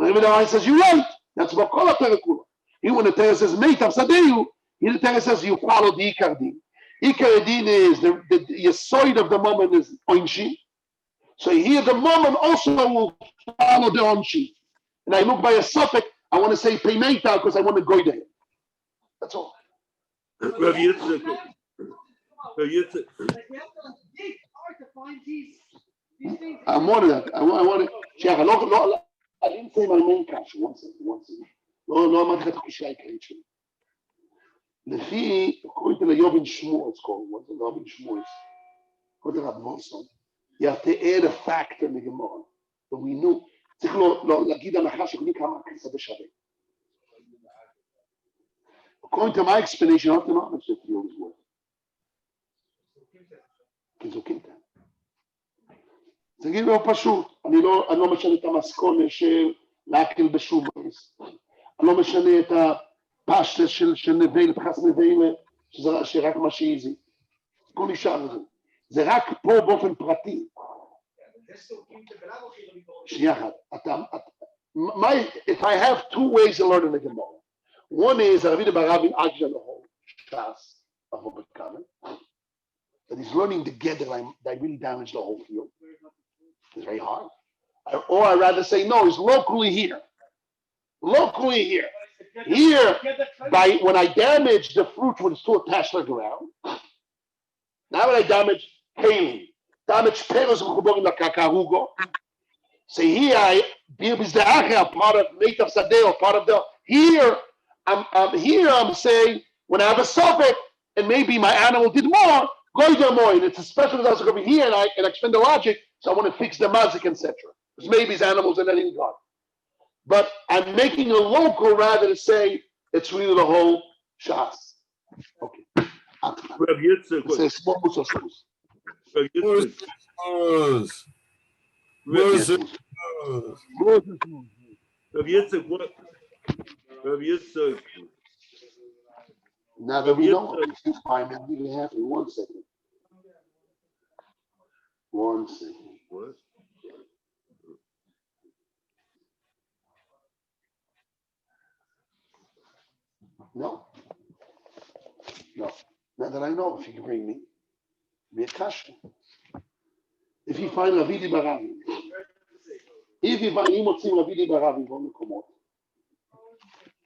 Rabbi says, you're right. That's what Kola Terekula. He, when the Torah says, Meit Avsadeyu, here the Torah says, you follow the Ikar Din. Ikar Din is the Yesoid of the moment is Oinshi. So here the moment also will follow the Onshi. And I look by a Sophic, I want to say Peimeta because I want to go there. That's all. Rabbi Yitzchak. It's hard to find these things. I wanted that. I want to. Check. I didn't say my main cash. One second. No, I'm not going to Kushai Kaichen. According to the Yovin Shmuel, it's called. What's the Yovin Shmuel? According to Rav Monson, you have to add a factor in the Gemara. But we knew. צריך להגיד הנחה שקונים כמה כסף בשווה. According to my explanation, I don't know how much the field is worth. כי זו קינטה. זה גיל מאוד פשוט. אני לא משנה את המסכונה של להקל בשומס. אני לא משנה את הפשטה של נבילה, פחס נבילה, שרק מה שאיזי. כל נשאר את זה. זה רק פה באופן פרטי. If I have two ways to learn in the Gemara, one is Rabbi Barami argues on the whole Shas of Robekama, that he's learning together that really damaged the whole field. It's very hard. Or I rather say no, he's locally here. Locally here. Here, when I damage the fruit when it's still attached to the ground, now when I damage Haling, damage Peros Mchuborim Lakarugo. So here I be part of native Sadeo, part of the here. I'm saying when I have a suffix and maybe my animal did more, go there more. And it's a special that's over here, and I explain the logic. So I want to fix the mazik, etc. Because maybe his animals are not in God. But I'm making a local rather to say it's really the whole Shas. Okay. Rabbi Yitzchak. Small Musar. Rabbi Yitzchak, what? Rabbi Yitzchak. Now that we know, really happy. 1 second. 1 second. What? No. Now that I know, if you can bring me, be a kasha. If you find Ravidi Baravi, if you find Imotzim Ravidi Baravi from the Komot,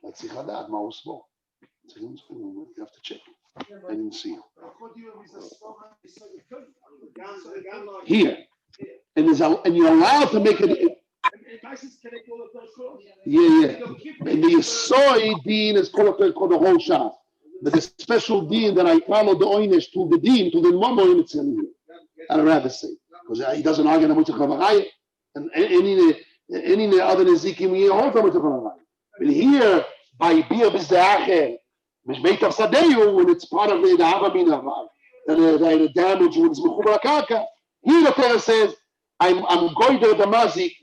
that's the Hadad, Mausbo. You have to check. I didn't see him. Here. And you're allowed to make it. Yeah. And the soy dean is called the whole shot. But the special dean that I follow the oynesh to the dean, to the momo, it's in here. I'd rather say. Because he doesn't argue the Mutzah and any other Nezikim here, all the Mutzah. But here, by Bia Bizdacher, Mishbeit of Sadeyu, when it's part of the Havamina, the damage when it's Mechubra Kaka, here the Torah says, I'm going to the Mazik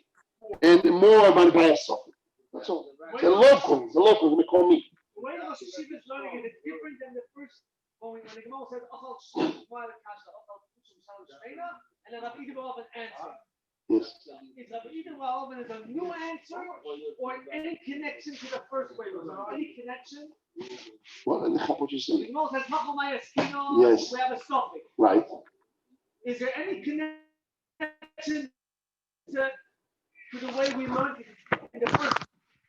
and more by a socket. That's all. The locals, they call me. The way Rosh Yeshiva is learning it is different than the first going when the Gemara says, and then Rabbi Eden will have an answer. Yes. Is Rabbi Eden will have a new answer or any connection to the first way? Was there any connection? Well, in the what you The say. Gemara says, Yes. We have a suffix. Right. Is there any connection to the way we learned in the first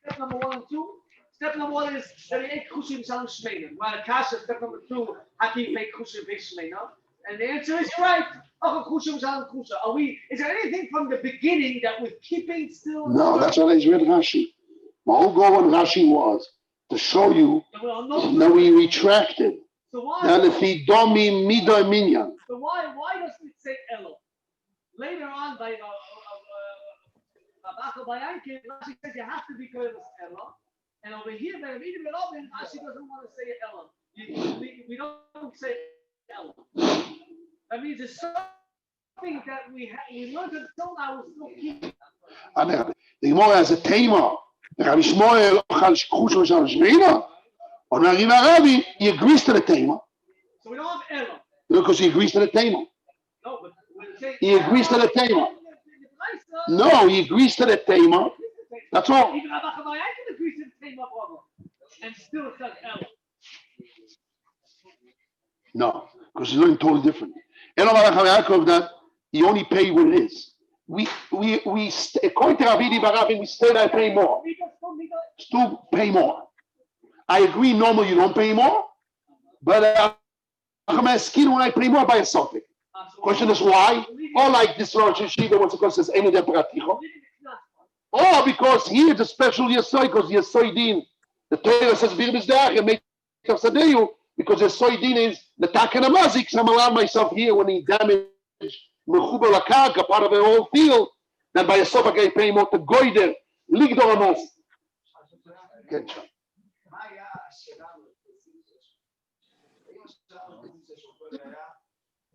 Step number 1 and 2. Step number 1 is that he ate kushim shalom shmeina. While kasha, step number 2, how can you make kushim big shmeina? And the answer is you're right. Are we? Is there anything from the beginning that we're keeping still? No, that's what I read Rashi. My whole goal on Rashi was to show you that we retracted. So why? That if he domi mido minyan. So why doesn't it say Elo? Later on by Rashi says you have to be clear with Elo. And over here, by Rabbi Robin, Rashi doesn't want to say Elo. We don't say Elo. That means it's something that we learned until now, we still keep. The Gemara has a tema. Rabbi Shmuel ochal kushim shalom shmeina. Or Rabbi, he agrees to the tema. So we don't have Elo. Because he agrees to the tema. No, but he agrees to the tema. No, he agrees to the tema. That's all. Even Rabbi Chabayai agrees to the tema, brother. And still it says Elo. No, because he's learning totally different. That you only pay what it is. We according to Ravidi Barabin, we say that I pay more. Still pay more. I agree, normally you don't pay more, but I'm asking when I pay more by a suffix. Question is why? Or like this Rosh Yeshiva, what's it called, says, or because here it's a special Yesoy, because Yesoidin, the Torah says, and make Sadeyu, because Yesoidin is the Takan Amazik, so I'm allowing myself here when he damaged Mechuba Lakaka, part of the whole field, then by a suffix I pay more to Goider, Ligdor Amos.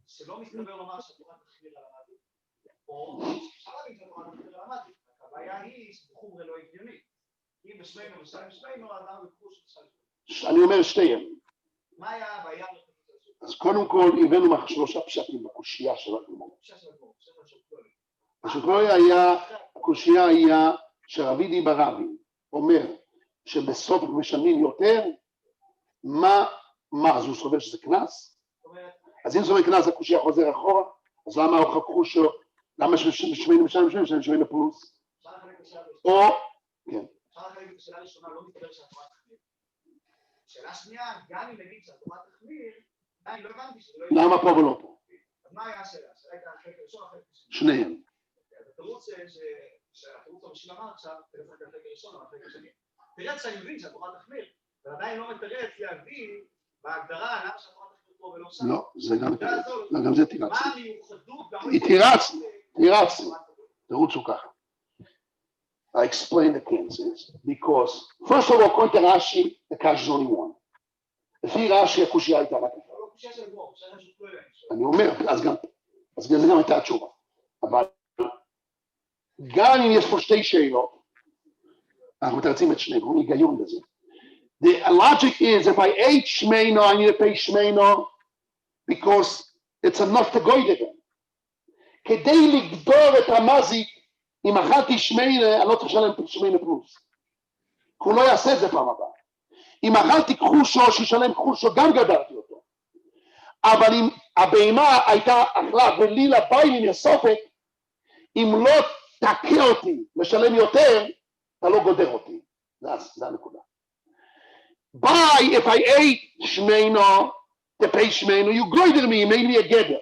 שלא מסתבר לומר שהתורה תחמיר על המוות, או שחלבים שהתורה תחמיר על המוות. הבעיה היא שחומרה לא הגיונית. אם בשמנו ושמנו, האדם יקחו שחלבים. אני אומר שתיהם. מה היה הבעיה? אז קודם כל, הבאנו שלושה פשטים בקושייה של הגמור. הקושייה היה שרבידי ברבי אומר שבסוף משלמים יותר, מה, אז הוא סובר שזה קנס? אז אם זה קנס, הקושייה חוזר אחורה, אז למה הוא חכו שלו, למה ששמיינו משלמים פלוס? או, כן. אפשר לחלק את השאלה הראשונה, לא מתקבל שהתורה תחמיר. שאלה שנייה, גם אם נגיד שהתורה תחמיר, אני לא הבנתי שזה לא... למה פה ולא פה? אז מה היה השאלה? השאלה הייתה החלק הראשון, החלק השני. שניהם. התירוץ שהתירוץ הראשון אמר עכשיו, תראה את החלק הראשון, החלק השני. תראה שאני מבין שהתורה תחמיר, ועדיין לא מתרץ להבין בהגדרה למה שהתורה תחמיר פה ולא שם. לא, זה גם זה תירץ. מה המיוחדות? תירץ. תירוץ הוא ככה. I explain the cases because, first of all, according to Rashi, the cash is only one. לפי רש"י, הקושייה הייתה רק אחת. אני אומר, אז גם הייתה התשובה. אבל גם אם יש פה שתי שאלות, אנחנו מתרצים את שניהם, הוא היגיון בזה. The logic is, if I ate shmeino, I need to pay shmeino because it's enough to go to them. כדי לגדור את המזיק, אם אכלתי שמיינה, אני לא צריך לשלם שמיינה פלוס. הוא לא יעשה את זה פעם הבאה. אם אכלתי כחושו, שישלם כחושו, גם גדרתי אותו. אבל אם הבהמה הייתה אכלה ולילה ביילים יסופק, אם לא תקע אותי לשלם יותר, אתה לא גודר אותי. זה הנקודה. By, if I ate shmeino, to pay shmeino, you goider me, you made me a geder.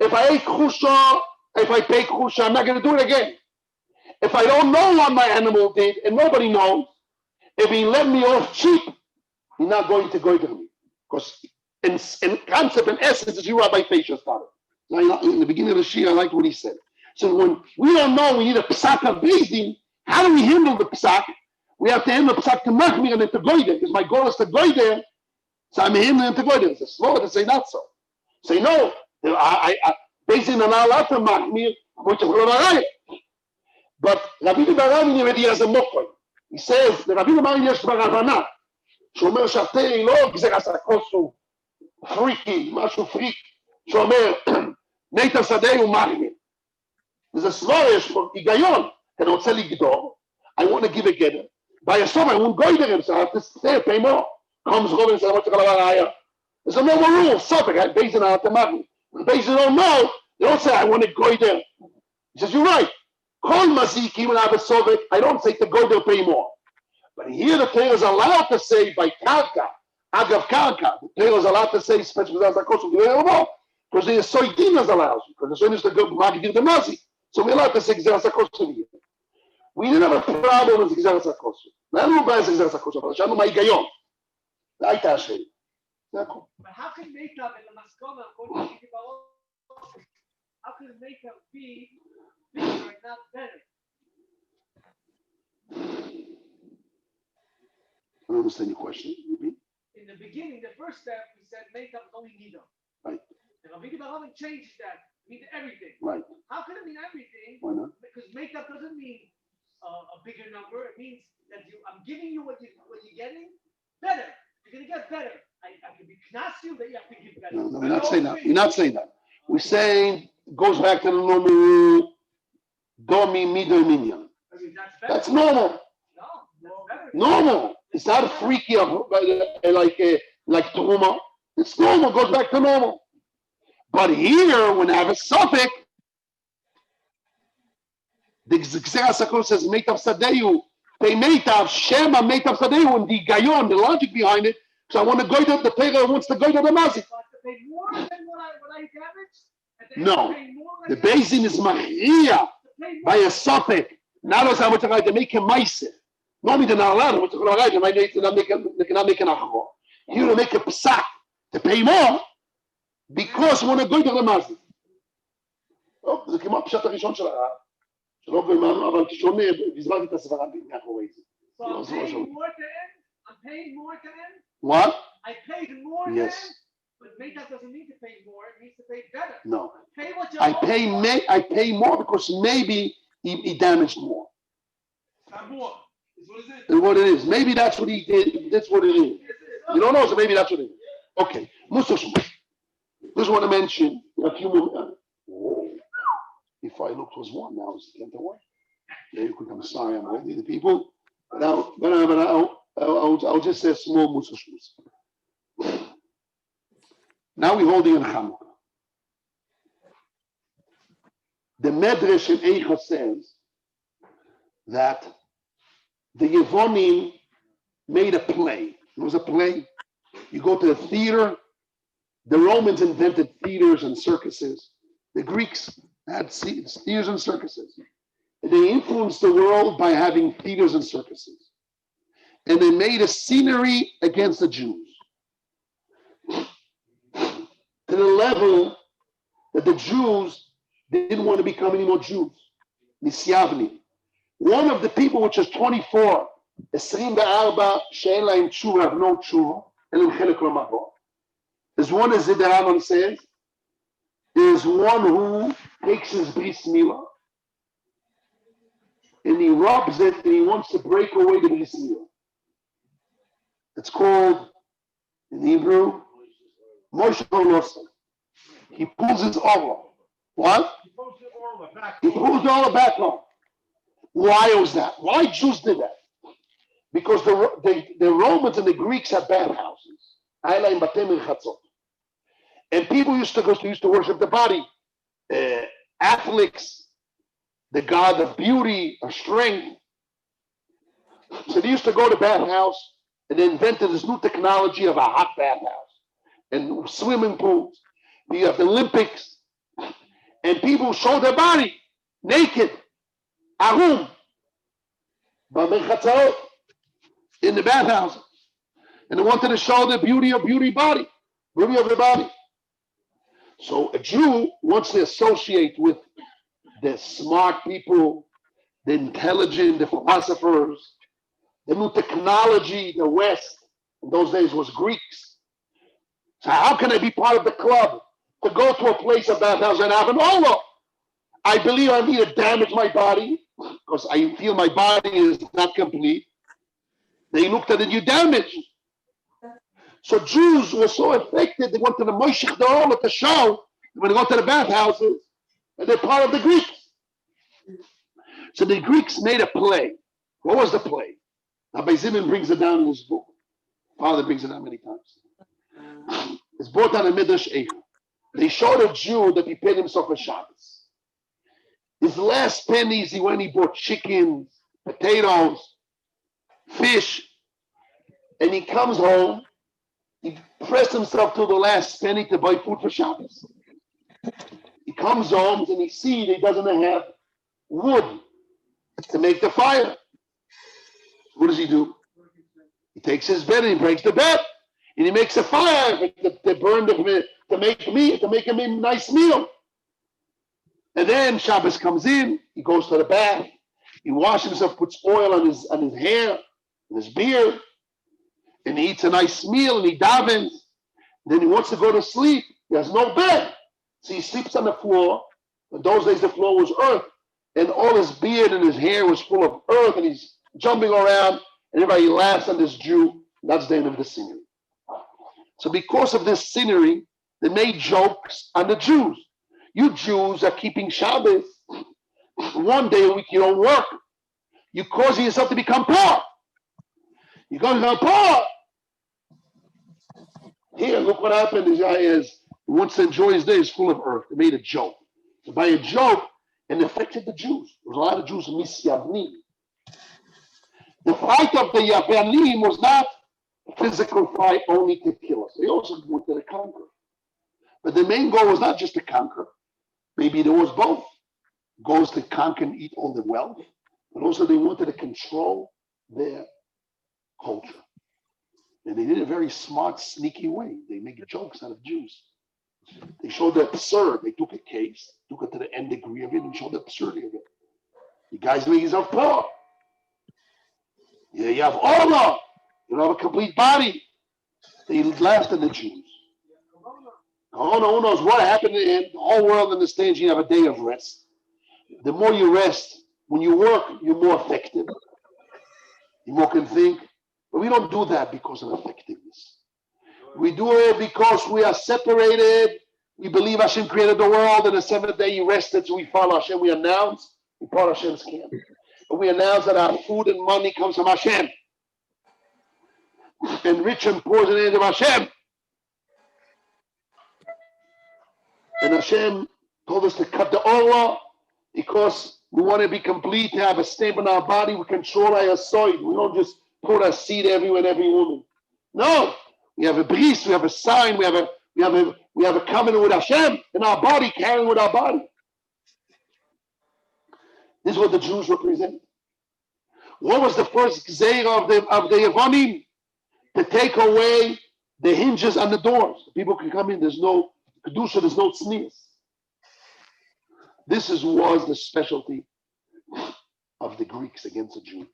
If I ate kchusha, if I pay kchusha, I'm not going to do it again. If I don't know what my animal did, and nobody knows, if he let me off cheap, he's not going to goider me. Because in concept and essence, as you Rabbi Feisha started. Now, in the beginning of the Shia, I liked what he said. So when we don't know we need a psak of Bezdin, how do we handle the psak? We have to handle the psak to machmir and then to goider, because my goal is to goider, so I'm handling to goider. It's slower to say not so. Say no, Bezdin are not allowed to machmir, I'm going to go to but Rabbi Barani already has a mokoi. He says, the Rabbi Barani יש ברבנה, שאומר שהתרי לא גזר עשה כוסו, פריקי, משהו פריק, שאומר, נטע שדה הוא מרמי. זה סבורה, יש פה היגיון, אני רוצה לגדור, I want to give a gather. ביסוף, I won't go there, so I have to stay, pay more. comes Robin and says, what's the raya? There's a normal rule, something, based on the magi. Based on no, they don't say, I want to go there. He says, you're right. Call Maziki when I have a Soviet, I don't say to go there, pay more. But here the Torah is allowed to say by karka, agav karka. The Torah is allowed to say special because the soidinas allows you. Because the soidinas to go magdir the mazi. So we're allowed to say gzeras hakosu here. We didn't have a problem with gzeras hakosu. Now we buy gzeras hakosu. But shanu ma'higayon. That Hashem. But how can makeup in the maskona according to the how can makeup be bigger and not better? I don't understand your question. In the beginning, the first step, we said makeup is only nida. Right. And Rabbi Baruch changed that. It means everything. Right. How can it mean everything? Why not? Because makeup doesn't mean a bigger number. It means that I'm giving you what you're getting better. You're gonna get better. I can be knas you that you have to give better. No, we're not saying that. You're not saying that. We're saying goes back to the normal rule. Domi mido minyan. I mean, that's better. That's normal. No, that's better. Normal. It's not a freaky like Truma. It's normal. Goes back to normal. But here, when I have a suffix, the Gzeras HaKos says Meitav Sadeyu. They Meitav Shema Meitav Sadeyu, and the Gayon, the logic behind it. So I want to go to the Torah wants to go to the Mazik. Pay more than what I damaged? No, the Bezin is Machriya by a suffix. Not as I want to make a Maise. Normally they're not allowed. What's going to write? They cannot make an achor. You to make a psak to pay more because we want to go to the Mazik. Oh, זה כמעט פשט הראשון של הרב. שלא גוימנו, אבל כשונה, והסברתי את הסברה מאחורי זה. So I'm paying more to end? I'm paying more to end? What? I paid more to end? But Meitav doesn't need to pay more, it needs to pay better. No. Pay what you I pay more because maybe he damaged more. Not more. Is what is it? And what it is. Maybe that's what he did. That's what it is. You don't know, so maybe that's what it is. Okay. Musar. Just want to mention a few more. If I looked was one, now it's the way. Very quick, I'm sorry, I'm ready. The people. But I'll just say a small Musar. Now we're holding in Hannuka. The Medrash in Eicha says that the Yevonim made a play. It was a play. You go to the theater. The Romans invented theaters and circuses. The Greeks had theaters and circuses. And they influenced the world by having theaters and circuses. And they made a scenery against the Jews. To the level that the Jews didn't want to become any more Jews. Nisyavni. One of the people, which is 24, 24, שאין להם תשובה, have no תשובה, אין להם חלק למבוא. There's one, as the Rambam says, there's one who takes his bris milah and he rubs it and he wants to break away the bris milah. It's called, in Hebrew, Moshe Olosa. He pulls his orla. What? He pulls the orla back. He pulls the orla back on. Why was that? Why Jews did that? Because the Romans and the Greeks had bathhouses. And people used to worship the body. Athletes, the god of beauty, of strength. So they used to go to bathhouse and they invented this new technology of a hot bathhouse and swimming pools. You have the Olympics and people show their body naked. Arum. In the bathhouse. And they wanted to show the beauty of the body. So a Jew wants to associate with the smart people, the intelligent, the philosophers, the new technology, the West. In those days was Greeks. So how can I be part of the club to go to a place, a bathhouse, and have an Ola? I believe I need to damage my body because I feel my body is not complete. They looked at it, you damaged. So Jews were so affected, they went to the Moshech Da'ol at the show, when they go to the bathhouses, and they're part of the Greeks. So the Greeks made a play. What was the play? Rabbi Zimon brings it down in his book. Father brings it down many times. It's brought down in Midrash Eicha. They showed a Jew that he paid himself a Shabbos. His last pennies, he went, he bought chickens, potatoes. fish, and he comes home. He pressed himself to the last penny to buy food for Shabbos. He comes home and he sees he doesn't have wood to make the fire. What does he do? He takes his bed and he breaks the bed, and he makes a fire to burn to make him a nice meal. And then Shabbos comes in. He goes to the bath. He washes himself, puts oil on his hair, and his beard, and he eats a nice meal and he davens. Then he wants to go to sleep. He has no bed, so he sleeps on the floor. In those days, the floor was earth, and all his beard and his hair was full of earth, and he's jumping around. And everybody laughs at this Jew. That's the end of the scenery. So because of this scenery, they made jokes on the Jews. You Jews are keeping Shabbos. One day a week you don't work. You're causing yourself to become poor. You're going to become poor. Here, look what happened. This guy he wants to enjoy his day. He's full of earth. They made a joke. So by a joke, it affected the Jews. There was a lot of Jews misyavnim. The fight of the Yavanim was not a physical fight only to kill us. They also wanted to conquer. But the main goal was not just to conquer. Maybe there was both. Goals to conquer and eat all the wealth, but also they wanted to control their culture. And they did it a very smart, sneaky way. They make jokes out of Jews. They showed the absurd. They took a case, took it to the nth degree of it, and showed the absurdity of it. You guys make yourself poor. Yeah, you have honor. You don't have a complete body. They laughed at the Jews. Oh, no one knows what happened in the whole world understands you have a day of rest. The more you rest, when you work, you're more effective. You more can think. But we don't do that because of effectiveness. We do it because we are separated. We believe Hashem created the world, and the seventh day He rested, so we follow Hashem. We announce we follow Hashem's camp. And we announce that our food and money comes from Hashem. And rich and poor is in the hands of Hashem. And Hashem told us to cut the olah because we want to be complete, to have a stamp on our body. We control our soil. We don't just put a seed everywhere and every woman. No, we have a bris, we have a sign, we have a covenant with Hashem in our body, carrying with our body. This is what the Jews represent. What was the first gzeira of the Yevonim? To take away the hinges on the doors. People can come in. There's no kedusha. There's no tznius. This was the specialty of the Greeks against the Jews.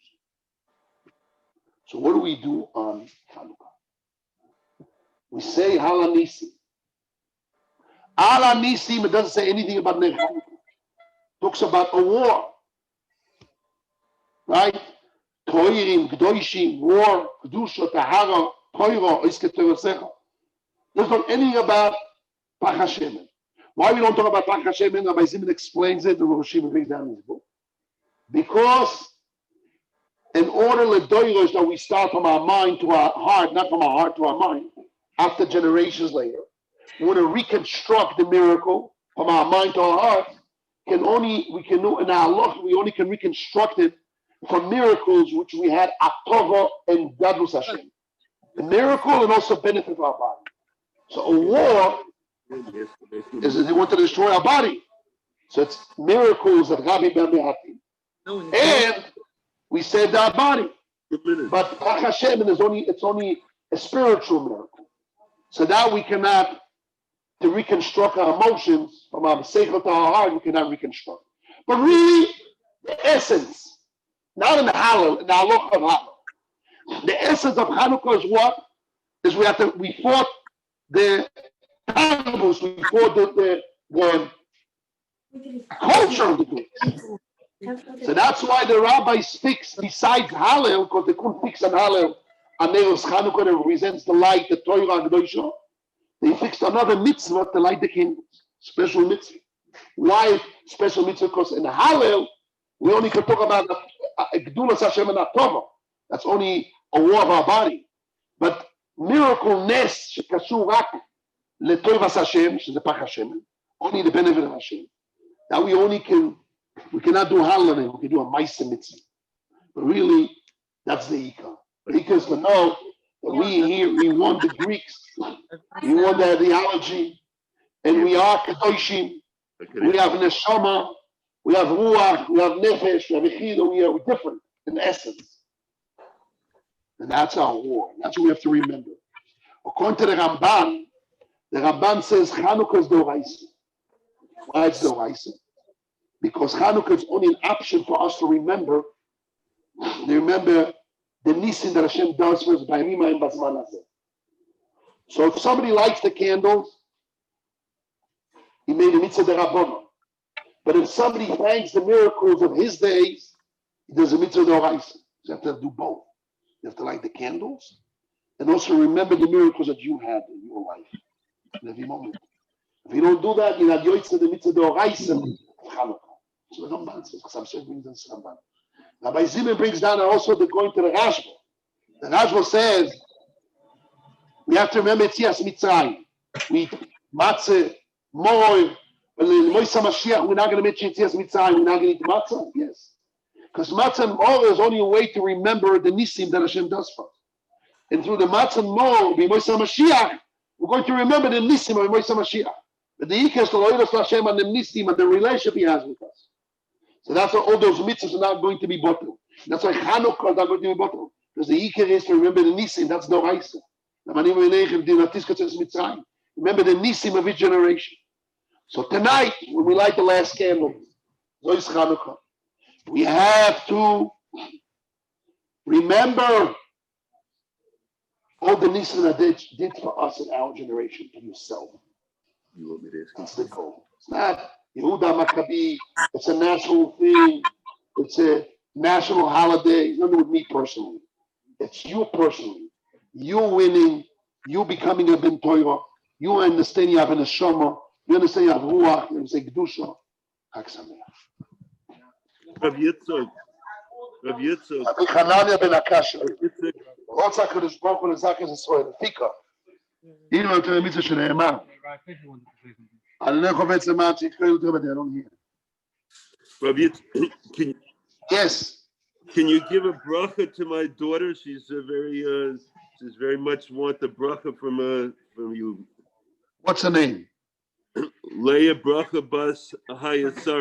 So what do we do on Hannuka? We say Halanisim. Halanisim, it doesn't say anything about Ner Hannuka. It talks about a war. Right? Toirim, Gdoishim, war, Kedusha, Tahara, Toiro, Isketerosecha. There's not anything about Pach Hashemen. Why we don't talk about Pach Hashemen? Rabbi Zimon explains it, the Rosh brings down in his book. Because in order Ledoiros that we start from our mind to our heart, not from our heart to our mind, after generations later, we want to reconstruct the miracle from our mind to our heart. We can do in our loch, we only can reconstruct it from miracles which we had Atova and Gadlus Hashem. The miracle and also benefit of our body. So a war is that they want to destroy our body. So it's miracles that Rabbi B'Mehatim. And we saved our body. But Pach Hashem it's only a spiritual miracle. So now we cannot, to reconstruct our emotions from our seichel to our heart, we cannot reconstruct. But really, the essence, not in the Hallel, in the Halacha of Hallel. The essence of Hanukah is what? Is we fought the Talmud, we fought the culture of the Greeks. So that's why the rabbis fix, besides Hallel, because they couldn't fix an Hallel, Aneros Chanukah that represents the light, the Torah and Kedusha, they fixed another mitzvah to light the candles. Special mitzvah. Why special mitzvah? Because in Hallel, we only can talk about Gdulas Hashem and Atova. That's only a war of our body. But miracle nes shekashur rak letovas Hashem, which is the Pach Hashem, only the benefit of Hashem. Now we cannot do Hallel, we can do a Ma'aseh mitzvah. But really, That's the Ika. The Ika is to know that we won the Greeks, we won the ideology, and we are Kedoshim. We have Neshama, we have Ruach, we have Nefesh, we have Echida, we are different in essence. And that's our war. That's what we have to remember. According to the Ramban says Hannuka is Doraisa. Why it's Doraisa? Because Hannuka is only an option for us to remember. Remember the nisim that Hashem does for us by Mima and Bazman Hazeh. So if somebody lights the candles, he made a mitzvah derabbanan. But if somebody thanks the miracles of his days, he does a mitzvah doraisa. You have to do both. You have to light the candles and also remember the miracles that you had in your life in every moment. If you don't do that, you're not yoitz the mitzvah doraisa of Chanukah. So the Ramban says, because I'm saying brings down Ramban. Rabbi Zimmer brings down also the going to the Rashba. The Rashba says we have to remember Yetzias Mitzrayim. We eat matzah, moy, Moisa Mashiach. We're not going to mention Yetzias Mitzrayim. We're not going to eat matzah. Yes, because matzah and moy is only a way to remember the nisim that Hashem does for us. And through the matzah and moy, Moisa Mashiach, we're going to remember the nisim of Moisa Mashiach. But the ikas to loyal to Hashem and the nisim and the relationship He has with us. So that's why all those mitzvahs are not going to be bottled. That's why Hanukah is not going to be bottled. Because the ikar is to remember the nisim. That's the Raisa. Remember the nisim of each generation. So tonight, when we light the last candle, we have to remember all the nisim that they did for us in our generation, to yourself. That's the goal. It's not Yehuda Maccabi. It's a national thing. It's a national holiday. It's nothing with me personally. It's you personally. You winning. You becoming a Ben Torah. You understand you have a neshama. You understand you have ruach. You understand kedusha. Chag Sameach. Rav Yitzchak. Rabbi Hanania ben Akasha. רוצה הקדוש ברוך הוא לזכר ישראל. פיקה. הנה יותר מיצה שנאמר. אני לא יכול בעצם מה שיקרה יותר בדי, I don't hear. Rav Yitzchak, Yes. Can you give a bracha to my daughter? She's very much want the bracha from you. What's her name? Leah Bracha Bas Hayasar.